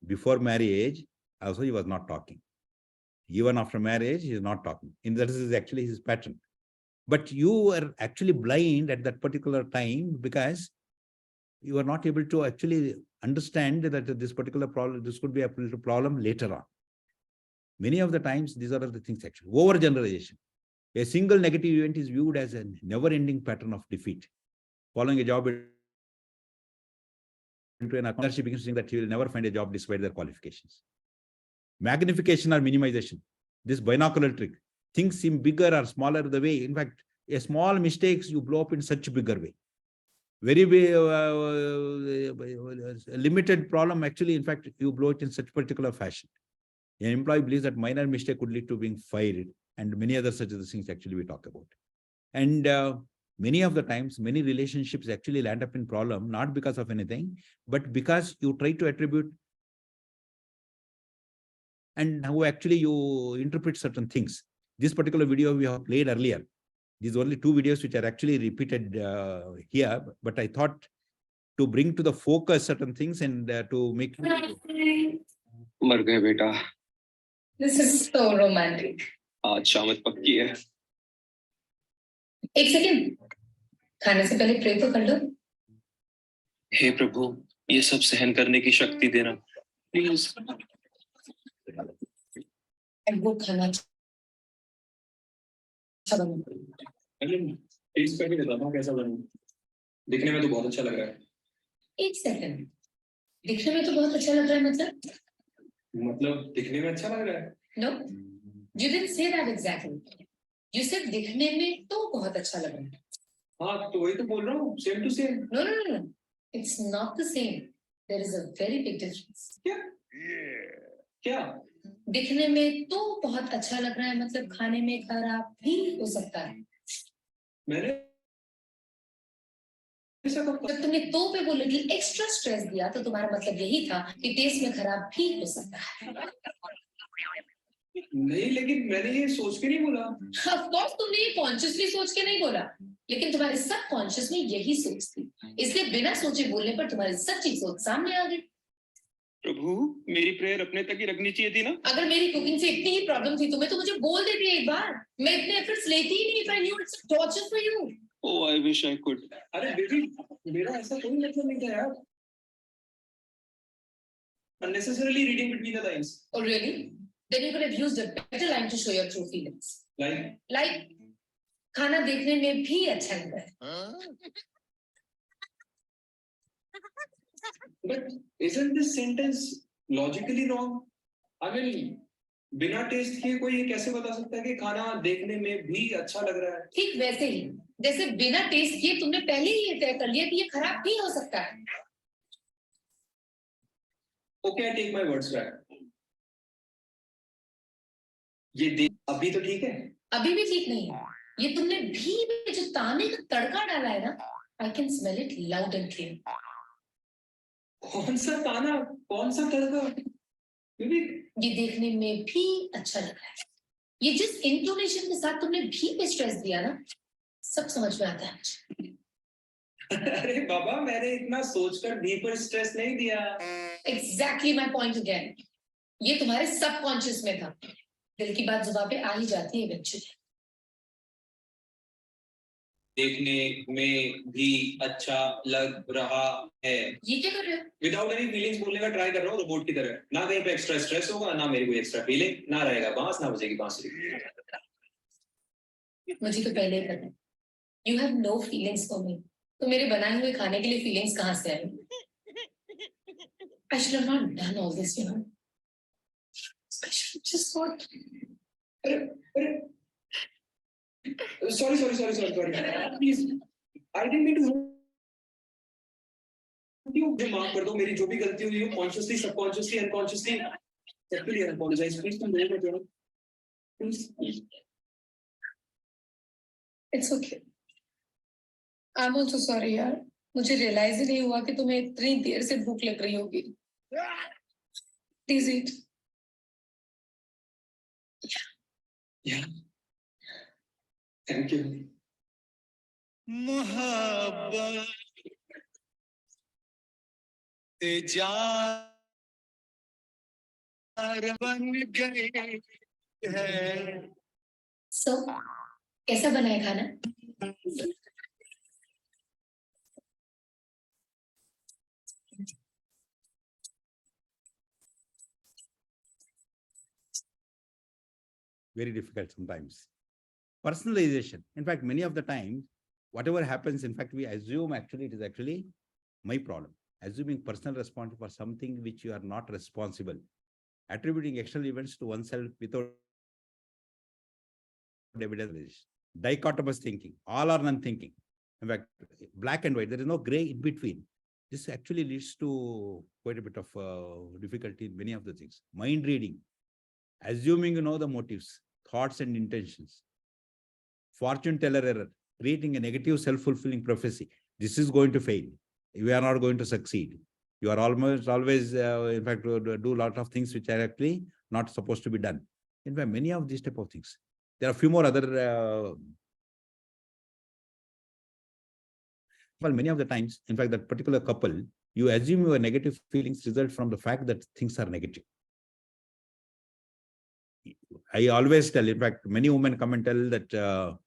Before marriage, also he was not talking. Even after marriage, he is not talking. And that is actually his pattern. But you are actually blind at that particular time because you are not able to actually understand that this particular problem, this could be a problem later on. Many of the times, these are the things actually. Overgeneralization. A single negative event is viewed as a never-ending pattern of defeat. following a job into an account, she begins to think that he will never find a job despite their qualifications. Magnification or minimization, this binocular trick, things seem bigger or smaller the way. In fact, a small mistakes you blow up in such a bigger way. Very limited problem, actually, in fact, you blow it in such particular fashion. An employee believes that minor mistake could lead to being fired, and many other such things actually we talk about. And many of the times, many relationships actually land up in problem, not because of anything, but because you try to attribute and how actually you interpret certain things. This particular video we have played earlier. These are only 2 videos which are actually repeated here, but I thought to bring to the focus certain things and to make. मर गए बेटा. This is so romantic. आज शामत पक्की है. एक second, खाने से पहले प्रे तो कर लो. हे प्रभु, ये सब सहन करने की शक्ति देना. प्लीज. वो खाना अच्छा बना. टेस्ट करके बताता हूँ कैसा बना. दिखने में तो बहुत अच्छा लग रहा है. एक सेकंड, दिखने में तो बहुत अच्छा लग रहा है मतलब दिखने में अच्छा लग रहा है. No, you didn't say that exactly. You said दिखने में तो बहुत अच्छा लग रहा है. हाँ, तो वही तो बोल रहा हूँ. Same to same. No. It's not the same. There is a very big difference. क्या? दिखने में तो बहुत अच्छा लग रहा है मतलब खाने में खराब भी हो सकता है. मैंने जब तुमने तो पे वो लिटिल एक्स्ट्रा स्ट्रेस दिया तो तुम्हारा मतलब यही था कि टेस्ट में खराब भी हो सकता है. नहीं, लेकिन मैंने ये सोच के नहीं बोला. Of course तुमने ये कॉन्शियसली सोच के नहीं बोला, लेकिन तुम्हारे सब कॉन्शियस में यही सोच थी, इसलिए बिना सोचे बोलने पर तुम्हारी सच्ची सोच सामने आ गई. प्रभु, मेरी प्रेयर अपने तक ही रखनी चाहिए थी ना. अगर मेरी कुकिंग से इतनी ही प्रॉब्लम थी तुम्हें तो मुझे बोल देती एक बार. मैं इतने एफर्ट्स लेती ही नहीं. If I knew it's a torture for you. Oh, I wish I could. अरे बेबी, मेरा ऐसा कोई मतलब नहीं था यार. Unnecessarily reading between the lines. Oh really? Then you could have used a better line to show your true feelings. Like खाना देखने में भी अच्छा लग रहा है. But isn't this sentence logically wrong? I mean, बिना टेस्ट किए कोई ये कैसे बता सकता है कि खाना देखने में भी अच्छा लग रहा है? ठीक वैसे ही जैसे बिना टेस्ट किए तुमने पहले ही ये तय कर लिया कि ये खराब भी हो सकता है. Okay, I take my words back. ये अभी तो ठीक है. अभी भी ठीक नहीं है. ये तुमने भी में जो ताने का तड़का डाला है ना, I can smell it loud and clear. कौन सा ताना, कौन सा तड़का? ये देखने में भी अच्छा लग रहा है. ये जिस इंटोनेशन के साथ तुमने भी पे स्ट्रेस दिया ना, सब समझ में आता है. अरे बाबा, मैंने इतना सोचकर भी पर स्ट्रेस नहीं दिया. Exactly my point again. ये तुम्हारे सबकॉन्शियस में था. दिल की बात जुबान पे आ ही जाती है इवेंचुअली. देखने में भी अच्छा लग रहा है. ये क्या कर रहे हो? विदाउट एनी फीलिंग्स बोलने का ट्राई कर रहा हूँ रोबोट की तरह. ना कहीं पे एक्स्ट्रा स्ट्रेस होगा, ना मेरी कोई एक्स्ट्रा फीलिंग, ना रहेगा बांस, ना बजेगी बांसुरी. मुझे तो पहले ही पता है. You have no feelings for me. तो मेरे बनाए हुए खाने के लिए फीलिंग्स कहाँ से आई? I should have not done all this, you know. I should have just thought. Sorry. Please, I didn't mean to. मुझे माफ कर दो. मेरी जो भी गलती हुई हो, consciously, subconsciously, unconsciously, actually I apologize. Please तुम मेरे को जानो. Please. It's okay. I'm also sorry यार. मुझे realize ही नहीं हुआ कि तुम्हें इतनी देर से भूख लग रही होगी. Please eat. Yeah. Thank you. मोहब्बत जार बन गए हैं. So, कैसा बना है खाना? Very difficult sometimes. Personalization. In fact, many of the times, whatever happens, in fact, we assume actually it is actually my problem. Assuming personal responsibility for something which you are not responsible. Attributing external events to oneself without evidence. Dichotomous thinking, all or none thinking. In fact, black and white, there is no gray in between. This actually leads to quite a bit of difficulty in many of the things. Mind reading, assuming you know the motives, thoughts and intentions. Fortune teller error, creating a negative self-fulfilling prophecy. This is going to fail. You are not going to succeed. You are almost always, in fact, do a lot of things which are actually not supposed to be done. In fact, many of these type of things. There are a few more other well, many of the times, in fact, that particular couple, you assume your negative feelings result from the fact that things are negative. I always tell, in fact, many women come and tell that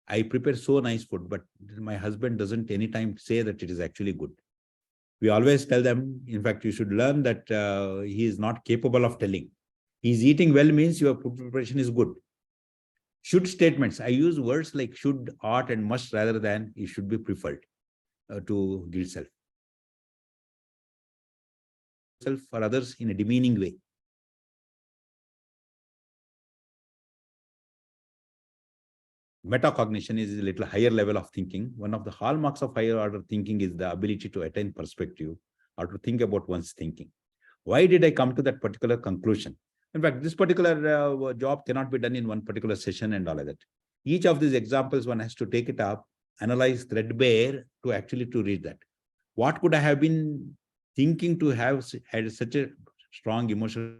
I prepare so nice food, but my husband doesn't anytime say that it is actually good. We always tell them, in fact, you should learn that he is not capable of telling. He's eating well means your food preparation is good. Should statements, I use words like should, ought, and must rather than it should be preferred to guilt self. Self for others in a demeaning way. Metacognition is a little higher level of thinking. One of the hallmarks of higher order thinking is the ability to attain perspective or to think about one's thinking. Why did I come to that particular conclusion? In fact, this particular job cannot be done in one particular session and all of that. Each of these examples, one has to take it up, analyze threadbare to actually to read that. What could I have been thinking to have had such a strong emotional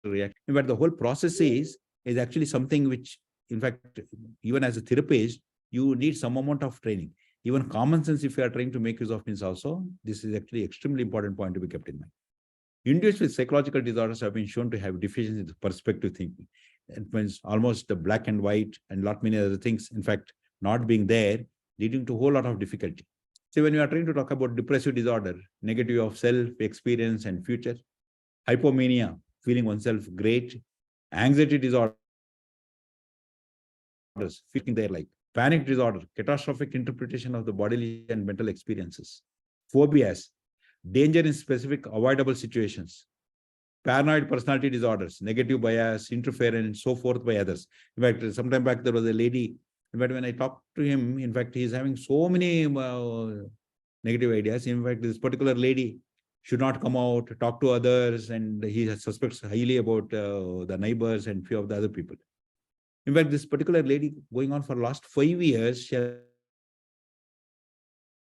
reaction? In fact, the whole process is actually something which, in fact, even as a therapist, you need some amount of training. Even common sense, if you are trying to make use of means also, this is actually extremely important point to be kept in mind. Individuals with psychological disorders have been shown to have deficiencies in perspective thinking. It means almost the black and white and lot many other things, in fact, not being there, leading to a whole lot of difficulty. So when you are trying to talk about depressive disorder, negative of self, experience, and future, hypomania, feeling oneself great, anxiety disorders, feeling their life, panic disorder, catastrophic interpretation of the bodily and mental experiences, phobias, danger in specific avoidable situations, paranoid personality disorders, negative bias, interference, so forth by others. In fact, sometime back there was a lady, in fact, when I talked to him, in fact, he is having so many negative ideas. In fact, this particular lady should not come out, talk to others, and he suspects highly about the neighbors and few of the other people. In fact, this particular lady going on for last 5 years, she has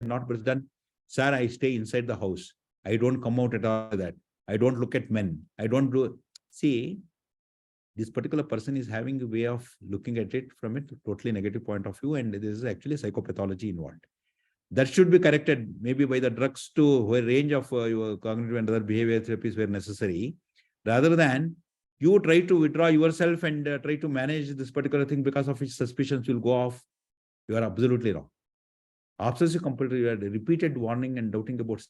not done. Sir, I stay inside the house. I don't come out at all that. I don't look at men. I don't do. See, this particular person is having a way of looking at it from a totally negative point of view, and there is actually psychopathology involved. That should be corrected maybe by the drugs to a range of your cognitive and other behavior therapies where necessary, rather than you try to withdraw yourself and try to manage this particular thing because of which suspicions will go off. You are absolutely wrong. Obsessive compulsive, you had repeated warning and doubting about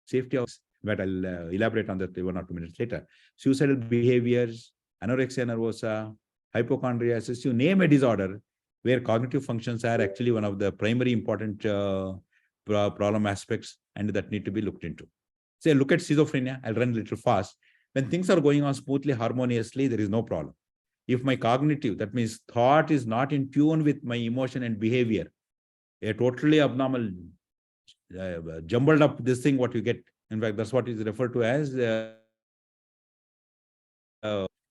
safety of, but I'll elaborate on that 1 or 2 minutes later. Suicidal behaviors, anorexia nervosa, hypochondriasis, you name a disorder where cognitive functions are actually one of the primary important problem aspects and that need to be looked into. Say, look at schizophrenia. I'll run a little fast. When things are going on smoothly, harmoniously, there is no problem. If my cognitive, that means thought, is not in tune with my emotion and behavior, a totally abnormal, jumbled up this thing, what you get. In fact, that's what is referred to as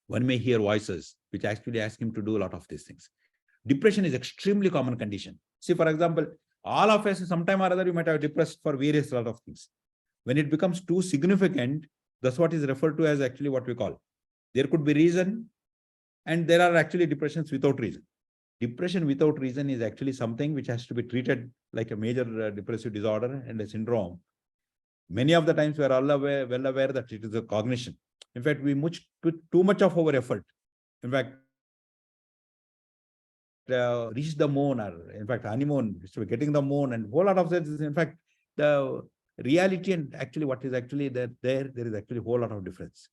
one may hear voices, which actually ask him to do a lot of these things. Depression is extremely common condition. See, for example, all of us, sometime or other, you might have depressed for various lot of things. When it becomes too significant, that's what is referred to as actually what we call. There could be reason, and there are actually depressions without reason. Depression without reason is actually something which has to be treated like a major depressive disorder and a syndrome. Many of the times we are all well aware that it is a cognition. In fact, we put too much of our effort. In fact, reach the moon, or in fact, honeymoon, getting the moon, and whole lot of that is, in fact, the reality and actually what is actually there is actually a whole lot of difference.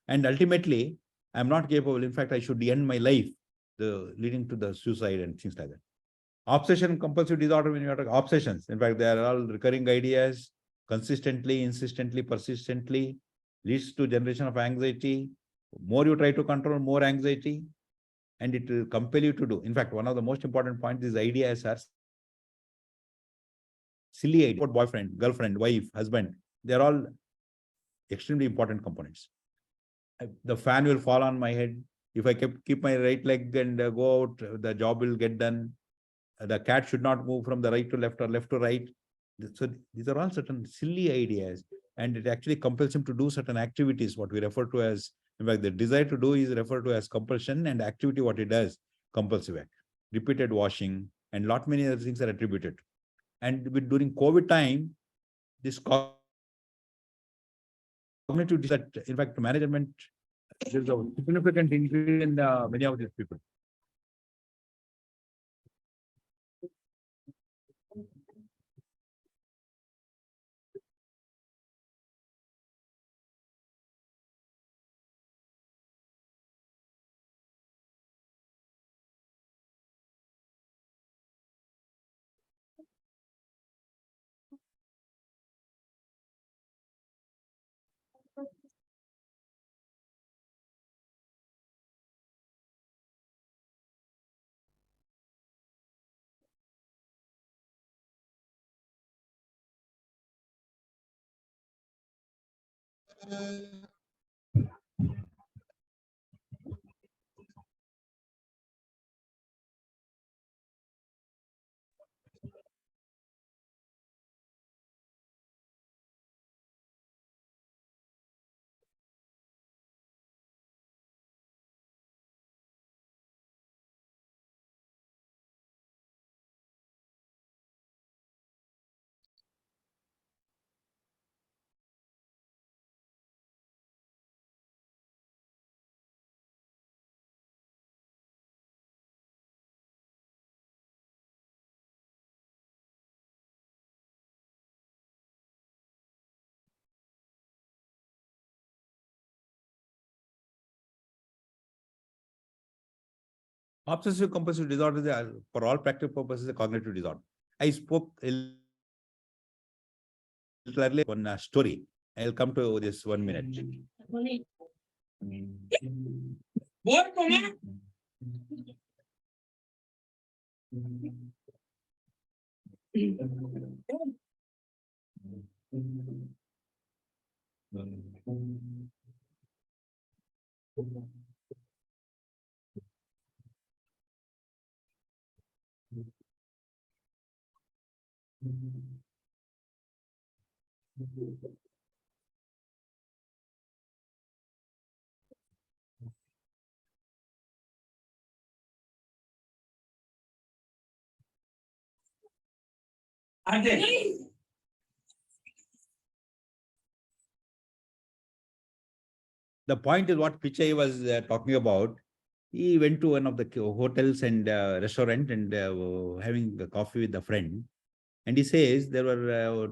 And ultimately, I'm not capable. In fact, I should end my life. leading to the suicide and things like that. Obsession compulsive disorder, when you are talking obsessions, in fact, they are all recurring ideas, consistently, insistently, persistently, leads to generation of anxiety. More you try to control, more anxiety, and it will compel you to do. In fact, one of the most important points, these ideas are silly ideas. Boyfriend, girlfriend, wife, husband, they're all extremely important components. The fan will fall on my head. If I keep my right leg and go out, the job will get done. The cat should not move from the right to left or left to right. So these are all certain silly ideas, and it actually compels him to do certain activities, what we refer to as, in fact, the desire to do is referred to as compulsion, and activity, what it does, compulsive act. Repeated washing and lot many other things are attributed. And during COVID time, this cognitive that, in fact, management, there's a significant increase in many of these people. Obsessive compulsive disorder is, for all practical purposes, a cognitive disorder. I spoke earlier one story. I'll come to this 1 minute. The point is what Pichai was talking about. He went to one of the hotels and restaurant and having a coffee with a friend. And he says there was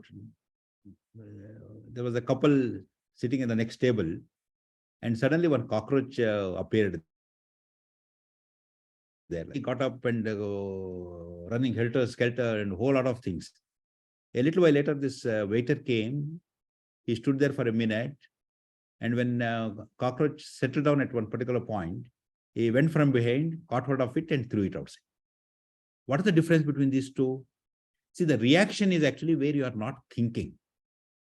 a couple sitting in the next table, and suddenly one cockroach appeared there. He got up and running helter-skelter and a whole lot of things. A little while later, this waiter came. He stood there for a minute. And when cockroach settled down at one particular point, he went from behind, caught hold of it and threw it outside. What is the difference between these two? See, the reaction is actually where you are not thinking.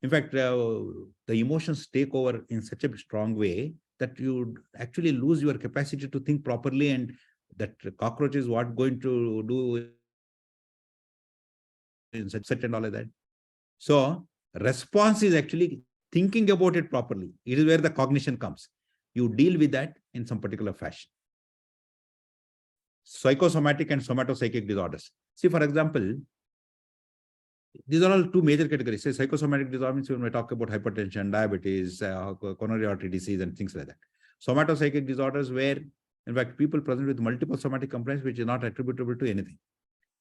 In fact, the emotions take over in such a strong way that you actually lose your capacity to think properly, and that cockroach is what going to do in such and all of that. So response is actually thinking about it properly. It is where the cognition comes. You deal with that in some particular fashion. Psychosomatic and somatopsychic disorders. See, for example, these are all two major categories. Say psychosomatic disorders when we talk about hypertension, diabetes, coronary artery disease, and things like that. Somatopsychic disorders where, in fact, people present with multiple somatic complaints which is not attributable to anything.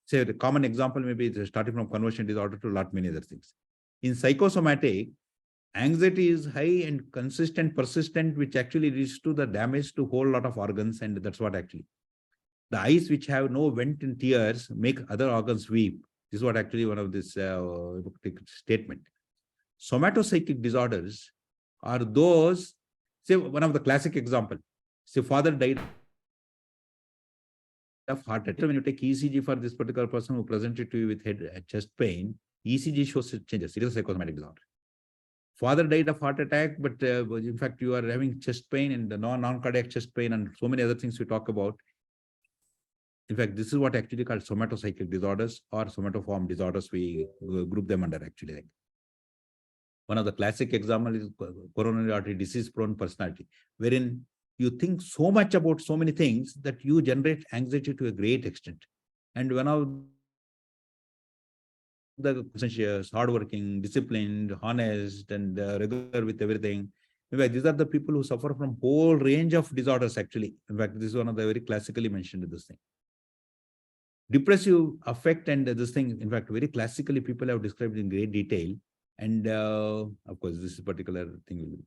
Say the common example may be starting from conversion disorder to a lot many other things. In psychosomatic, anxiety is high and consistent, persistent, which actually leads to the damage to whole lot of organs, and that's what actually. The eyes which have no vent in tears make other organs weep. This is what actually one of this statement. Somatopsychic disorders are those, say one of the classic example, say father died of heart attack. When you take ECG for this particular person who presented to you with head chest pain, ECG shows changes. It is a psychosomatic disorder. Father died of heart attack, but in fact you are having chest pain and the non-cardiac chest pain and so many other things we talk about. In fact, this is what actually called somatopsychic disorders or somatoform disorders. We group them under actually. One of the classic examples is coronary artery disease prone personality, wherein you think so much about so many things that you generate anxiety to a great extent. And one of the conscientious, hardworking, disciplined, honest, and regular with everything. In fact, these are the people who suffer from whole range of disorders actually. In fact, this is one of the very classically mentioned this thing. Depressive affect and this thing, in fact, very classically people have described in great detail. And of course, this particular thing,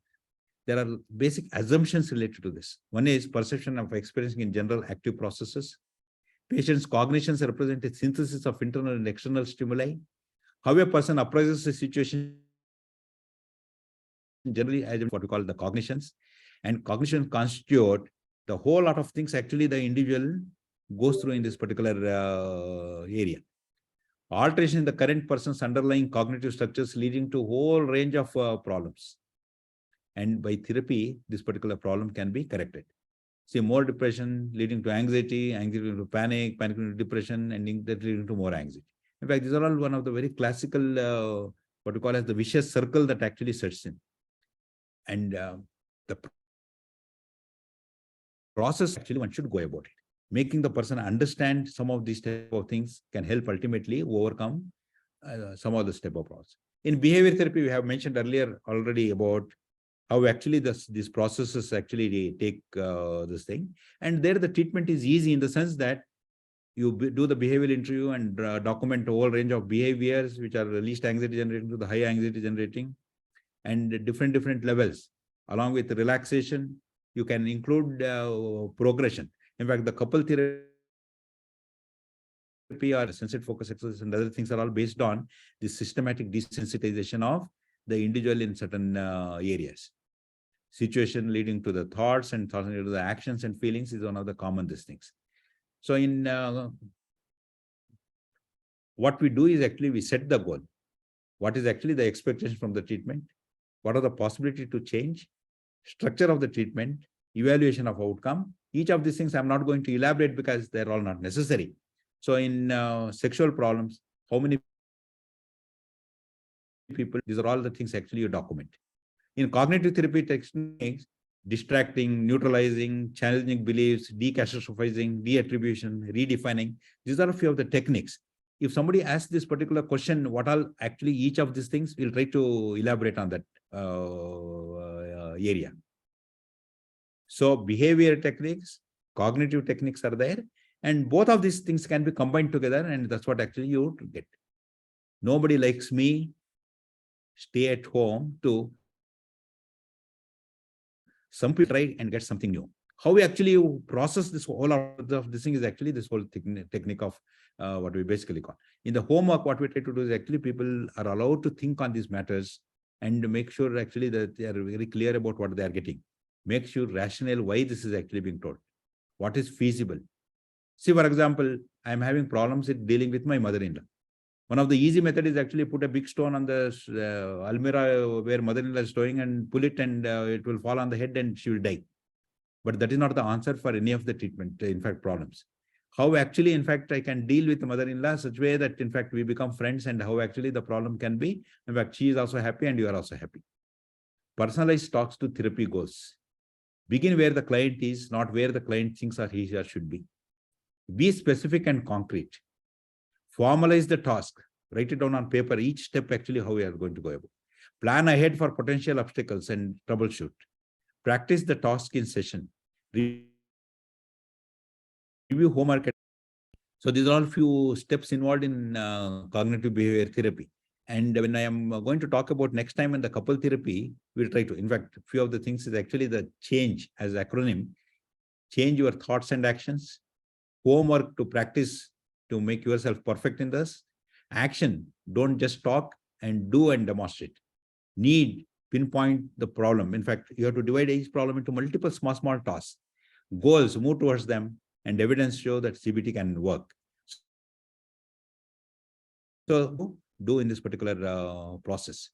there are basic assumptions related to this. One is perception of experiencing in general active processes. Patient's cognitions represent a synthesis of internal and external stimuli. How a person appraises a situation generally as what we call the cognitions. And cognition constitute the whole lot of things actually the individual goes through in this particular area. Alteration in the current person's underlying cognitive structures leading to a whole range of problems. And by therapy, this particular problem can be corrected. See, more depression leading to anxiety, anxiety to panic, panic to depression, and that leading to more anxiety. In fact, these are all one of the very classical, what we call as the vicious circle that actually sets in. And the process actually one should go about it. Making the person understand some of these type of things can help ultimately overcome some of the step of process. In behavior therapy, we have mentioned earlier already about how actually these processes actually take this thing. And there the treatment is easy in the sense that you do the behavioral interview and document a whole range of behaviors which are the least anxiety generating to the high anxiety generating and different levels. Along with relaxation, you can include progression. In fact, the couple therapy or sensitive focus exercises and other things are all based on the systematic desensitization of the individual in certain areas. Situation leading to the thoughts and thoughts leading to the actions and feelings is one of the common these things. So in what we do is actually we set the goal. What is actually the expectation from the treatment? What are the possibility to change? Structure of the treatment, evaluation of outcome. Each of these things I'm not going to elaborate because they're all not necessary. So in sexual problems, how many people, these are all the things actually you document. In cognitive therapy techniques, distracting, neutralizing, challenging beliefs, decatastrophizing, deattribution, redefining, these are a few of the techniques. If somebody asks this particular question, what all actually each of these things, we'll try to elaborate on that area. So behavior techniques, cognitive techniques are there, and both of these things can be combined together, and that's what actually you get. Nobody likes me, stay at home to some people try and get something new. How we actually process this whole of this thing is actually this whole technique of what we basically call. In the homework, what we try to do is actually people are allowed to think on these matters and make sure actually that they are very clear about what they are getting. Make sure rational why this is actually being told. What is feasible? See, for example, I'm having problems with dealing with my mother-in-law. One of the easy method is actually put a big stone on the almirah where mother-in-law is stowing and pull it and it will fall on the head and she will die. But that is not the answer for any of the treatment, in fact, problems. How actually, in fact, I can deal with the mother-in-law such way that, in fact, we become friends and how actually the problem can be. In fact, she is also happy and you are also happy. Personalized talks to therapy goals. Begin where the client is, not where the client thinks or he or should be. Be specific and concrete. Formalize the task. Write it down on paper, each step actually how we are going to go about. Plan ahead for potential obstacles and troubleshoot. Practice the task in session. Review homework. So these are all few steps involved in cognitive behavior therapy. And when I am going to talk about next time in the couple therapy, we'll try to, in fact, few of the things is actually the change as acronym. Change your thoughts and actions. homework to practice to make yourself perfect in this. Action, don't just talk, and do and demonstrate. Need, pinpoint the problem. In fact, you have to divide each problem into multiple small tasks. Goals, move towards them, and evidence show that CBT can work. So do in this particular process.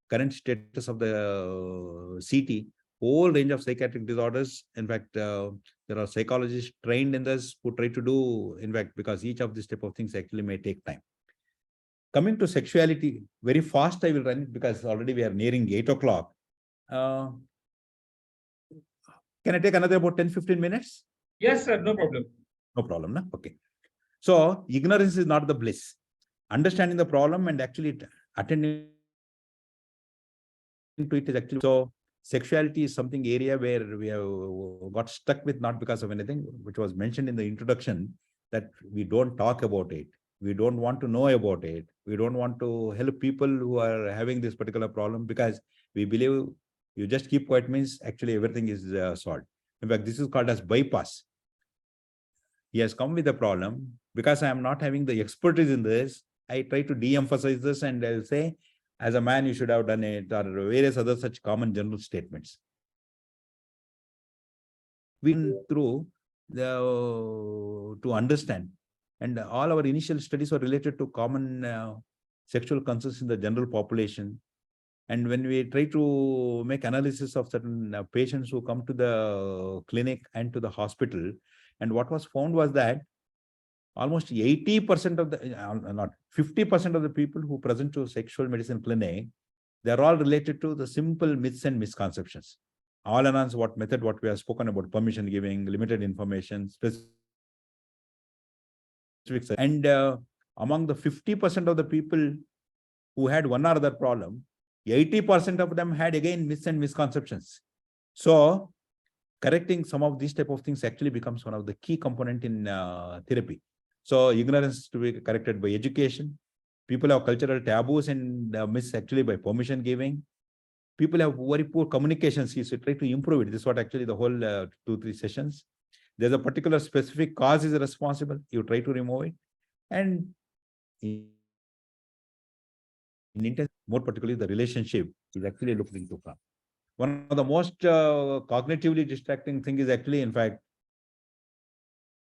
Current status of the CT, whole range of psychiatric disorders. In fact, there are psychologists trained in this who try to do, in fact, because each of these type of things actually may take time. Coming to sexuality, very fast I will run it because already we are nearing 8 o'clock. Can I take another about 10-15 minutes? Yes, sir, no problem. No problem, no? Okay. So ignorance is not the bliss. Understanding the problem and actually attending to it is actually, so sexuality is something area where we have got stuck with, not because of anything, which was mentioned in the introduction, that we don't talk about it. We don't want to know about it. We don't want to help people who are having this particular problem because we believe you just keep quiet means actually everything is solved. In fact, this is called as bypass. He has come with a problem. Because I am not having the expertise in this, I try to de-emphasize this and I'll say, as a man, you should have done it, or various other such common general statements. We went through to understand, and all our initial studies were related to common sexual concerns in the general population. And when we try to make analysis of certain patients who come to the clinic and to the hospital, and what was found was that almost 80% of the, not 50% of the people who present to sexual medicine clinic, they're all related to the simple myths and misconceptions. All announced what method, what we have spoken about, permission giving, limited information, specific. And among the 50% of the people who had one or other problem, 80% of them had again myths and misconceptions. So correcting some of these type of things actually becomes one of the key component in therapy. So ignorance to be corrected by education. People have cultural taboos and myths actually by permission giving. People have very poor communication skills, so try to improve it. This is what actually the whole 2-3 sessions. There's a particular specific cause is responsible. You try to remove it. And in intent, more particularly the relationship is actually looked into. One of the most cognitively distracting thing is actually, in fact,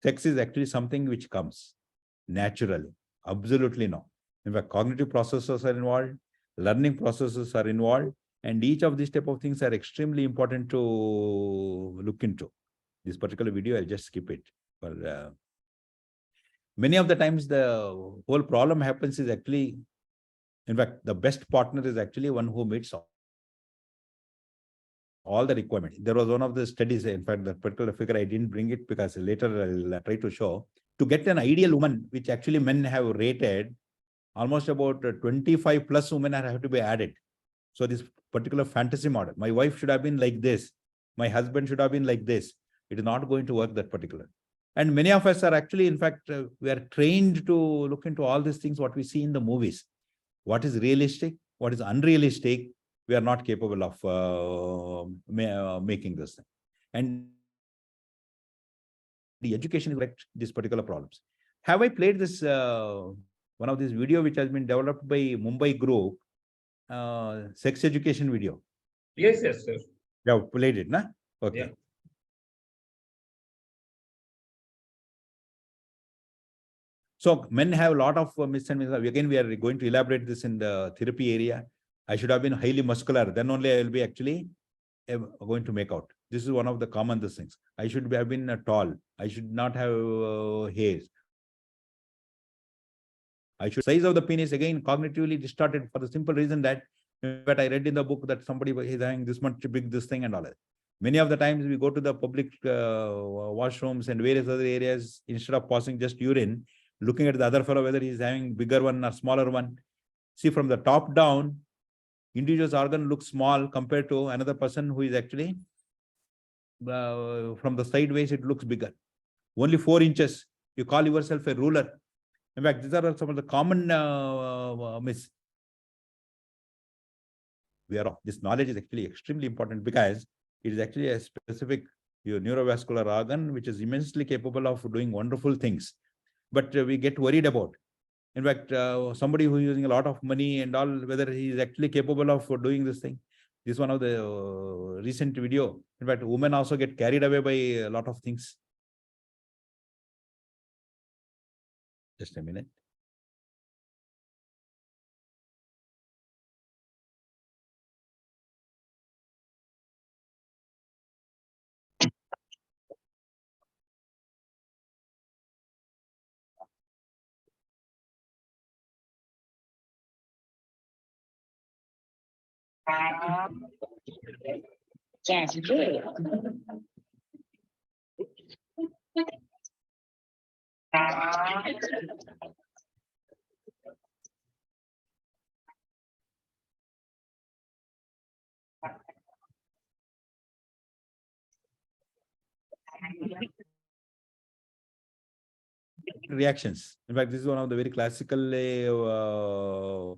sex is actually something which comes naturally. Absolutely no. In fact, cognitive processes are involved, learning processes are involved, and each of these type of things are extremely important to look into. This particular video, I'll just skip it. But many of the times the whole problem happens is actually, in fact, the best partner is actually one who meets all the requirements. There was one of the studies, in fact, that particular figure, I didn't bring it because later I'll try to show. To get an ideal woman, which actually men have rated, almost about 25 plus women have to be added. So this particular fantasy model, my wife should have been like this, my husband should have been like this. It is not going to work that particular. And many of us are actually, in fact, we are trained to look into all these things, what we see in the movies. What is realistic, what is unrealistic, we are not capable of making this thing. And the education is correct these particular problems. Have I played this, one of these video which has been developed by Mumbai group, sex education video? Yes, yes, sir. You have played it, na? Okay. Yeah. So men have a lot of myths and misconceptions. Again, we are going to elaborate this in the therapy area. I should have been highly muscular. Then only I will be actually going to make out. This is one of the common things. I should have been tall. I should not have hairs. I should size of the penis again cognitively distorted for the simple reason that I read in the book that somebody is having this much big this thing and all that. Many of the times we go to the public washrooms and various other areas, instead of passing just urine, looking at the other fellow whether he's having bigger one or smaller one. See, from the top down, individual's organ looks small compared to another person who is actually from the sideways it looks bigger. Only 4 inches. You call yourself a ruler. In fact, these are some of the common myths. This knowledge is actually extremely important because it is actually a specific your neurovascular organ, which is immensely capable of doing wonderful things. But we get worried about. In fact, somebody who is using a lot of money and all, whether he is actually capable of doing this thing. This is one of the recent video. In fact, women also get carried away by a lot of things. Just a minute. Sounds good. Reactions. In fact, this is one of the very classical. You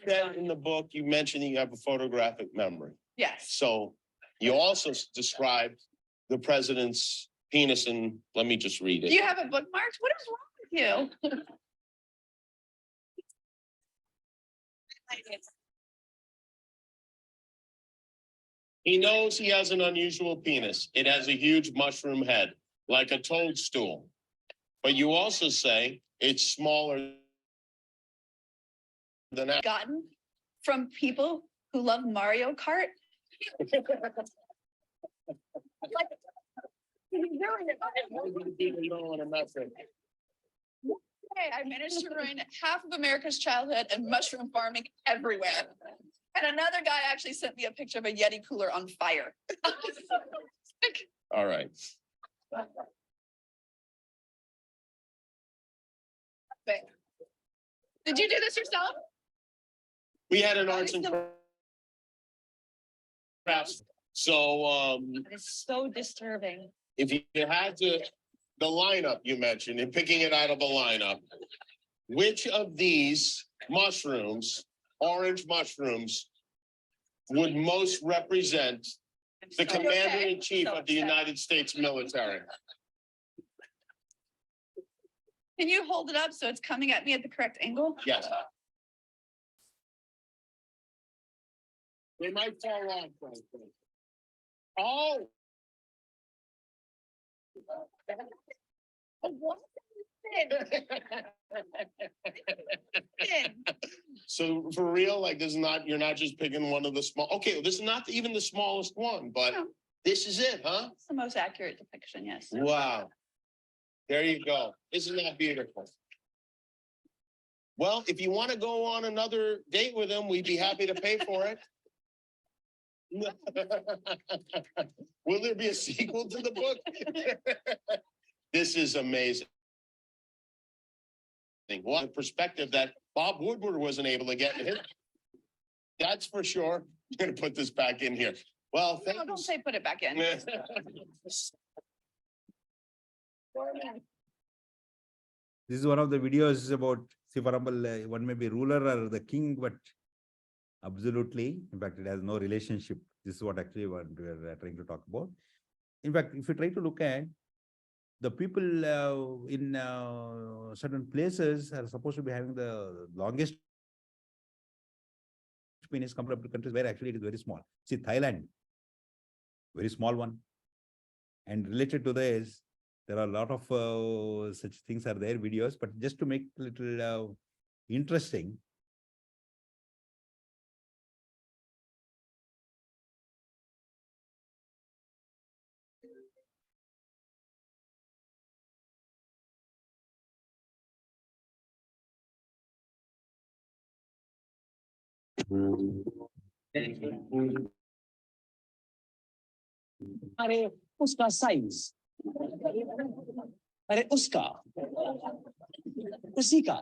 said in the book, you mentioned you have a photographic memory. Yes. So you also described the president's penis, and let me just read it. Do you have it bookmarked? What is wrong with you? He knows he has an unusual penis. It has a huge mushroom head, like a toadstool. But you also say it's smaller than that. Gotten from people who love Mario Kart. Hey, I managed to ruin half of America's childhood and mushroom farming everywhere. And another guy actually sent me a picture of a Yeti cooler on fire. All right. Did you do this yourself? We had an arts and crafts. So It's so disturbing. if you had to, the lineup you mentioned, and picking it out of a lineup, which of these mushrooms, orange mushrooms, would most represent the commander-in-chief of the United States military? Can you hold it up so it's coming at me at the correct angle? Yes. They might fall off. Frankly. Oh. What? So for real, like this is not, you're not just picking one of the small, okay, this is not even the smallest one, but No. this is it, huh? It's the most accurate depiction, yes. Wow. There you go. Isn't that beautiful? Well, if you want to go on another date with him, we'd be happy to pay for it. Will there be a sequel to the book? This is amazing. What a perspective that Bob Woodward wasn't able to get. That's for sure. I'm going to put this back in here. Well, thank No, don't say put it back in. This is one of the videos about, see, for example, one may be ruler or the king, but absolutely, in fact, it has no relationship. This is what actually what we are trying to talk about. In fact, if you try to look at the people in certain places are supposed to be having the longest penis compared to countries where actually it is very small. See, Thailand, very small one. And related to this, there are a lot of such things are there, videos, but just to make it a little interesting. अरे उसका size, अरे उसका, उसी का,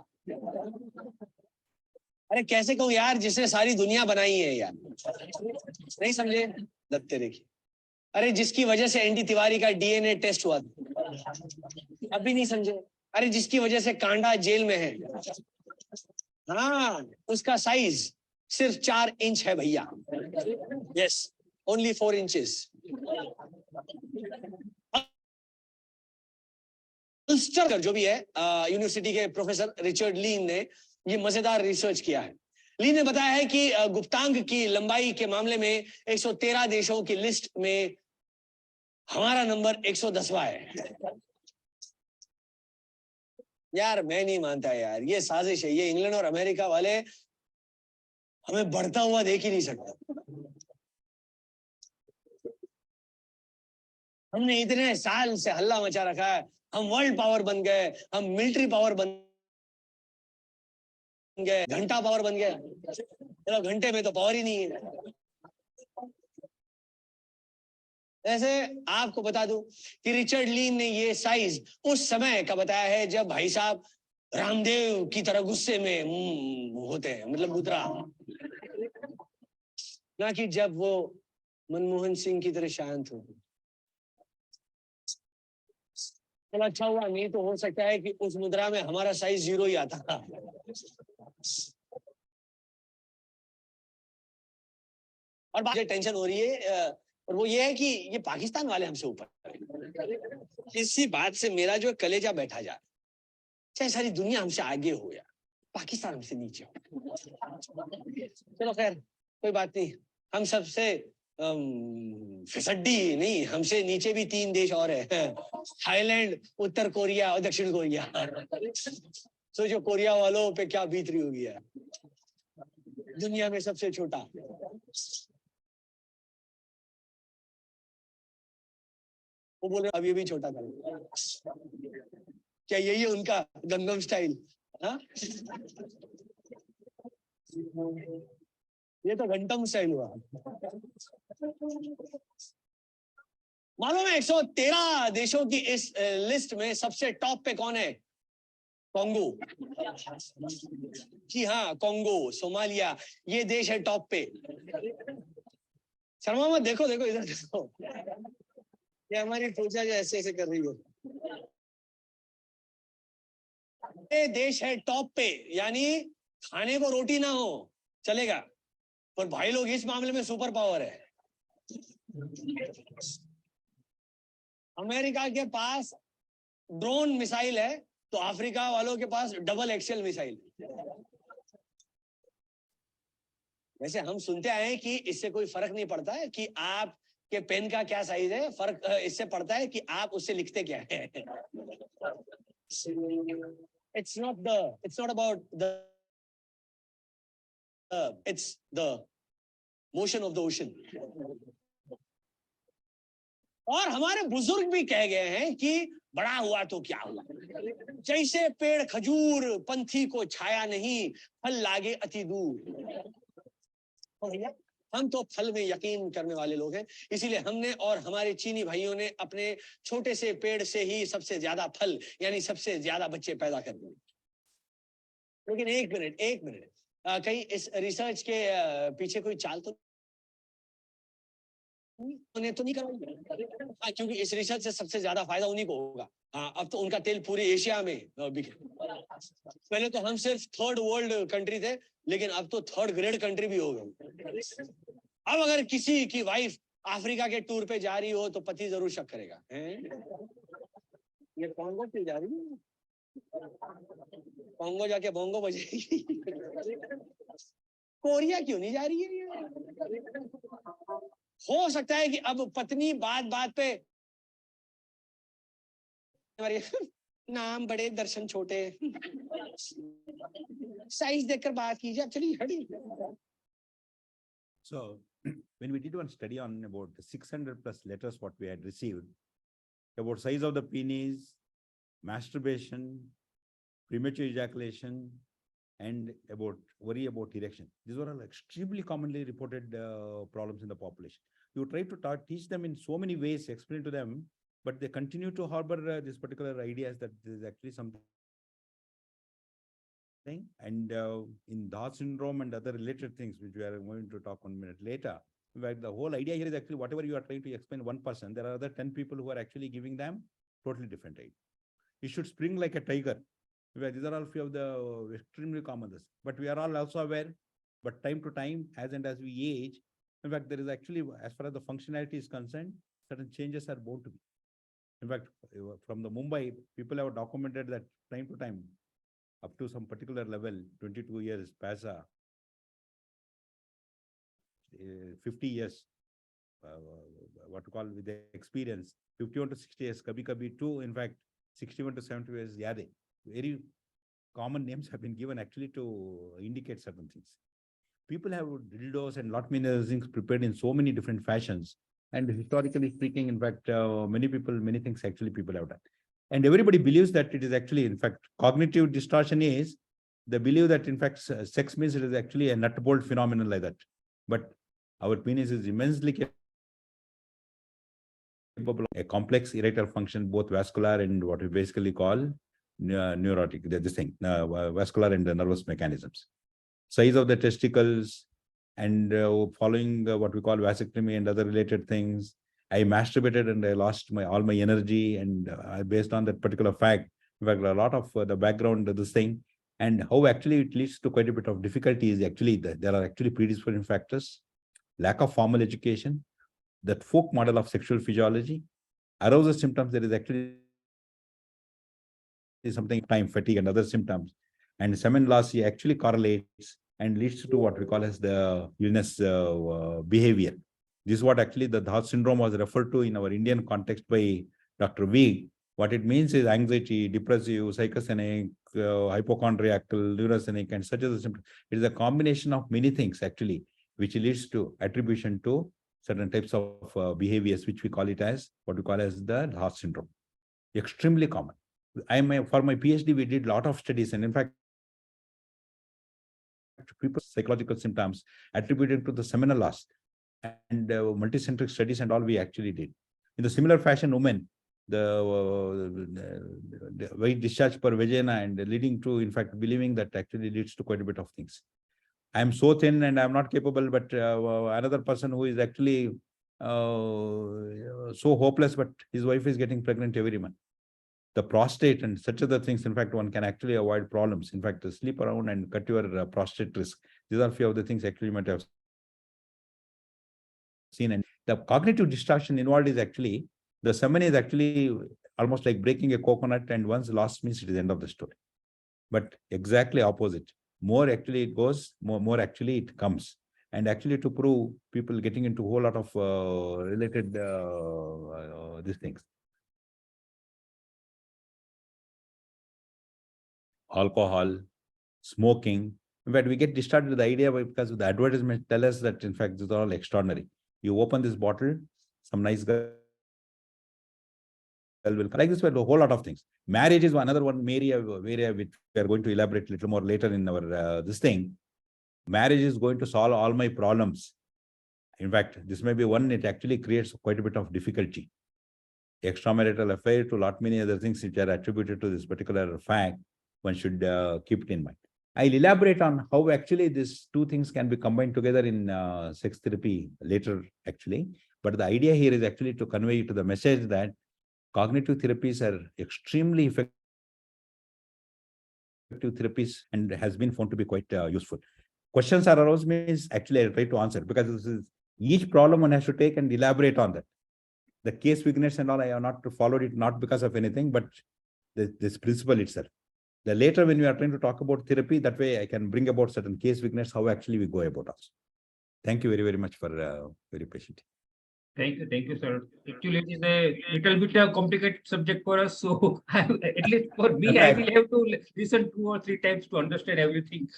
अरे कैसे कहूं यार, जिसने सारी दुनिया बनाई है यार, नहीं समझे? दत्ते देखिए, अरे जिसकी वजह से एनडी तिवारी का डीएनए टेस्ट हुआ था, अभी नहीं समझे? अरे जिसकी वजह से कांडा जेल में है, हाँ, उसका साइज सिर्फ 4 इंच है भैया. Yes, only 4 inches. अल्स्टर जो भी है यूनिवर्सिटी के प्रोफेसर रिचर्ड लीन ने ये मजेदार रिसर्च किया है। ली ने बताया है कि गुप्तांग की लंबाई के मामले में 113 देशों की लिस्ट में हमारा नंबर 110वां है। यार मैं नहीं मानता यार, ये साजिश है। ये इंग्लैंड और अमेरिका वाले हमें बढ़ता हुआ देख ही नहीं सकते। हमने इतने साल से हल्ला मचा रखा है, हम वर्ल्ड पावर बन गए, हम मिलिट्री पावर बन गए, घंटा पावर बन गए। चलो घंटे में तो पावर ही नहीं है। ऐसे आपको बता दूं कि रिचर्ड लीन ने ये साइज उस समय का बताया है जब भाई साहब रामदेव की तरह गुस्से में होते हैं, मतलब मुद्रा, ना कि जब वो मनमोहन सिंह की तरह शांत हो। चलो अच्छा हुआ, नहीं तो हो सकता है कि उस मुद्रा में हमारा साइज 0 ही आता। और मुझे टेंशन हो रही है और वो ये है कि ये पाकिस्तान वाले हमसे ऊपर। इसी बात से मेरा जो कलेजा बैठा जा, चाहे सारी दुनिया हमसे आगे हो या पाकिस्तान हमसे नीचे हो। चलो खैर कोई बात नहीं, हम सबसे फिसड्डी नहीं, हमसे नीचे भी 3 देश और है, थाईलैंड, उत्तर कोरिया और दक्षिण कोरिया। सोचो कोरिया वालों पे क्या बीत रही होगी यार, दुनिया में सबसे छोटा। वो बोल रहे अभी भी छोटा कर, क्या यही है उनका गंगम स्टाइल? हाँ ये तो घंटम स्टाइल हुआ। मालूम है 113 देशों की इस लिस्ट में सबसे टॉप पे कौन है? कॉन्गो। जी हाँ, कॉन्गो, सोमालिया, ये देश है टॉप पे। शर्मा मत, देखो देखो इधर देखो, ये हमारी पूजा जो ऐसे ऐसे कर रही है। ये देश है टॉप पे, यानी खाने को रोटी ना हो चलेगा, पर भाई लोग इस मामले में सुपर पावर है। अमेरिका के पास ड्रोन मिसाइल है तो अफ्रीका वालों के पास डबल एक्सेल मिसाइल। वैसे हम सुनते आए हैं कि इससे कोई फर्क नहीं पड़ता है कि आप के पेन का क्या साइज है, फर्क इससे पड़ता है कि आप उससे लिखते क्या है। It's not about it's the motion of the ocean. और हमारे बुजुर्ग भी कह गए हैं कि बड़ा हुआ तो क्या हुआ, जैसे पेड़ खजूर पंथी को छाया नहीं, फल लागे अति दूर। भैया हम तो फल में यकीन करने वाले लोग हैं, इसीलिए हमने और हमारे चीनी भाइयों ने अपने छोटे से पेड़ से ही सबसे ज्यादा फल यानी सबसे ज्यादा बच्चे पैदा कर दिए। लेकिन एक मिनट कहीं इस रिसर्च के पीछे कोई चाल तो उन्हें तो नहीं करवाई? हाँ, क्योंकि इस रिसर्च से सबसे ज्यादा फायदा उन्हीं को होगा। हाँ, अब तो उनका तेल पूरे एशिया में बिके। पहले तो हम सिर्फ 3rd वर्ल्ड कंट्री थे, लेकिन अब तो 3rd ग्रेड कंट्री भी हो गए। अब अगर किसी की वाइफ अफ्रीका के टूर पे जा रही हो तो पति जरूर शक करेगा, ये कॉन्गो क्यों जा रही है? कॉन्गो जाके बोंगो बजेगी। कोरिया क्यों नहीं जा रही है? हो सकता है कि अब पत्नी बात बात पे नाम बड़े दर्शन छोटे, साइज देखकर बात कीजिए। चलिए हटी। So when we did one study on about the 600 plus letters what we had received about size of the penis, masturbation, premature ejaculation, and about worry about erection. These were all extremely commonly reported problems in the population. You try to teach them in so many ways, explain to them, but they continue to harbor this particular ideas that there is actually something. And in Down syndrome and other related things, which we are going to talk 1 minute later, but the whole idea here is actually whatever you are trying to explain one person, there are other 10 people who are actually giving them totally different ideas. It should spring like a tiger. These are all few of the extremely common, but we are all also aware, but time to time, as and as we age, in fact, there is actually, as far as the functionality is concerned, certain changes are bound to be. In fact, from the Mumbai, people have documented that time to time, up to some particular level, 22 years, PASA, 50 years, what to call with the experience, 51 to 60 years, kabhi too, in fact, 61 to 70 years, Yade. Very common names have been given actually to indicate certain things. People have dildos and lot many other things prepared in so many different fashions. And historically speaking, in fact, many things actually people have done. And everybody believes that it is actually, in fact, cognitive distortion is the belief that, in fact, sex means it is actually a nut bolt phenomenon like that. But our penis is immensely capable of a complex erectile function, both vascular and what we basically call neurotic, this thing, vascular and the nervous mechanisms. Size of the testicles, and following what we call vasectomy and other related things. I masturbated and I lost all my energy, and based on that particular fact, in fact, a lot of the background of this thing, and how actually it leads to quite a bit of difficulty is actually there are actually predisposing factors, lack of formal education, that folk model of sexual physiology, arousal symptoms. There is actually something time fatigue and other symptoms, and semen loss actually correlates and leads to what we call as the illness behavior. This is what actually the Dhat syndrome was referred to in our Indian context by Dr. Weig. What it means is anxiety, depressive, psychogenic, hypochondriacal, neurogenic, and such as a symptom. It is a combination of many things actually, which leads to attribution to certain types of behaviors, which we call it as what we call as the Dhat syndrome. Extremely common. For my PhD, we did a lot of studies, and in fact, people's psychological symptoms attributed to the seminal loss and multicentric studies and all we actually did. In the similar fashion, women, the weight discharge per vagina and leading to, in fact, believing that actually leads to quite a bit of things. I am so thin and I'm not capable, but another person who is actually so hopeless, but his wife is getting pregnant every month. The prostate and such other things, in fact, one can actually avoid problems. In fact, sleep around and cut your prostate risk. These are a few of the things actually you might have seen. And the cognitive distortion involved is actually, the semen is actually almost like breaking a coconut, and once lost means it is the end of the story. But exactly opposite. More actually it goes, more actually it comes. And actually to prove, people getting into a whole lot of related these things. Alcohol, smoking. In fact, we get distracted with the idea because the advertisement tell us that, in fact, this is all extraordinary. You open this bottle, some nice girl will like this, but a whole lot of things. Marriage is another one area which we are going to elaborate a little more later in our this thing. Marriage is going to solve all my problems. In fact, this may be one, it actually creates quite a bit of difficulty. Extramarital affair to lot many other things which are attributed to this particular fact, one should keep it in mind. I'll elaborate on how actually these two things can be combined together in sex therapy later, actually. But the idea here is actually to convey to the message that cognitive therapies are extremely effective therapies and has been found to be quite useful. Questions are aroused means actually I try to answer, because this is each problem one has to take and elaborate on that. The case vignettes and all, I have not followed it, not because of anything, but this principle itself. The later when we are trying to talk about therapy, that way I can bring about certain case vignettes, how actually we go about us. Thank you very, very much for very patient. Thank you, sir. Actually, it is a little bit a complicated subject for us. So at least for me, I will have to listen 2 or 3 times to understand everything.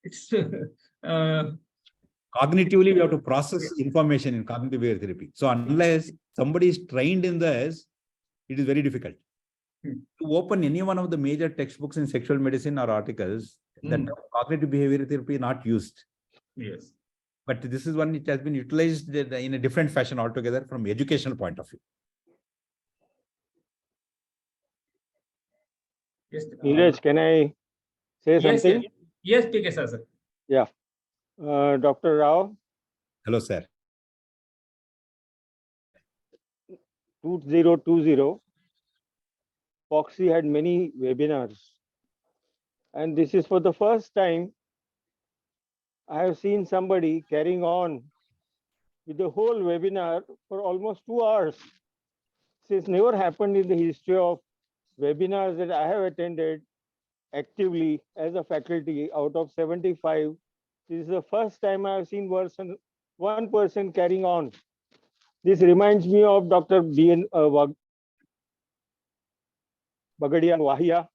It's cognitively, we have to process information in cognitive behavior therapy. So unless somebody is trained in this, it is very difficult. To open any one of the major textbooks in sexual medicine or articles, that cognitive behavior therapy is not used. Yes. But this is one which has been utilized in a different fashion altogether from educational point of view. Yes. Neeraj, can I say something? Yes, PK sir. Yeah. Dr. Rao. Hello, sir. 2020, Foxy had many webinars. And this is for the first time I have seen somebody carrying on with the whole webinar for almost 2 hours. This never happened in the history of webinars that I have attended actively as a faculty. Out of 75, this is the first time I have seen one person carrying on. This reminds me of Dr. B.N. Bagadia Wahia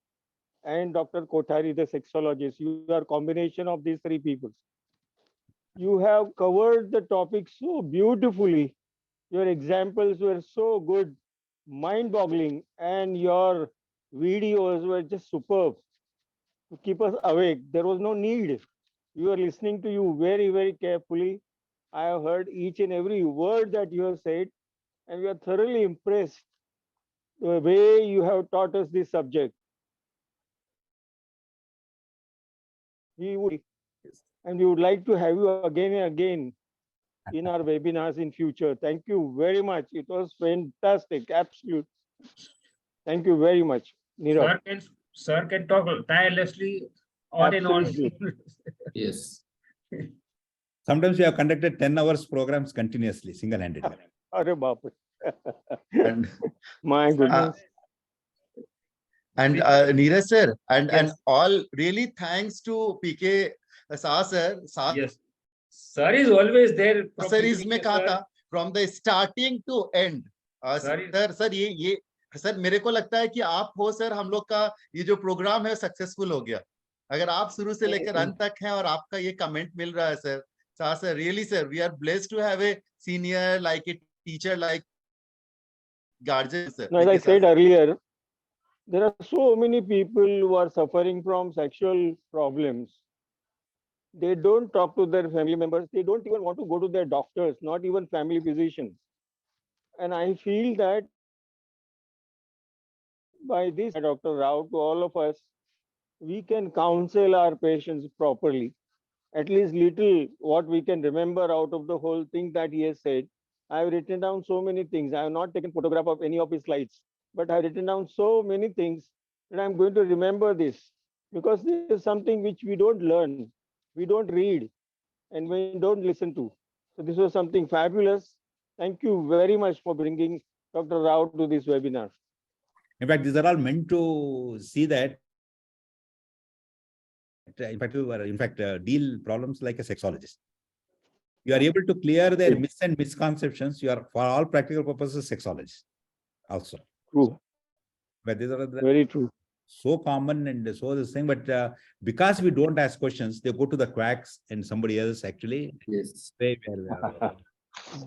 and Dr. Kothari, the sexologist. You are a combination of these three people. You have covered the topic so beautifully. Your examples were so good, mind-boggling, and your videos were just superb to keep us awake. There was no need. We were listening to you very, very carefully. I have heard each and every word that you have said, and we are thoroughly impressed the way you have taught us this subject. We would, and we would like to have you again and again in our webinars in future. Thank you very much. It was fantastic. Absolute. Thank you very much, Nirav. Sir can talk tirelessly on and on. Absolutely. Yes. Sometimes we have conducted 10 hours programs continuously, single-handedly. Arre baap re. And My goodness. and Neeraj sir, and Yes. all really thanks to PK Shah sir. Yes. Sir is always there. from Sir beginning इसमें to कहा sir. था from the starting to end. Sir is- sir ये sir मेरे को लगता है कि आप हो सर, हम लोग का ये जो प्रोग्राम है सक्सेसफुल हो गया। अगर आप शुरू से लेकर अंत तक हैं और आपका ये कमेंट मिल रहा है sir, sir, really sir, we are blessed to have a senior like a teacher like guardian sir. As I said earlier, there are so many people who are suffering from sexual problems. They don't talk to their family members. They don't even want to go to their doctors, not even family physicians. And I feel that by this, Dr. Rao, to all of us, we can counsel our patients properly. At least little what we can remember out of the whole thing that he has said. I have written down so many things. I have not taken photograph of any of his slides, but I have written down so many things that I'm going to remember this, because this is something which we don't learn, we don't read, and we don't listen to. So this was something fabulous. Thank you very much for bringing Dr. Rao to this webinar. In fact, these are all meant to see that, in fact, deal problems like a sexologist. You are able to clear their myths and misconceptions. You are, for all practical purposes, sexologist also. True. But these are Very true. So common and so this thing, but because we don't ask questions, they go to the quacks and somebody else actually. Yes. Say where we are.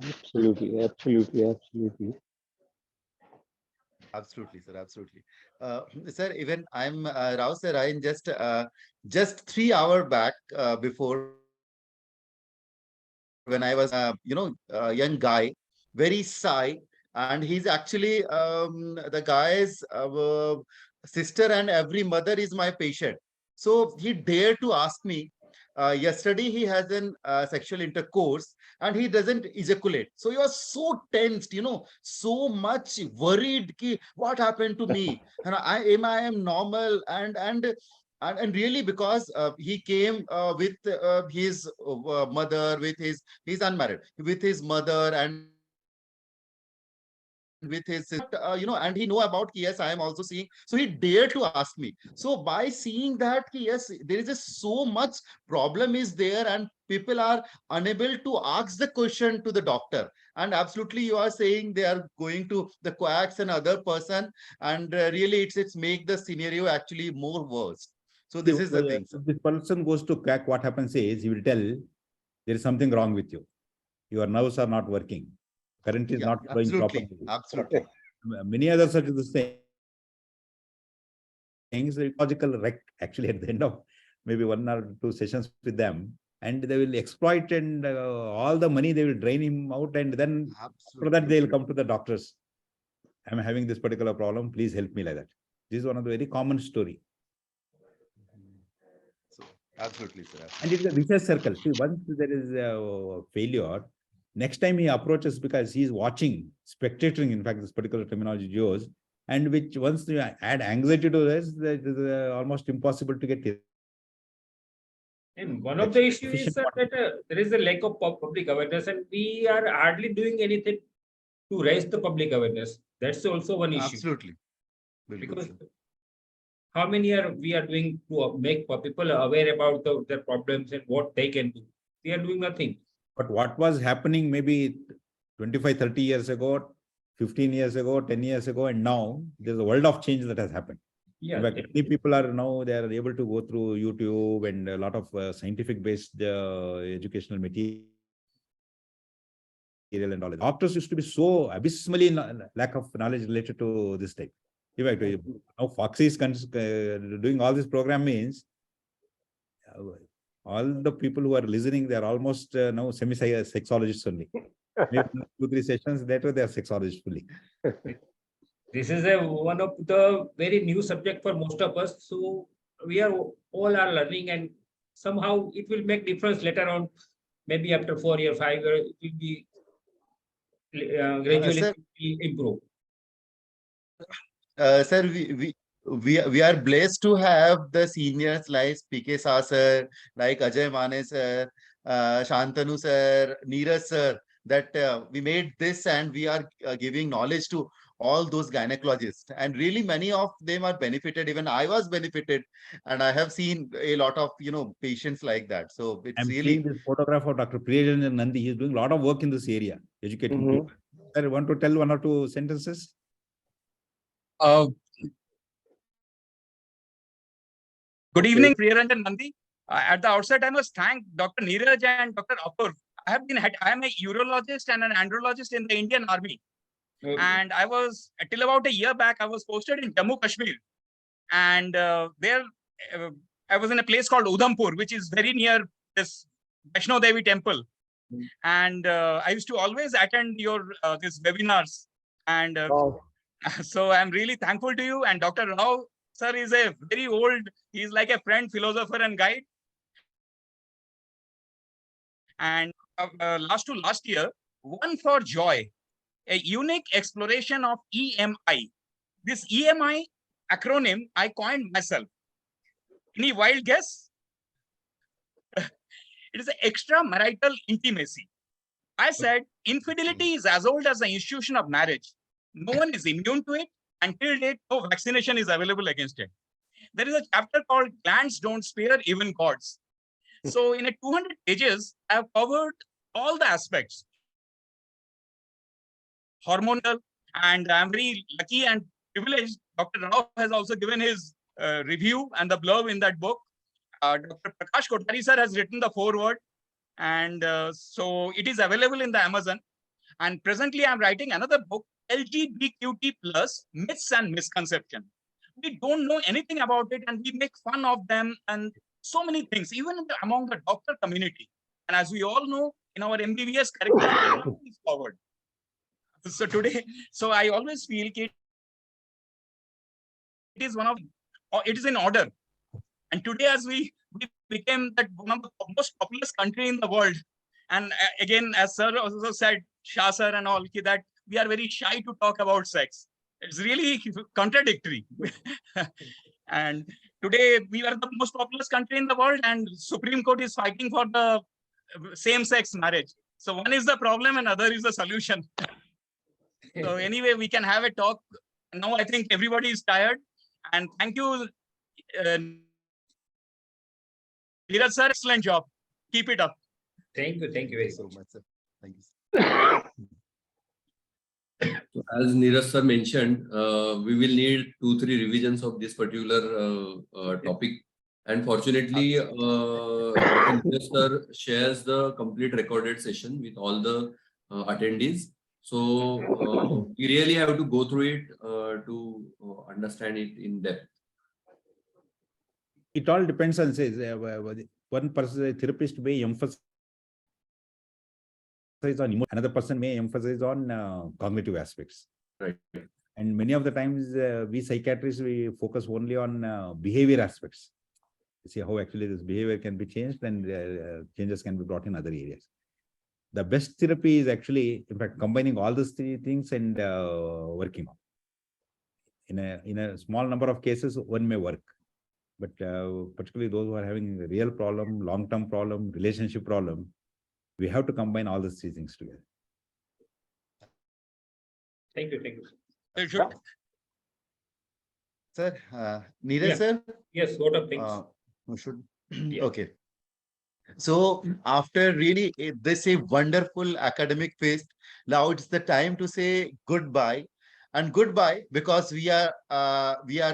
Absolutely, absolutely, absolutely. Absolutely, sir. Absolutely. Sir, even I'm Rao sir, I just 3 hours back before, when I was, a young guy, very shy, and he's actually the guy's sister and every mother is my patient. So he dared to ask me. Yesterday he has an sexual intercourse and he doesn't ejaculate. So you are so tensed, so much worried ki what happened to me, and I am normal, and really because he came with his mother, with he's unmarried, with his mother and with his sister, and he know about yes, I am also seeing. So he dared to ask me. So by seeing that yes, there is just so much problem is there and people are unable to ask the question to the doctor, and absolutely you are saying they are going to the quacks and other person, and really it's make the scenario actually more worse. So this is the thing, sir. If this person goes to quack, what happens is he will tell there is something wrong with you. Your nerves are not working. Current is not flowing properly. Absolutely. Many other such things, logical wreck actually at the end of maybe 1 or 2 sessions with them, and they will exploit and all the money they will drain him out, and then after that they will come to the doctors. I'm having this particular problem. Please help me like that. This is one of the very common story. So, absolutely, sir. Absolutely. And it's a vicious circle. See, once there is a failure, next time he approaches because he is watching, spectating, in fact, this particular terminology used, and which once you add anxiety to this, it is almost impossible to get And one of the issues is that there is a lack of public awareness, and we are hardly doing anything to raise the public awareness. That's also one issue. Absolutely. Because how many are we are doing to make people aware about their problems and what they can do? We are doing nothing. But what was happening maybe 25, 30 years ago, 15 years ago, 10 years ago, and now there's a world of change that has happened. Yeah, in fact, many people are now, they are able to go through YouTube and a lot of scientific based educational material and all. Doctors used to be so abysmally lack of knowledge related to this type. In fact, now Foxy is doing all this program means all the people who are listening, they are almost now semi-sexologists only. Maybe 2-3 sessions later, they are sexologists fully. This is one of the very new subject for most of us. So we are all are learning, and somehow it will make difference later on. Maybe after 4 years, 5 years, it will be gradually improve. Sir, we are blessed to have the seniors like PK Shah sir, like Ajay Mane sir, Shantanu sir, Neeraj sir, that we made this, and we are giving knowledge to all those gynecologists, and really many of them are benefited. Even I was benefited, and I have seen a lot of patients like that. So it's I'm really seeing this photograph of Dr. Priyaranjan Nandi. He's doing a lot of work in this area, educating people. Sir, want to tell 1 or 2 sentences? Good evening, Priyaranjan Nandi. At the outset, I must thank Dr. Neeraj and Dr. Apur. I am a urologist and an andrologist in the Indian Army. And I was, till about a year back, I was posted in Jammu Kashmir. And there, I was in a place called Udhampur, which is very near this Vaishno Devi temple. And I used to always attend your these webinars. And so I'm really thankful to you. And Dr. Rao, sir, is a very old, he's like a friend, philosopher and guide. And last year, One for Joy, a unique exploration of EMI. This EMI acronym I coined myself. Any wild guess? It is an extramarital intimacy. I said, infidelity is as old as the institution of marriage. No one is immune to it. Until date, no vaccination is available against it. There is a chapter called Glands Don't Spare Even Gods. So in a 200 pages, I have covered all the aspects. Hormonal, and I'm very lucky and privileged. Dr. Rao has also given his review and the blurb in that book. Dr. Prakash Kothari sir has written the foreword, and so it is available in the Amazon. And presently, I'm writing another book, LGBTQT plus myths and misconception. We don't know anything about it, and we make fun of them and so many things, even among the doctor community. And as we all know, in our MBBS curriculum, nothing is forward. So today, so I always feel it is one of, it is in order. And today, as we became that one of the most populous country in the world, and again, as sir also said, Shah sir and all, that we are very shy to talk about sex. It's really contradictory. And today, we are the most populous country in the world, and Supreme Court is fighting for the same-sex marriage. So one is the problem and other is the solution. So anyway, we can have a talk. Now I think everybody is tired. And thank you, Neeraj sir, excellent job. Keep it up. Thank you very much, sir. Thank you. As Neeraj sir mentioned, we will need 2-3 revisions of this particular topic. And fortunately, Neeraj sir shares the complete recorded session with all the attendees. So we really have to go through it to understand it in depth. It all depends on, say, one person, a therapist may emphasize on emotion, another person may emphasize on cognitive aspects. Right. And many of the times, we psychiatrists, we focus only on behavior aspects. See how actually this behavior can be changed, and changes can be brought in other areas. The best therapy is actually, in fact, combining all these 3 things and working on. In a small number of cases, one may work. But particularly those who are having a real problem, long-term problem, relationship problem, we have to combine all these three things together. Thank you. Thank you. So should, Sir, Neeraj Yeah. sir, Yes, lot of things. who should, Yeah. okay. So after really this a wonderful academic phase, now it's the time to say goodbye. And goodbye because we are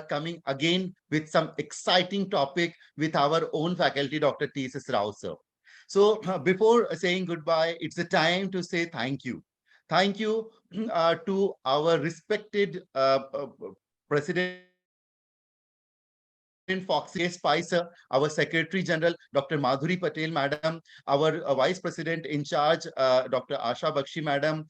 coming again with some exciting topic with our own faculty, Dr. T.S. Rao sir. So before saying goodbye, it's the time to say thank you. Thank you to our respected President Foxy Spicer, our Secretary General, Dr. Madhuri Patel, Madam, our Vice President in charge, Dr. Asha Bakshi, Madam,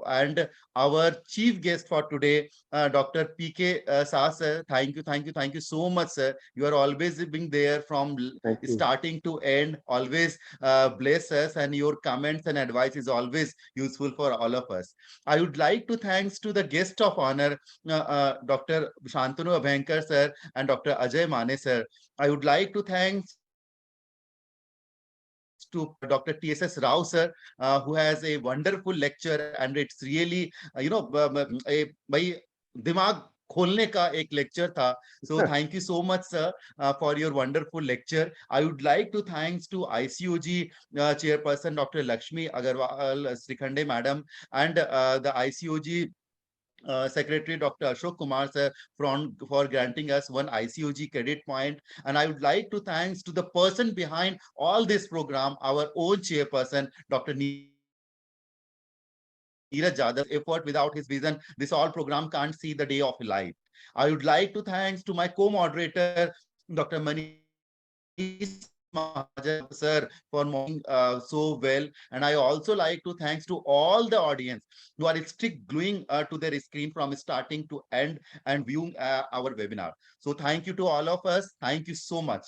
and our chief guest for today, Dr. P.K. Shah, sir. Thank you so much, sir. You are always being there from starting to end, always bless us, and your comments and advice is always useful for all of us. I would like to thanks to the guest of honor, Dr. Shantanu Abhankar, sir, and Dr. Ajay Mane, sir. I would like to thanks to Dr. T.S. Rao, sir, who has a wonderful lecture, and it's really, a dimag खोलने का एक lecture था. So thank you so much, sir, for your wonderful lecture. I would like to thanks to ICOG chairperson Dr. Lakshmi Agarwal Srikhande, madam, and the ICOG Secretary Dr. Ashok Kumar sir for granting us one ICOG credit point. And I would like to thanks to the person behind all this program, our own chairperson, Dr. Neeraj Jadhav. Effort without his vision, this all program can't see the day of life. I would like to thanks to my co-moderator, Dr. Manish Mahajan, sir, for moderating so well. And I also like to thanks to all the audience who are still gluing to their screen from starting to end and viewing our webinar. So thank you to all of us. Thank you so much.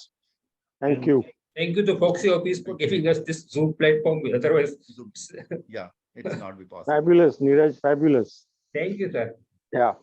Thank you. Thank you to Foxy Office for giving us this Zoom platform. Otherwise, yeah, it's not be possible. Fabulous, Neeraj, fabulous. Thank you, sir. Yeah.